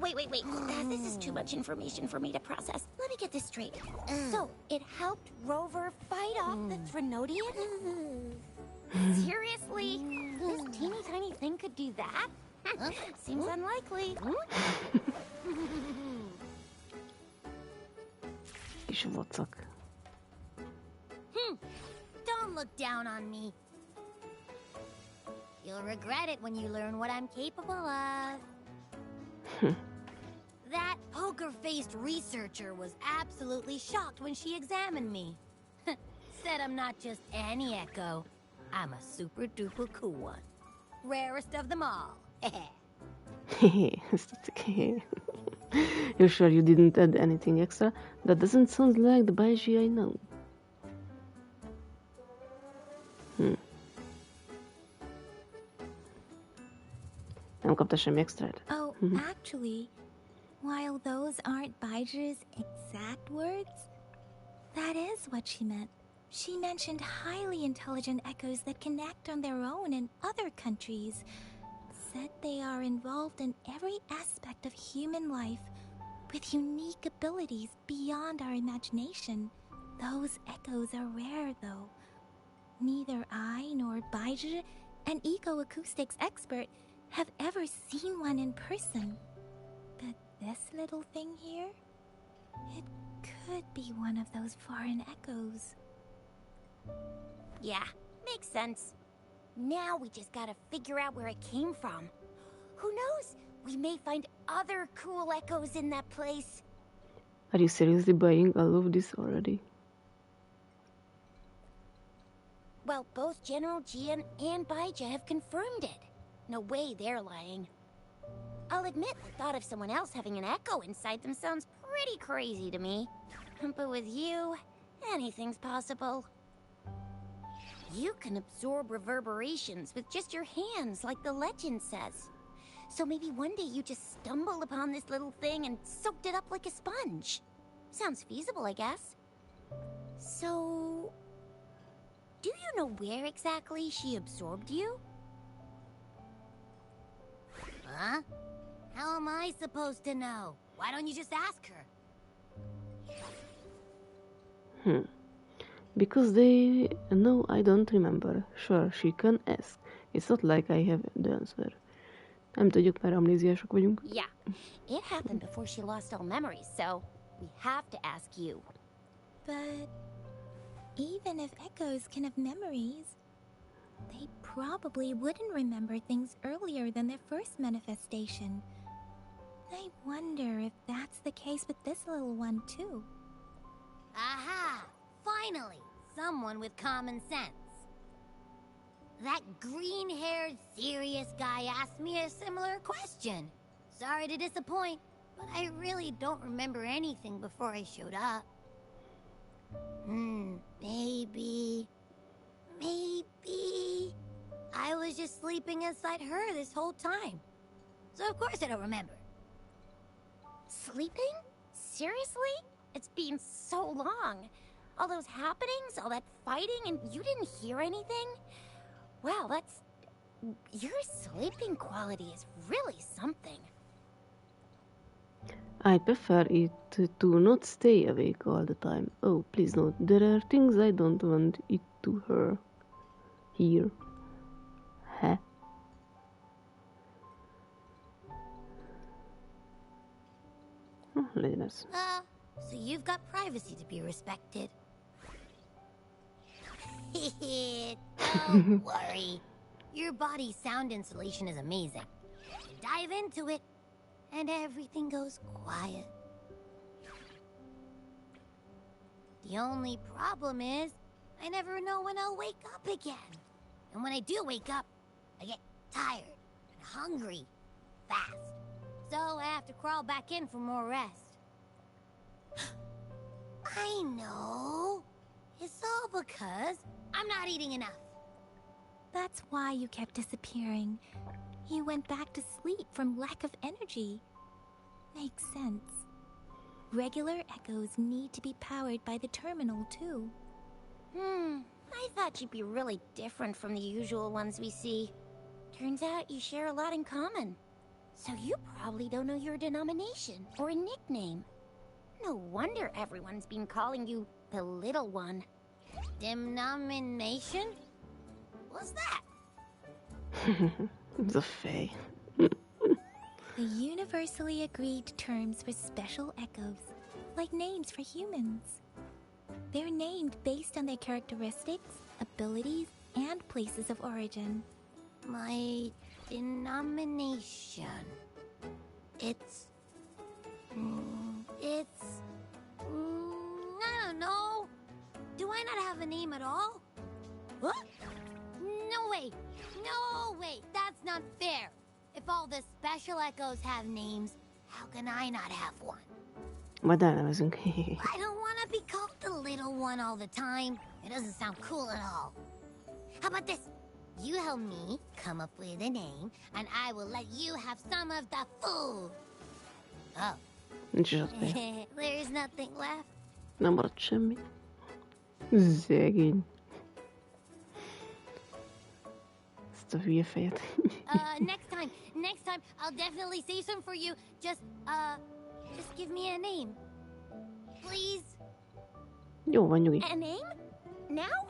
Wait. This is too much information for me to process. Let me get this straight. So, it helped Rover fight off the Threnodian? Seriously? This teeny tiny thing could do that? Seems unlikely. Kis vacak. Don't look down on me. You'll regret it when you learn what I'm capable of. That poker-faced researcher was absolutely shocked when she examined me. Said I'm not just any echo. I'm a super-duper cool one. Rarest of them all. You're sure you didn't add anything extra? That doesn't sound like the Baizhi I know. Nem kapta semmi extrát? Oh, actually, while those aren't Baizhi's exact words, that is what she meant. She mentioned highly intelligent echoes that can act on their own in other countries. Said they are involved in every aspect of human life with unique abilities beyond our imagination. Those echoes are rare, though. Neither I nor Baizhi, an eco-acoustics expert, have ever seen one in person. But this little thing here, it could be one of those foreign echoes. Yeah, makes sense. Now we just gotta figure out where it came from. Who knows? We may find other cool echoes in that place. Are you seriously buying all of this already? Well, both General Jian and Baija have confirmed it. No way they're lying. I'll admit the thought of someone else having an echo inside them sounds pretty crazy to me. But with you, anything's possible. You can absorb reverberations with just your hands, like the legend says. So maybe one day you just stumbled upon this little thing and soaked it up like a sponge. Sounds feasible, I guess. So... do you know where exactly she absorbed you? Huh? How am I supposed to know? Why don't you just ask her? Because they know I don't remember. Sure, she can ask. It's not like I have the answer. Nem tudjuk, mert amnéziások vagyunk. Yeah, it happened before she lost all memories, so we have to ask you. But even if echoes can have memories, they probably wouldn't remember things earlier than their first manifestation. I wonder if that's the case with this little one, too. Aha! Finally! Someone with common sense. That green-haired, serious guy asked me a similar question. Sorry to disappoint, but I really don't remember anything before I showed up. Maybe... I was just sleeping inside her this whole time. So of course I don't remember. Sleeping? Seriously? It's been so long. All those happenings, all that fighting, and you didn't hear anything? Well, that's... your sleeping quality is really something. I prefer it to not stay awake all the time. Oh, please note, there are things I don't want it to hear. Huh? Legyen ez. So you've got privacy to be respected. Don't worry. Your body's sound insulation is amazing. You dive into it, and everything goes quiet. The only problem is, I never know when I'll wake up again. And when I do wake up, I get tired and hungry fast. So I have to crawl back in for more rest. I know. It's all because I'm not eating enough. That's why you kept disappearing. You went back to sleep from lack of energy. Makes sense. Regular echoes need to be powered by the terminal, too. I thought you'd be really different from the usual ones we see. Turns out you share a lot in common. So you probably don't know your denomination or a nickname. No wonder everyone's been calling you the Little One. Denomination? What's that? The Fae. The universally agreed terms for special echoes, like names for humans. They're named based on their characteristics, abilities, and places of origin. My denomination. It's... I don't know. Do I not have a name at all? What? No way! No way! That's not fair! If all the special echoes have names, how can I not have one? Majd elnevezünk. I don't want to be called the Little One all the time. It doesn't sound cool at all. How about this? You help me come up with a name, and I will let you have some of the food. Oh. There's nothing left. Nem maradt semmi. Szegény. Ezt a hülye fejet. Next time, I'll definitely save some for you. Just give me a name. Please? Jó van, nyugi. A name? Now?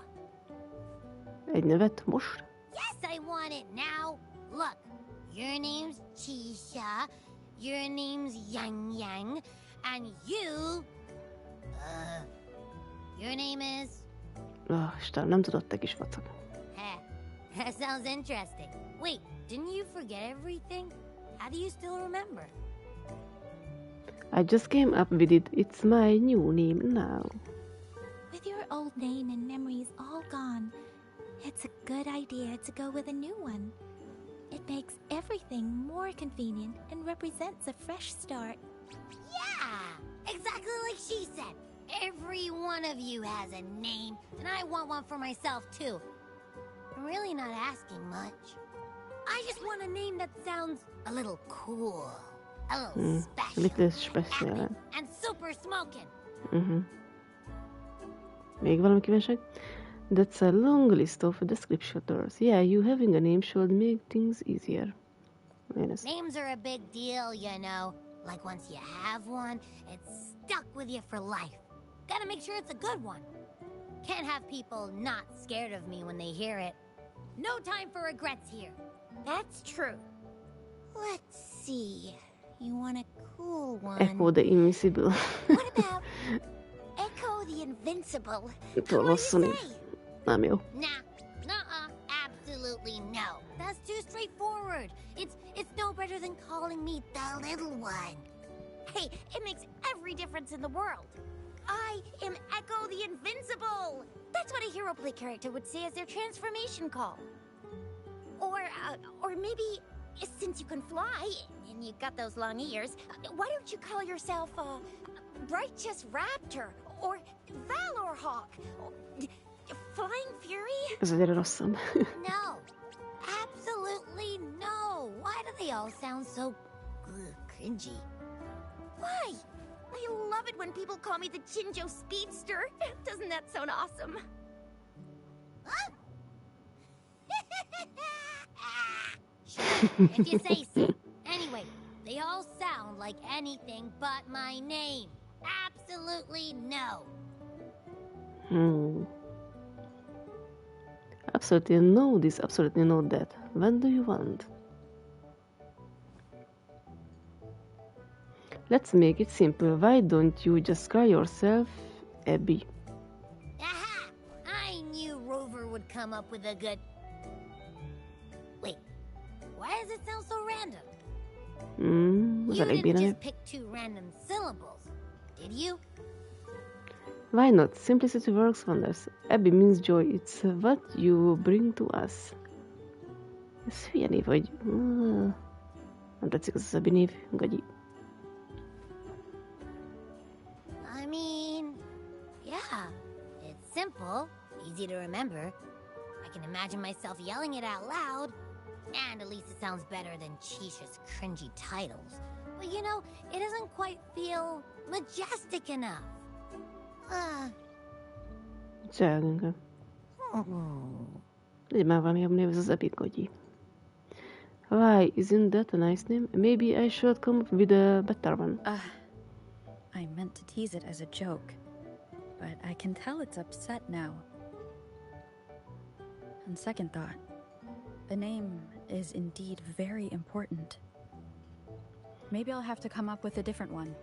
Egy nevet most? Yes, I want it now. Look, your name's Chisha, your name's Yang Yang, and you... your name is... Istenem, nem tudod, te kis vacak. That sounds interesting. Wait, didn't you forget everything? How do you still remember? I just came up with it. It's my new name now. With your old name and memories all gone, good idea to go with a new one. It makes everything more convenient and represents a fresh start. Yeah! Exactly like she said. Every one of you has a name, and I want one for myself, too. I'm really not asking much. I just want a name that sounds a little cool. A little special. Lite speciál. And super smoking. Még valami kívánság? That's a long list of descriptors. Yeah, you having a name should make things easier. Names are a big deal, you know. Like once you have one, it's stuck with you for life. Gotta make sure it's a good one. Can't have people not scared of me when they hear it. No time for regrets here. That's true. Let's see. You want a cool one? Echo the Invisible. What about Echo the Invincible? Túl hosszú név. Nem jó. Nah, absolutely no. That's too straightforward. It's no better than calling me the little one. Hey, it makes every difference in the world. I am Echo the Invincible. That's what a hero play character would say as their transformation call. Or maybe, since you can fly and you've got those long ears, why don't you call yourself Righteous Raptor or Valor Hawk? Flying Fury? Ez egyre rosszabb. No. Absolutely no. Why do they all sound so cringy? Why? I love it when people call me the Jinjo Speedster. Doesn't that sound awesome? Huh? Sure, if you say so. Anyway, they all sound like anything but my name. Absolutely no. Absolutely know this, absolutely know that. What do you want? Let's make it simple. Why don't you just call yourself Abby? Aha! I knew Rover would come up with a good... Wait, why does it sound so random? You didn't just pick two random syllables, did you? Why not? Simplicity works wonders. Abby means joy. It's what you bring to us. Ez hülye név, vagy... Nem tetszik az Abby név, gagyi. I mean, yeah, it's simple, easy to remember. I can imagine myself yelling it out loud, and at least it sounds better than Chisha's cringy titles. But you know, it doesn't quite feel majestic enough. Csinálunk. Legyen már valami jobb név, ez az Abby gagyi. Why, isn't that a nice name? Maybe I should come up with a better one. I meant to tease it as a joke, but I can tell it's upset now. On second thought, the name is indeed very important. Maybe I'll have to come up with a different one.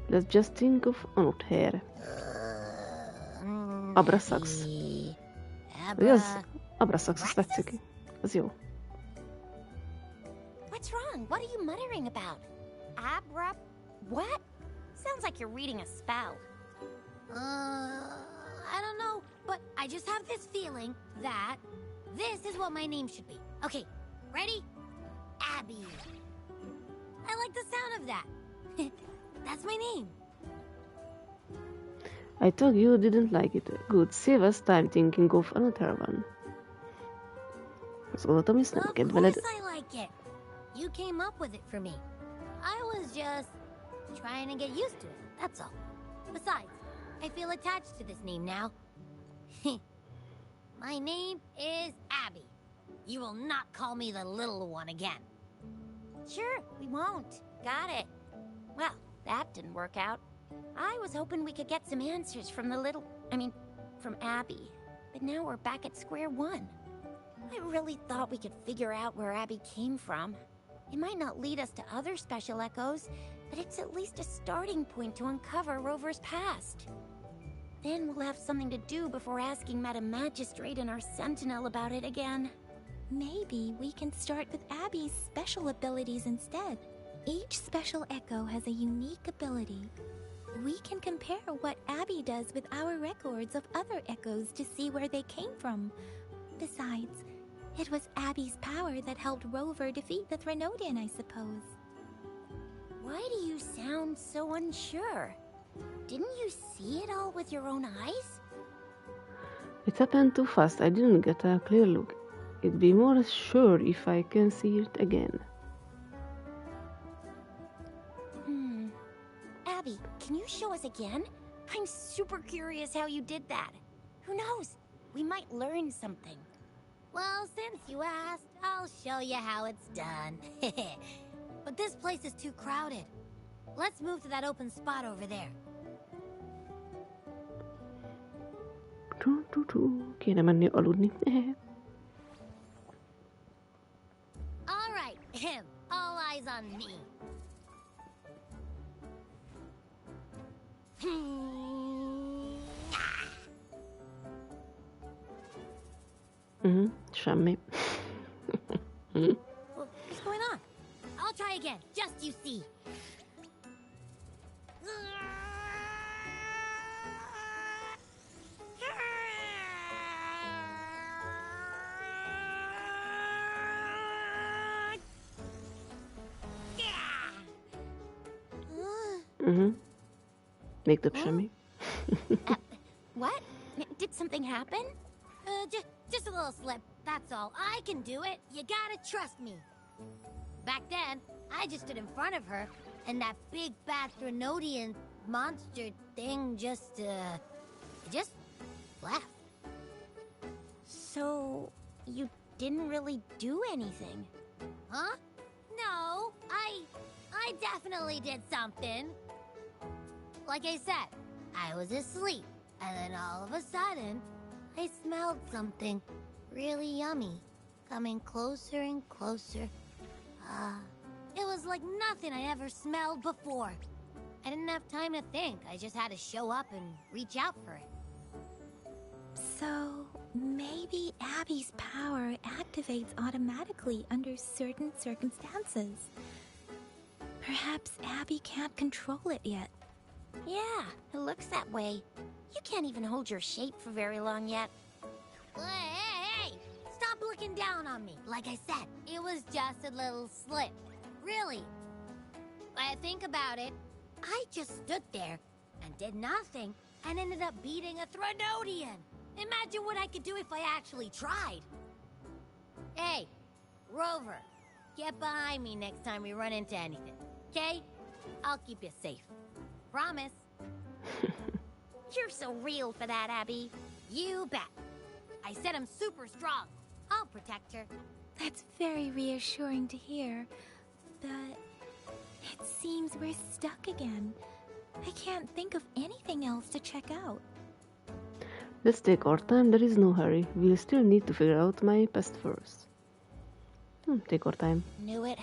Let's just think of Another. Abrasax. Abrasax, azt tetszik. Az jó. What's wrong? What are you muttering about? What? Sounds like you're reading a spell. I don't know, but I just have this feeling that this is what my name should be. Okay, ready? Abby. I like the sound of that. That's my name. I thought you didn't like it. Good, save us time thinking of another one. Azt gondoltam, hogy ezt nem kedveled. Of course I like it. You came up with it for me. I was just trying to get used to it, that's all. Besides, I feel attached to this name now. My name is Abby. You will not call me the little one again. Sure, we won't. Got it. Well, that didn't work out. I was hoping we could get some answers from from Abby. But now we're back at square one. I really thought we could figure out where Abby came from. It might not lead us to other special echoes, but it's at least a starting point to uncover Rover's past. Then we'll have something to do before asking Madam Magistrate and our Sentinel about it again. Maybe we can start with Abby's special abilities instead. Each special echo has a unique ability. We can compare what Abby does with our records of other echoes to see where they came from. Besides, it was Abby's power that helped Rover defeat the Threnodian, I suppose. Why do you sound so unsure? Didn't you see it all with your own eyes? It happened too fast. I didn't get a clear look. It'd be more sure if I can see it again. Abby, can you show us again? I'm super curious how you did that. Who knows? We might learn something. Well, since you asked, I'll show you how it's done. But this place is too crowded. Let's move to that open spot over there. Kéne menni aludni. All right, all eyes on me. Semmi. What's going on? I'll try again, just you see. Még több semmi. What? Did something happen? Just a little slip, that's all. I can do it. You gotta trust me. Back then, I just stood in front of her, and that big bad Threnodian monster thing just left. So, you didn't really do anything? Huh? No, I definitely did something. Like I said, I was asleep, and then all of a sudden, I smelled something really yummy, coming closer and closer. It was like nothing I ever smelled before. I didn't have time to think. I just had to show up and reach out for it. So, maybe Abby's power activates automatically under certain circumstances. Perhaps Abby can't control it yet. Yeah, it looks that way. You can't even hold your shape for very long yet. Hey! Stop looking down on me. Like I said, it was just a little slip. Really. I think about it, I just stood there and did nothing and ended up beating a Threnodian. Imagine what I could do if I actually tried. Hey, Rover, get behind me next time we run into anything, okay? I'll keep you safe. Promise. You're so real for that, Abby. You bet. I said I'm super strong. I'll protect her. That's very reassuring to hear, but it seems we're stuck again. I can't think of anything else to check out. Let's take our time, there is no hurry. We'll still need to figure out my past first. Take our time. Knew it.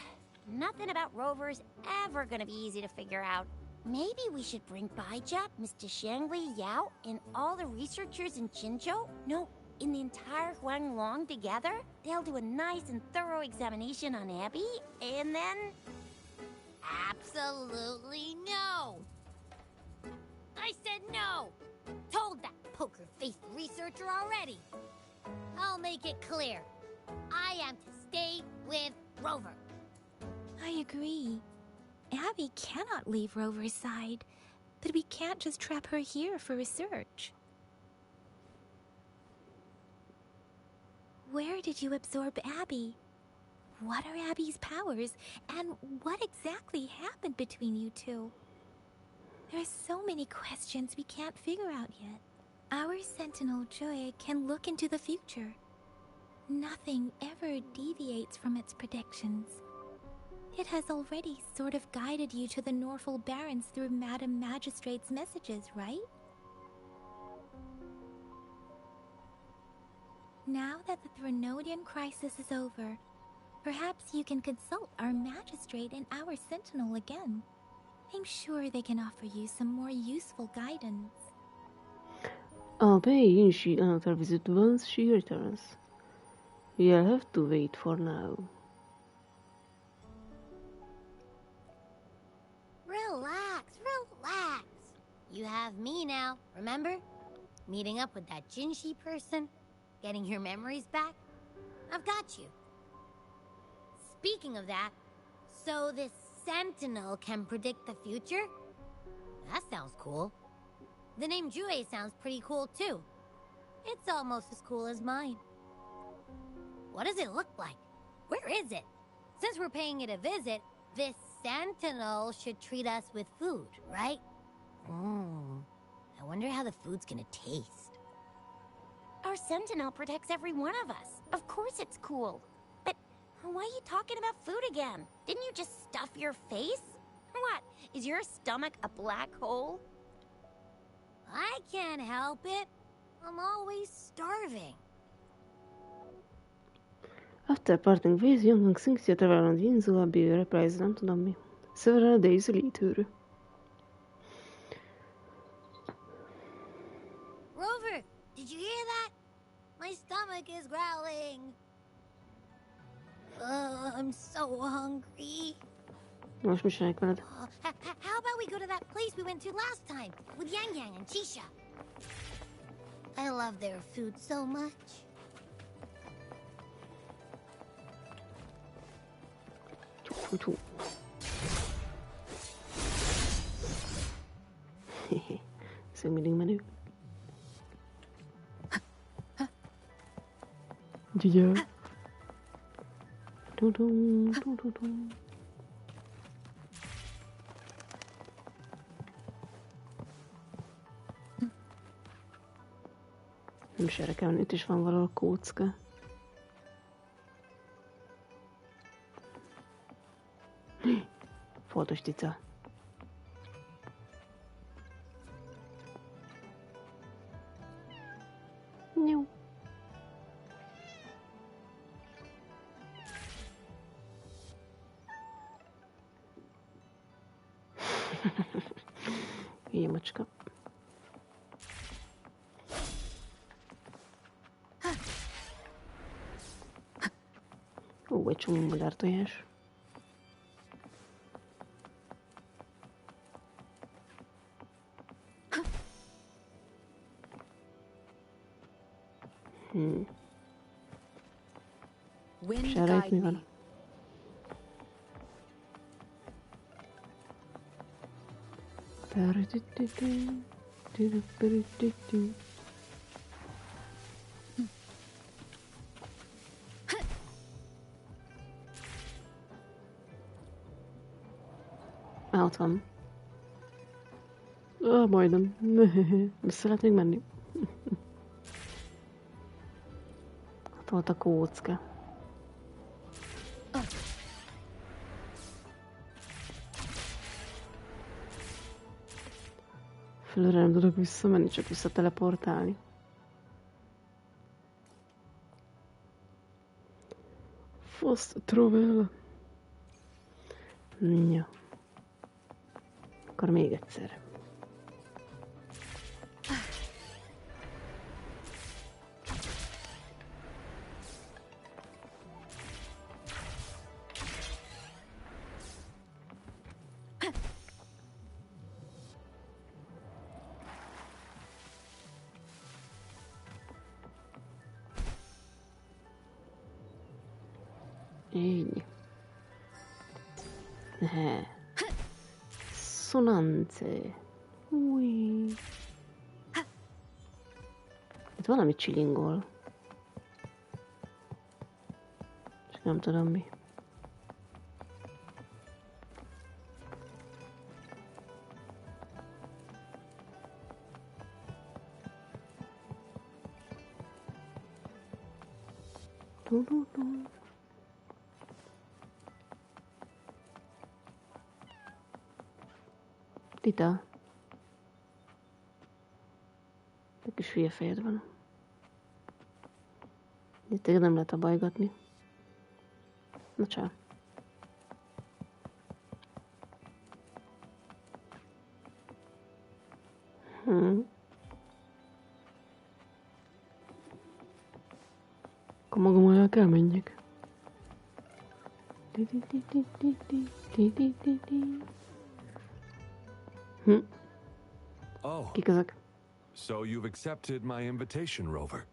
Nothing about Rover's ever gonna be easy to figure out. Maybe we should bring Baija, Mr. Shangli, Yao, and all the researchers in Jinzhou? No, in the entire Huanglong together? They'll do a nice and thorough examination on Abby, and then... Absolutely no! I said no! Told that poker-faced researcher already. I'll make it clear. I am to stay with Rover. I agree. Abby cannot leave Rover's side, but we can't just trap her here for research. Where did you absorb Abby? What are Abby's powers, and what exactly happened between you two? There are so many questions we can't figure out yet. Our Sentinel Joy can look into the future. Nothing ever deviates from its predictions. It has already sort of guided you to the Norful Barrens through Madam Magistrate's messages, right? Now that the Threnodian crisis is over, perhaps you can consult our Magistrate and our Sentinel again. I'm sure they can offer you some more useful guidance. I'll pay in she another visit once she returns. We'll have to wait for now. Relax. You have me now, remember? Meeting up with that Jinshi person? Getting your memories back? I've got you. Speaking of that, so this sentinel can predict the future? That sounds cool. The name Jue sounds pretty cool too. It's almost as cool as mine. What does it look like? Where is it? Since we're paying it a visit, this sentinel should treat us with food, right? I wonder how the food's gonna taste. Our sentinel protects every one of us. Of course it's cool. But why are you talking about food again? Didn't you just stuff your face? What? Is your stomach a black hole? I can't help it. I'm always starving. After parting ways, Young thinks you travel on the Insula, be reprised, nem tudom mi. Several days later. Rover, did you hear that? My stomach is growling. I'm so hungry. Most mit csinálják veled? How about we go to that place we went to last time with Yang Yang and Chisha? I love their food so much. Ez mindig menő. Gyögyör. Tudum, tudum. Nem is erre kell, itt is van valahol kócka. Foltos cica. Jó. Hülye macska. Ó, egy csomó madártojás. És erre itt mi van? Ott van. Majdnem. Vissza lehet még menni. Ott volt a kócka. Fölre nem tudok visszamenni, csak visszateleportálni. Fast travel. Ja. Akkor még egyszer. Így. Sonance. Új. Itt valami csilingol. Csak nem tudom mi. Tita. Egy kis hülye fejed van. Itt nem lehet abajgatni. Na csá. Akkor magam olyan kell menjek. Oh. Kik ezek? So you've accepted my invitation, Rover.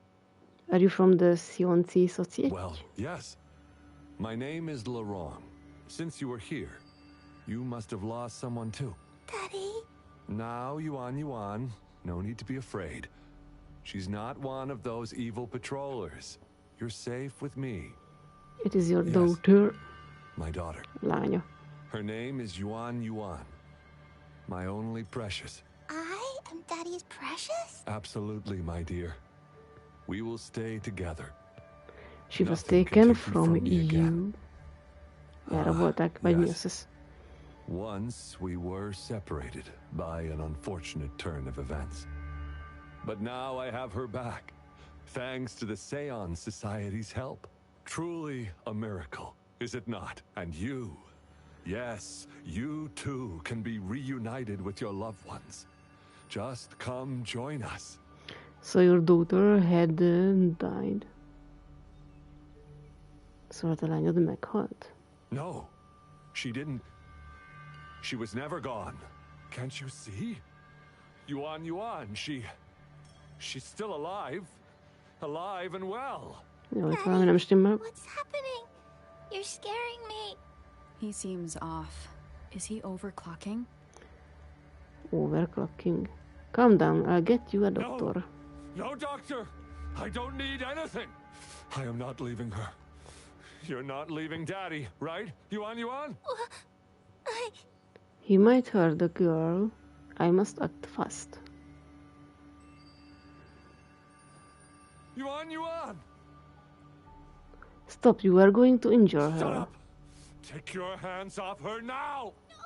Are you from the Sionci Society? Well, yes. My name is Laurent. Since you were here, you must have lost someone too. Daddy? Now, Yuan, no need to be afraid. She's not one of those evil patrollers. You're safe with me. It is your daughter. My daughter. Lánya. Her name is Yuan. My only precious. I am Daddy's precious? Absolutely, my dear. We will stay together. She was taken from you. Erre volták, vagy mi az? Once we were separated by an unfortunate turn of events. But now I have her back, thanks to the Seance Society's help. Truly a miracle, is it not? And you, yes, you too can be reunited with your loved ones. Just come join us. So your daughter had died. Szóval a lányod meghalt? No, she didn't. She was never gone. Can't you see? Yuan, she's still alive. Alive and well. Jó, itt valami nem stimmel. What's happening? You're scaring me. He seems off. Is he overclocking? Overclocking. Calm down, I'll get you a doctor. No, doctor! I don't need anything! I am not leaving her. You're not leaving Daddy, right? Yuan? He might hurt the girl. I must act fast. Yuan! Stop, you are going to injure her. Shut up! Take your hands off her now! No!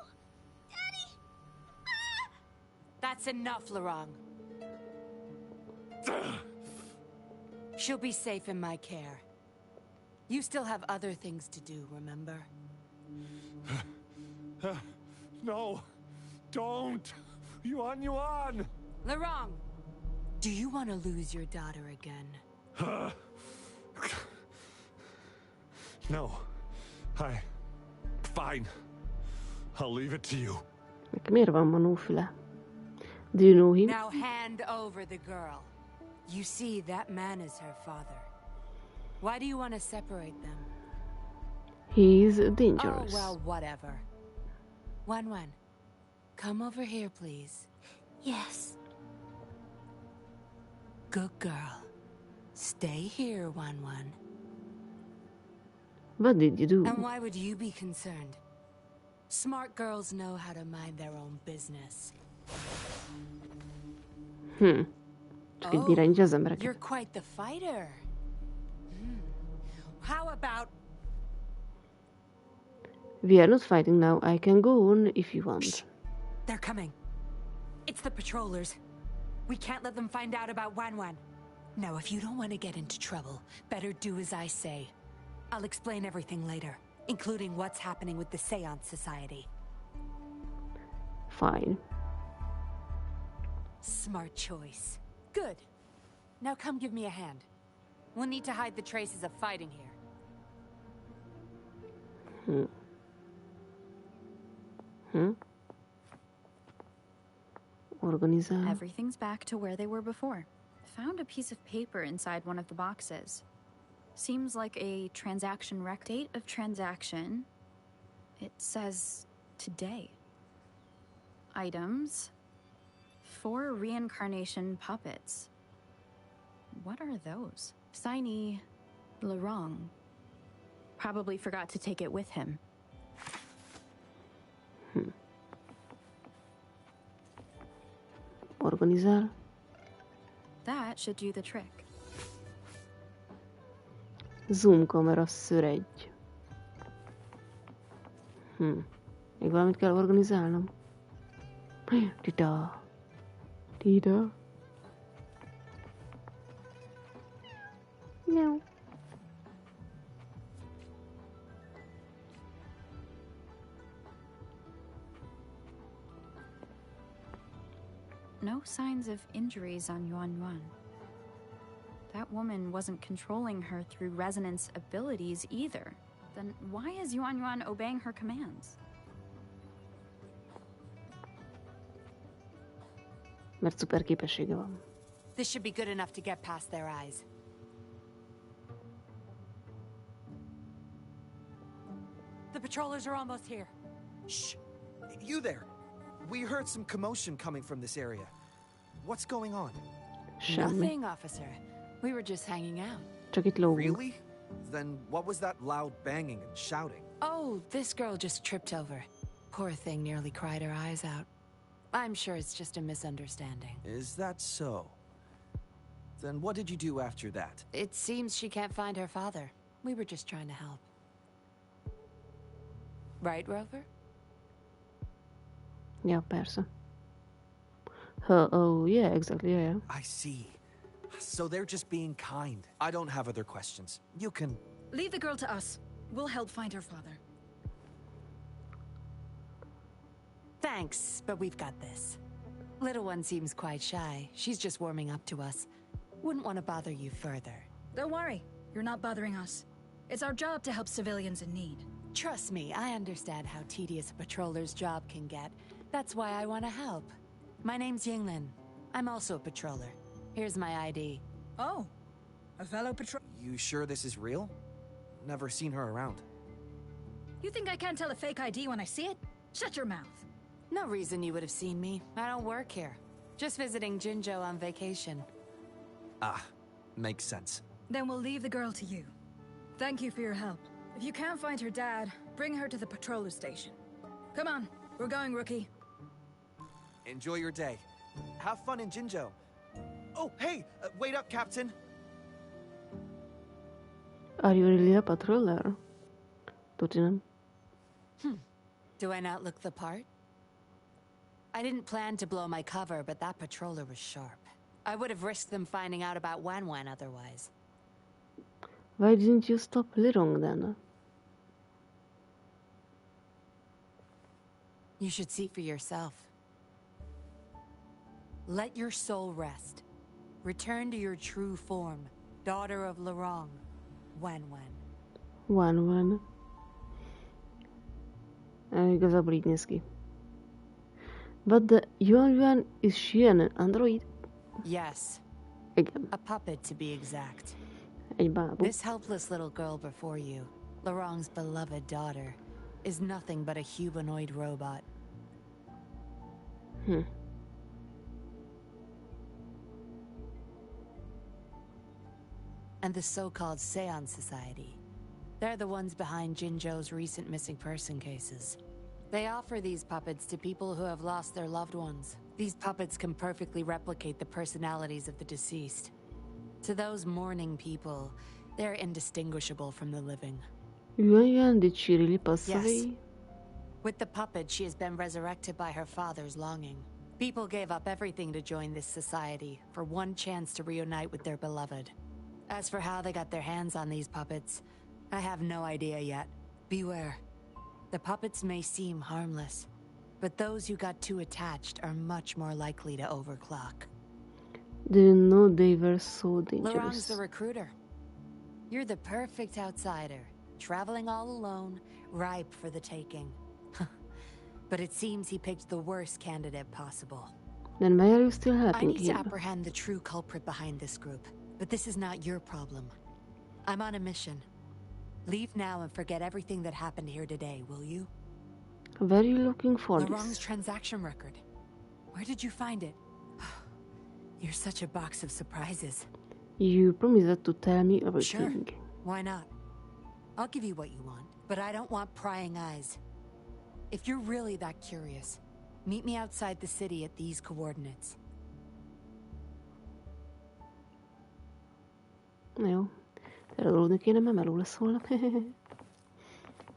Daddy! That's enough, Laurent. She'll be safe in my care. You still have other things to do, remember? No! Don't! Yuan! Laurent! Do you want to lose your daughter again? No. Fine. I'll leave it to you. Miért van manófüle? Do you know him? Now hand over the girl. You see, that man is her father. Why do you want to separate them? He's dangerous. Oh, well, whatever. Wan, come over here, please. Yes. Good girl. Stay here, Wan. What did you do? And why would you be concerned? Smart girls know how to mind their own business. Csak így irányítja az embereket. You're quite the fighter. How about... We are not fighting now. I can go on if you want. Shh. They're coming. It's the patrollers. We can't let them find out about Wan. Now, if you don't want to get into trouble, better do as I say. I'll explain everything later, including what's happening with the Seance Society. Fine. Smart choice. Good. Now come give me a hand. We'll need to hide the traces of fighting here. Organizál. Everything's back to where they were before. Found a piece of paper inside one of the boxes. Seems like a transaction rec. Date of transaction. It says today. Items. 4 reincarnation puppets. What are those? Signee Laurent. Probably forgot to take it with him. Organizál. That should do the trick. Zoom kamera szöregy. Még valamit kell organizálnom. Tita. Meow. No signs of injuries on Yuan. That woman wasn't controlling her through resonance abilities either. Then why is Yuan obeying her commands? Mert szuper képessége van. This should be good enough to get past their eyes. The patrollers are almost here. Shh! You there! We heard some commotion coming from this area. What's going on? Nothing, officer. We were just hanging out. Csak itt lógunk. Really? Then what was that loud banging and shouting? Oh, this girl just tripped over. Poor thing nearly cried her eyes out. I'm sure it's just a misunderstanding. Is that so? Then what did you do after that? It seems she can't find her father. We were just trying to help. Right, Rover? Ja, persze. Oh, yeah, exactly, yeah. I see. So they're just being kind. I don't have other questions. You can... Leave the girl to us. We'll help find her father. Thanks, but we've got this. Little one seems quite shy. She's just warming up to us. Wouldn't want to bother you further. Don't worry. You're not bothering us. It's our job to help civilians in need. Trust me, I understand how tedious a patroller's job can get. That's why I want to help. My name's Yinglin. I'm also a patroller. Here's my ID. Oh, a fellow patrol... You sure this is real? Never seen her around. You think I can't tell a fake ID when I see it? Shut your mouth. No reason you would have seen me. I don't work here. Just visiting Jinzhou on vacation. Ah, makes sense. Then we'll leave the girl to you. Thank you for your help. If you can't find her dad, bring her to the patroller station. Come on, we're going, rookie. Enjoy your day. Have fun in Jinzhou. Oh, hey! Wait up, Captain! Are you really a patroller? Tudod. Do I not look the part? I didn't plan to blow my cover, but that patroller was sharp. I would have risked them finding out about Wan Wan otherwise. Why didn't you stop Lirong then? You should see for yourself. Let your soul rest. Return to your true form, daughter of Lirong, Wan Wan. Wan Wan. Igazából így néz ki. But the Yuan Yuan, is she an android? Yes. Igen. A puppet to be exact. Egy bábú. This helpless little girl before you, Lirong's beloved daughter, is nothing but a humanoid robot. And the so-called Seance Society. They're the ones behind Jinzhou's recent missing person cases. They offer these puppets to people who have lost their loved ones. These puppets can perfectly replicate the personalities of the deceased. To those mourning people, they're indistinguishable from the living. Yuan Yuan, did she really pass Yes. away? With the puppet, she has been resurrected by her father's longing. People gave up everything to join this society for one chance to reunite with their beloved. As for how they got their hands on these puppets, I have no idea yet. Beware. The puppets may seem harmless, but those who got too attached are much more likely to overclock. Didn't know they were so Lirong's dangerous. the recruiter. You're the perfect outsider, traveling all alone, ripe for the taking. But it seems he picked the worst candidate possible. Then why are you still I helping need to him? apprehend the true culprit behind this group, but this is not your problem. I'm on a mission. Leave now and forget everything that happened here today, will you? Where are you looking for Lirong's this? transaction record. Where did you find it? You're such a box of surprises. You promised to tell me Sure. everything. Why not? I'll give you what you want, but I don't want prying eyes. If you're really that curious, meet me outside the city at these coordinates. Na jó. Eladódni kéne, mert meló lesz holnap.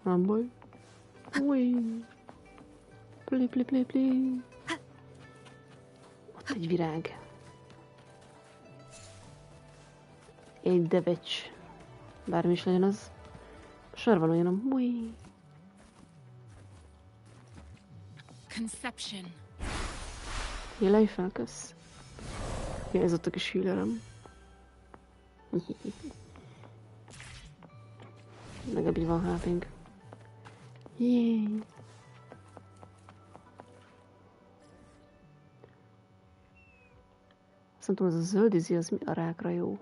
Nem baj. Ui. Pli, pli, pli, pli. Ott egy virág. Egy devecs. Bármi is legyen az. Sor van olyanom. Ui. Conception. Élej fel, kösz. Hiányzott a kis hűlőröm. Legalább így van HP-nk. Jéj. Azt nem tudom, ez a zöld izi, az mi a rákra jó.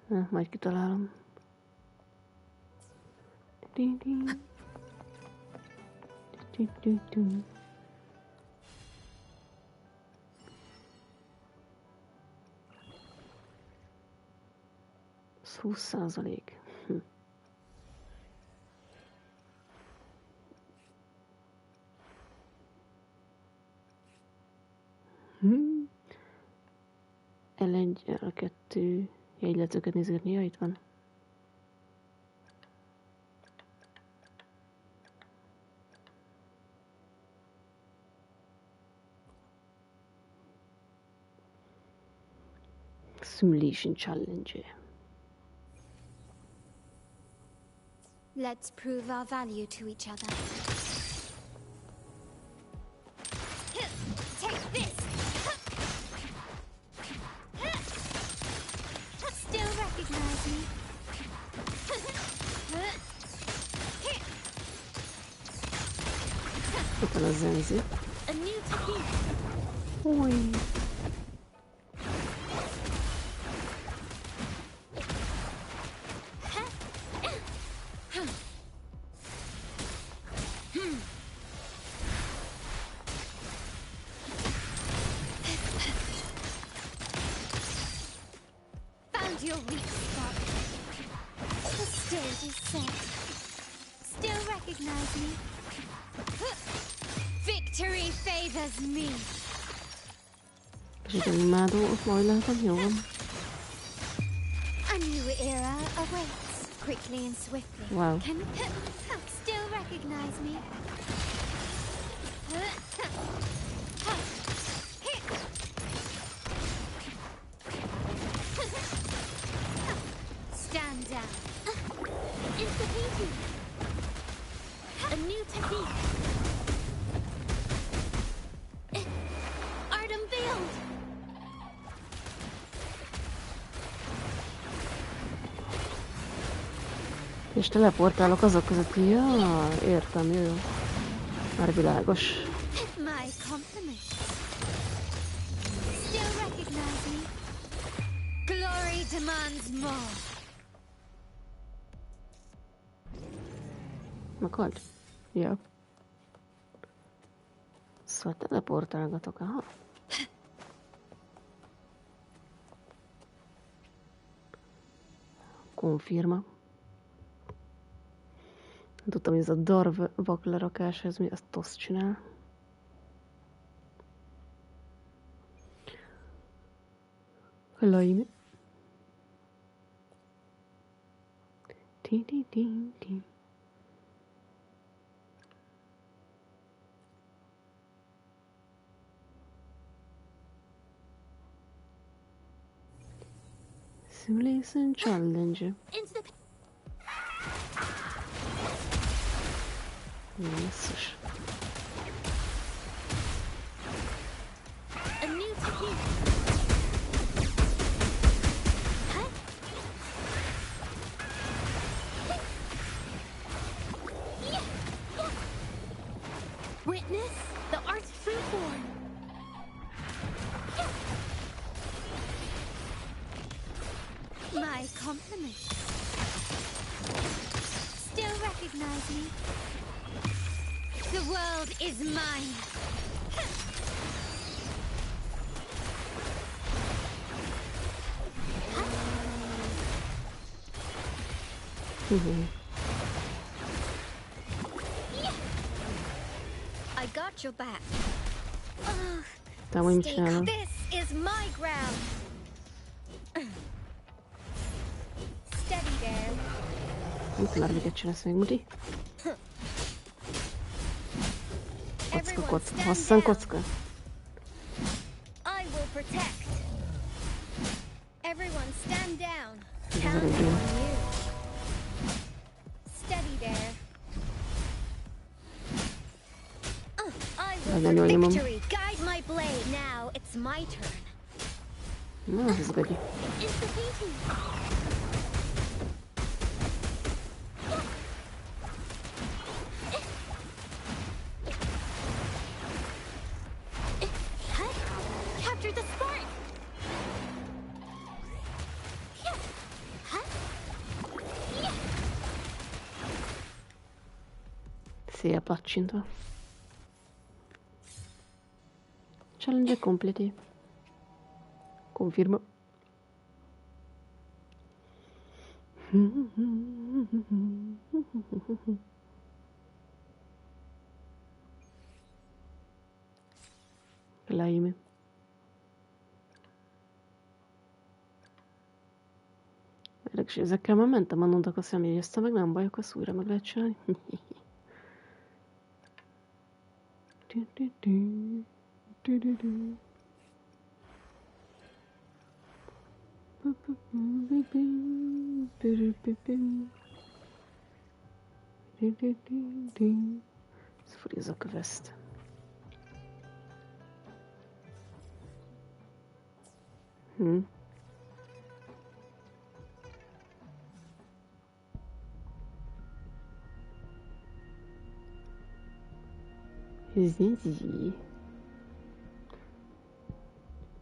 Na, majd kitalálom. Ez 20%. L1, L2 jegyletőket nézgetni. Ja, itt van. Simulation challenge. Let's prove our value to each other. Take this! Still recognize me? Itt van a zenzi. A new technique. Oj. Found your weak spot. The stage is set. Still recognize me? Victory favors me. Kicsit imádó, ott majd lehetem, jó van. A new era awaits, quickly and swiftly. Wow. Can still recognize me? Stand down. Insta-painting. A new technique. Art unveiled. És teleportálok azok között. Ja, értem, jó. Már világos. My compliments. Still recognize me? Glory demands more. Meghalt? Ja. Szóval teleportálgatok, aha. Konfirma. Tudtam, hogy ez a darv vaklerakás, ez mi azt toszt csinál. Laimi. Ti. Simulation challenge. Jézus. A new technique. Witness the artful form. My compliments. Still recognize me? The world is mine. I got your back. Tam úgy mit csinálom? This is my ground. Steady there. Mit már miket csinálsz még, Muti? Kocka. Hosszan kocka. I will protect. Everyone stand down. Count on you. Steady there. I Nagyon jól will nyomom. victory. Guide my blade. Now it's my turn. Na, ez gagyi. Capture the spark. Széjjel placsintva. Challenge completé. Confirma. Leimi. Érdekes, ezekkel már mentem annontak a személyezte, meg nem bajok, azt újra meg lehet csinálni. Szóval ez a quest.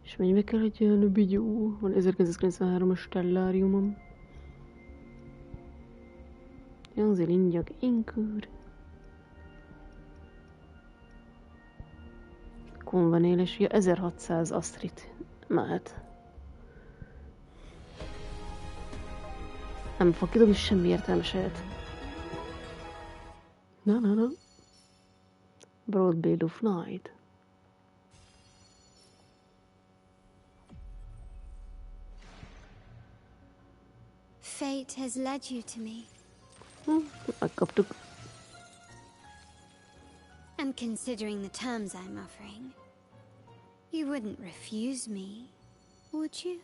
És mennyibe kell, hogy jön a bigyó? Van 1993-as stelláriumom. Jönzi lingyak inkőr. Konvanéles, ja 1600 asztrit mehet. Nem fog kidobni semmi értelmeset. Na. Broad Blade of Night. Fate has led you to me. Megkaptuk. And considering the terms I'm offering, you wouldn't refuse me, would you?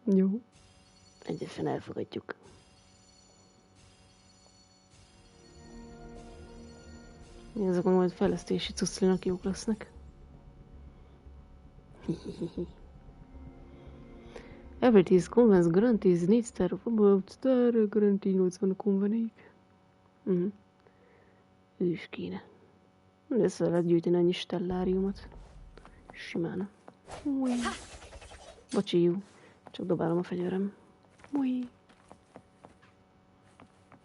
Jó. Egyesen elfogadjuk. Ezek meg majd fejlesztési cuszlinak jók lesznek. Everything convents guarantees need star of above star guarantee 80 convenék. Ő is kéne. De össze lehet gyűjteni annyi stelláriumot. Simán. Új. Bocsi, jó. Csak dobálom a fegyverem. Új.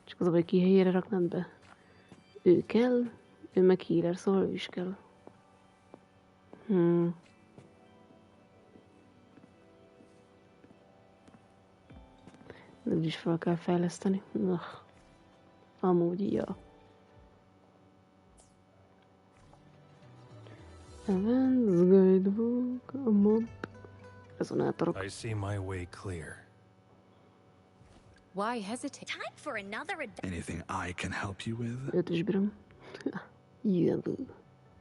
Csak az a baj, ki helyére raknád be. Ő kell, ő meg healer, szóval ő is kell. De is fel kell fejleszteni. Amúgy, ja. Events, guidebook, a mob, rezonátorok. I see my way clear. Why hesitate? Time for another Anything I can help you with? Ötös birom. Jövő.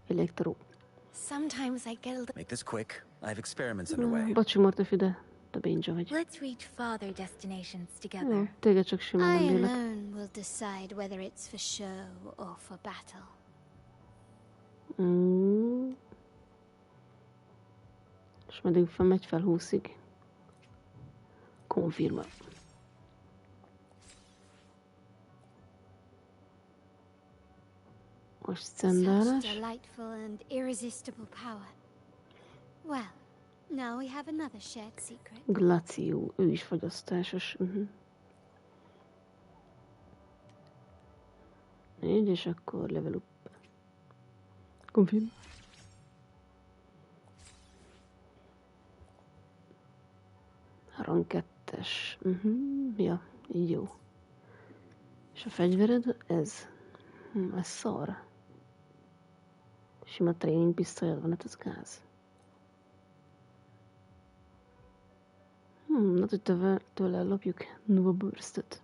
Elektro. Sometimes I get a little... Make this quick. I have experiments underway. Bocsi, Mortefi, de te bénja vagy. Let's reach farther destinations Jó, together. téged csak simán nem I bírlek. alone will decide whether it's for show or for battle. És meddig megy fel 20-ig. Konfirma. Most Such szendálás. delightful and irresistible power. Well, now we have another shared secret. Glació, ő is fogyasztásos. Így, és akkor level up. Confirm. Rang 2-es. Ja, így jó. És a fegyvered ez. Ez szar. Sima tréning pisztolyod van, hát ez gáz. Hát, hogy tőle ellopjuk Nova Burst-öt.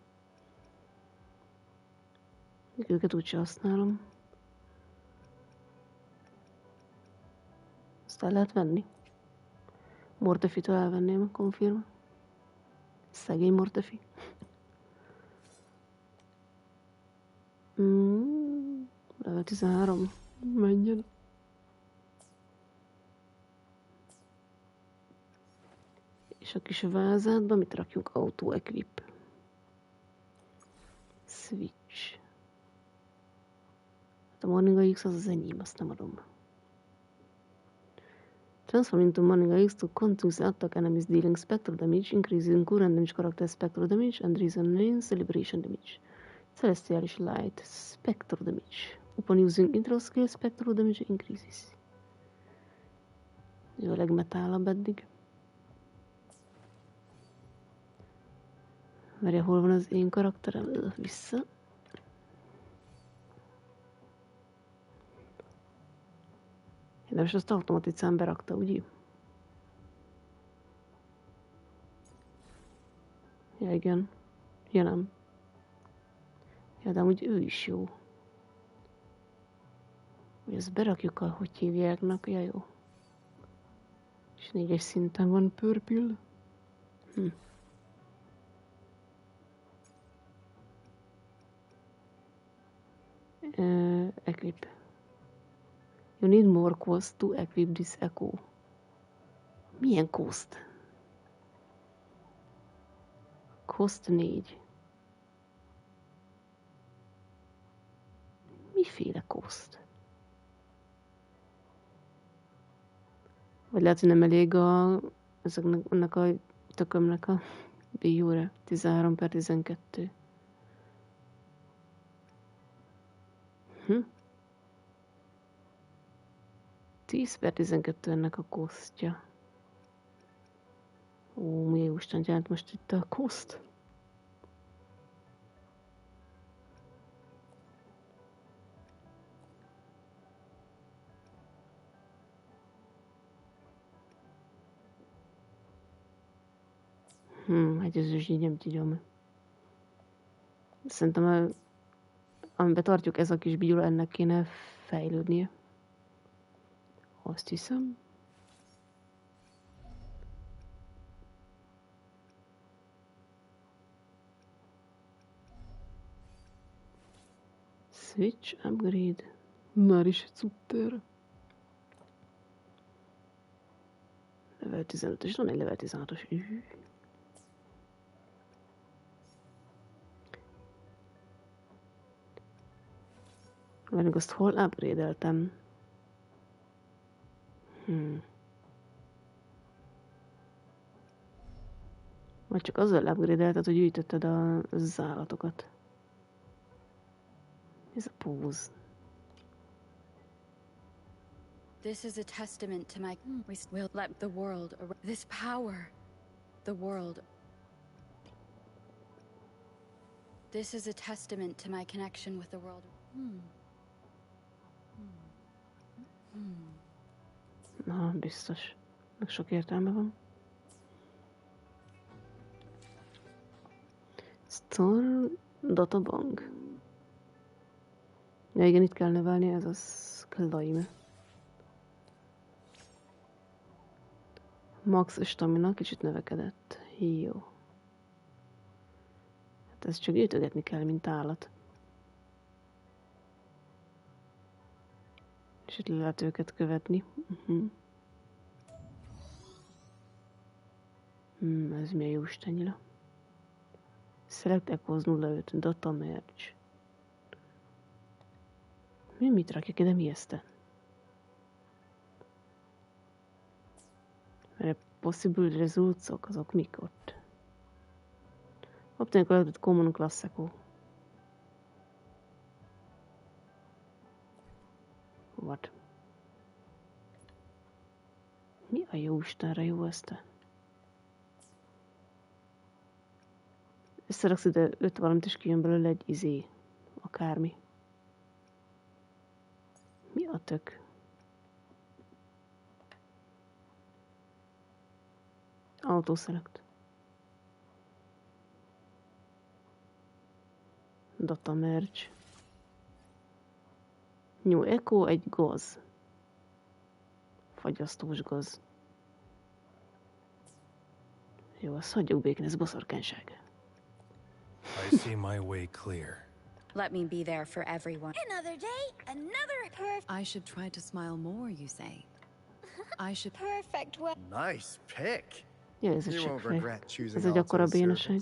Őket úgyse használom. Azt el lehet venni. Mortefitől elvenném a konfirma. Szegény Mortefi. Level 13. Menjen. És a kis vázádba mit rakjunk? Auto equip. Switch. Hát a Morning X az enyém, azt nem adom. Transform into Morning X to continuous attack enemies dealing spectral damage, increasing current damage character spectral damage, and reason celebration damage. Celestial Light. Spectral Damage. Upon using intro skill, Spectral Damage increases. Jó, a legmetálabb eddig. Várja, hol van az én karakterem? Vissza. De most azt automatikusan berakta, ugye? Ja, igen. Ja, nem. Ja, de amúgy ő is jó. Hogy ezt berakjuk, hogy hívjáknak, ja jó. És 4-es szinten van purple. Equip. You need more cost to equip this echo. Milyen cost? Cost 4. Miféle cost? Vagy lehet, hogy nem elég ennek a tökömnek a bióra. 13/12. 10/12 ennek a kosztja. Ó, mi Isten jelent most itt a koszt? Hát ez is így nem tudom. Szerintem, amiben tartjuk, ez a kis bigyula, ennek kéne fejlődnie. Azt hiszem. Switch, upgrade. Már is cutter. Level 15-ös, van egy level 16-os. Várjunk, azt hol upgrade-eltem? Vagy csak azzal upgrade-elted, hogy gyűjtötted az állatokat. Ez a póz. This is a testament to my... We will let the world... This power... The world... This is a testament to my connection with the world. Na, biztos. Meg sok értelme van. Store databank. Ja, igen, itt kell növelni, ez az claim. Max stamina kicsit növekedett. Jó. Hát ezt csak gyűjtögetni kell, mint állat. És itt lehet őket követni. Ez milyen jó istennyila. Select Echoes 05, Data Merge. Mit rakjak ide, mi ezt? Mert possible results-ok, azok mik ott? Obtain collected common class echo. What? Mi a jó istenre jó ezt? Összeraksz ide 5 valamit, és kijön belőle egy akármi. Mi a tök? Autoselect. Data merge. New echo, egy gaz. Fagyasztós gaz. Jó, azt hagyjuk békén, ez boszorkányság. I see my way clear. Let me be there for everyone. Another day, another I should try to smile more, you say. I should... perfect way. Nice pick. Ja, ez egy csak fej. Ez egy akkora bénaság.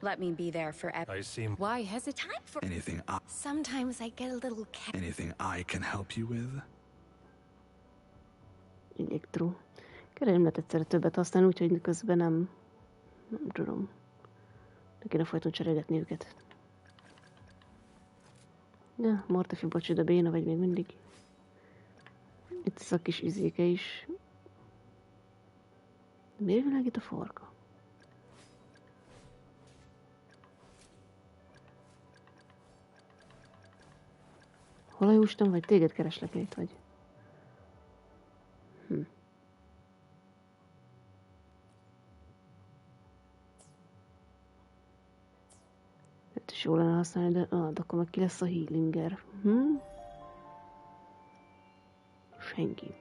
Let me be there for everyone. I see. Why hesitate? Time for Sometimes I get a little... Anything I can help you with? Elektro. Kérem, lehet egyszerre többet használni, úgyhogy közben nem tudom. De kéne folyton cserélgetni őket. Ja, Mortefi, bocs, de béna vagy még mindig. Itt ez a kis izéke is. Miért világít a farka? Hol a jóstam, vagy téged kereslek itt, vagy? Itt is jó lenne használni, de akkor meg ki lesz a healinger. Senki.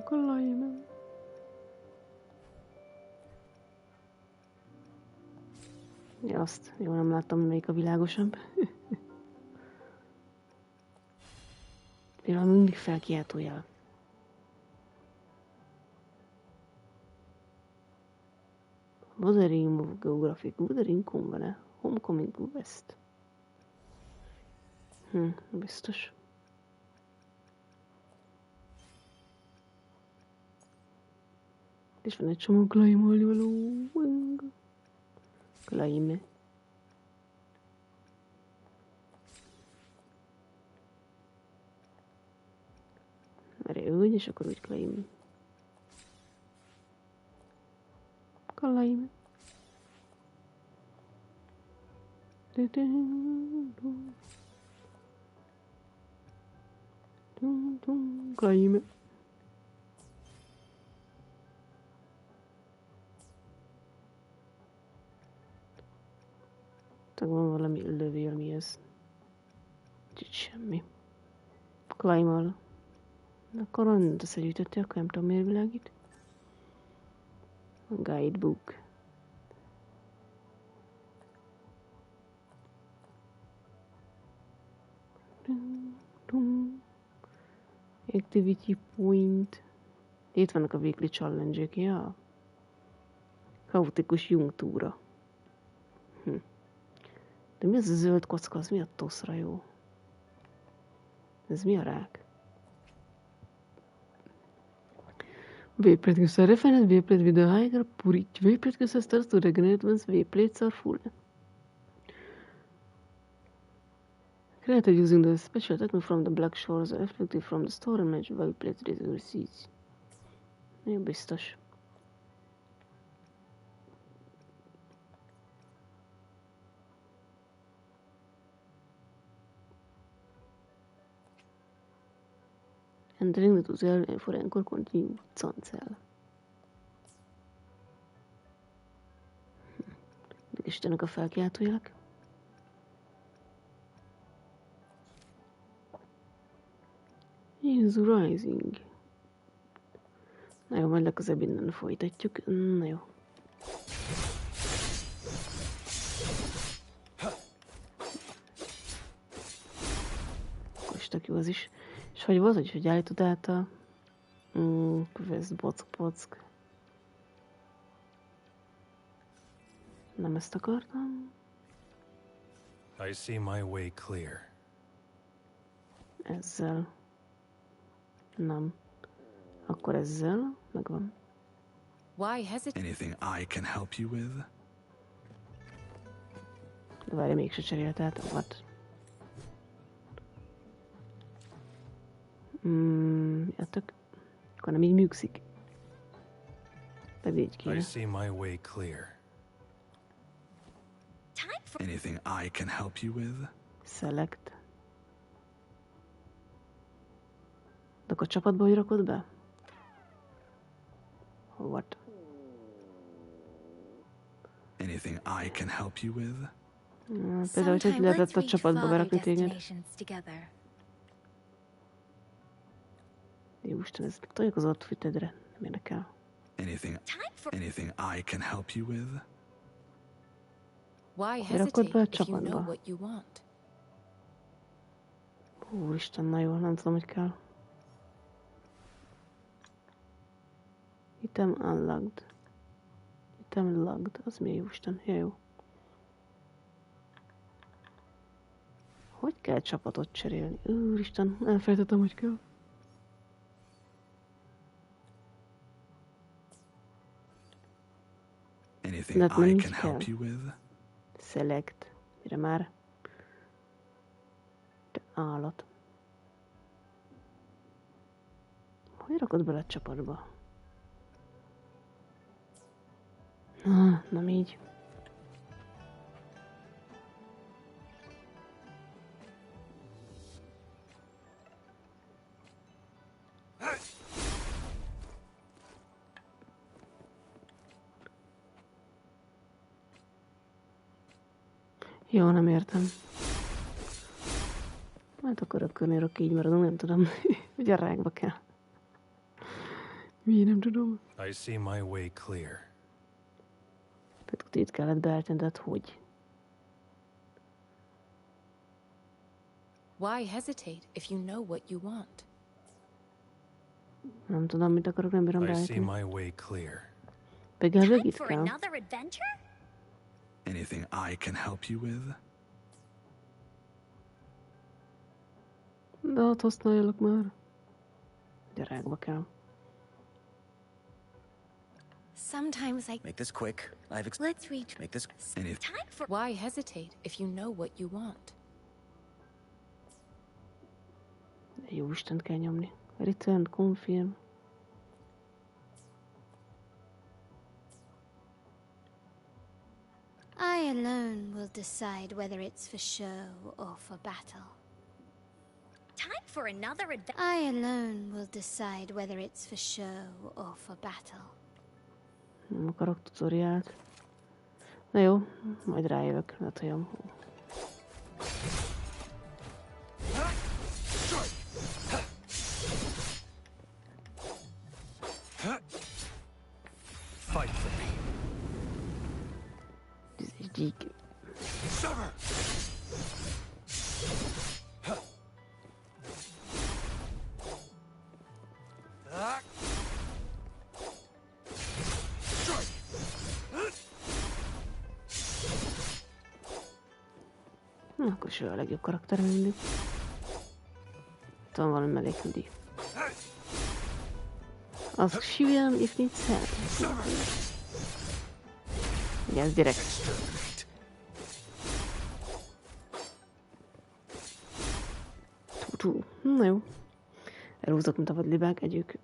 Kalajmen. Ja, azt jól nem láttam, melyik a világosabb. Például mindig felkiáltó jel. Wuthering Geographic, Wuthering Convene, Homecoming West. Biztos. És van egy csomó claim-olni való. Claim. Merre úgy, és akkor úgy claim. Claim. Claim. Tehát van valami lövél, mi ez? Itt semmi. Climb-al. Akkor onnan összegyűjtöttél, akkor nem tudom miért világít. A guidebook. Activity point. Itt vannak a weekly challenge-ek, ja. Kaotikus jungtúra. De mi az a zöld kocka? Az mi a toszra jó? Ez mi a rák? Wayplate gives a refined wayplate with a higher purity. Wayplate gives a stars to regenerate once wayplates are full. Created using the special technique from the Black Shores, effective from the store and match wayplate resources. Jó, biztos. Entering the tutorial for Anchor continue cancel. Istenek a felkiáltójelek. Is rising. Na jó, majd legközelebb innen folytatjuk. Na jó. Kostak jó az is. És hogy volt, hogy állítod át a quest bock. Nem ezt akartam. I see my way clear. Ezzel. Nem. Akkor ezzel megvan. Why hesitate? Anything I can help you with? De várj, mégse cserélt át. What? Jöttök. Akkor nem így működik. Pedig így kéne. I see my way clear. Anything I can help you with? Select. De akkor csapatba hogy rakod be? What? Anything I can help you with? Például, hogy lehetett a csapatba berakni téged. Jó Isten, ez toljuk az outfitedre. Nem érdekel. Anything I can help you with? Why rakod be a hesitate if you know csapatba? what you want? Úristen, na jó, nem tudom, hogy kell. Item unlocked. Item logged. Az mi jó Isten? Ja, jó. Hogy kell csapatot cserélni? Úristen, elfelejtettem, hogy kell. Anything De hát nem I így can kell. help you with? Select. Mire már? Te állat. Hogy rakod bele a csapatba? Nem így. Jó, nem értem. Hát akkor örök így maradunk, nem tudom. Ugye rákba kell. Mi, nem tudom. I see my way clear. Tehát itt kellett beállítani, de hát hogy? Why hesitate if you know what you want? Nem tudom, mit akarok, nem bírom I see beállítani. my way clear. Pedig Time itt for kell. another adventure? Anything I can help you with? De ott használjalak már. Ugye rákba kell. Sometimes I... Make this quick. Let's reach... Make this... Anything. Time for... Why hesitate if you know what you want? Jó Istent kell nyomni. Return, confirm. I alone will decide whether it's for show or for battle. Time for another adventure. I alone will decide whether it's for show or for battle. Nem akarok tutoriált. Na jó, majd rájövök. Hát, ha jó. Fight for me. Ez egy gyík. Sever! Na, akkor is ő a legjobb karakter mindig. Itt van valami mellékügyi. Ask Shivam if needs help. Igen, ez direkt. Tú. Na jó. Elhúzok, mint a vadlibák, együk.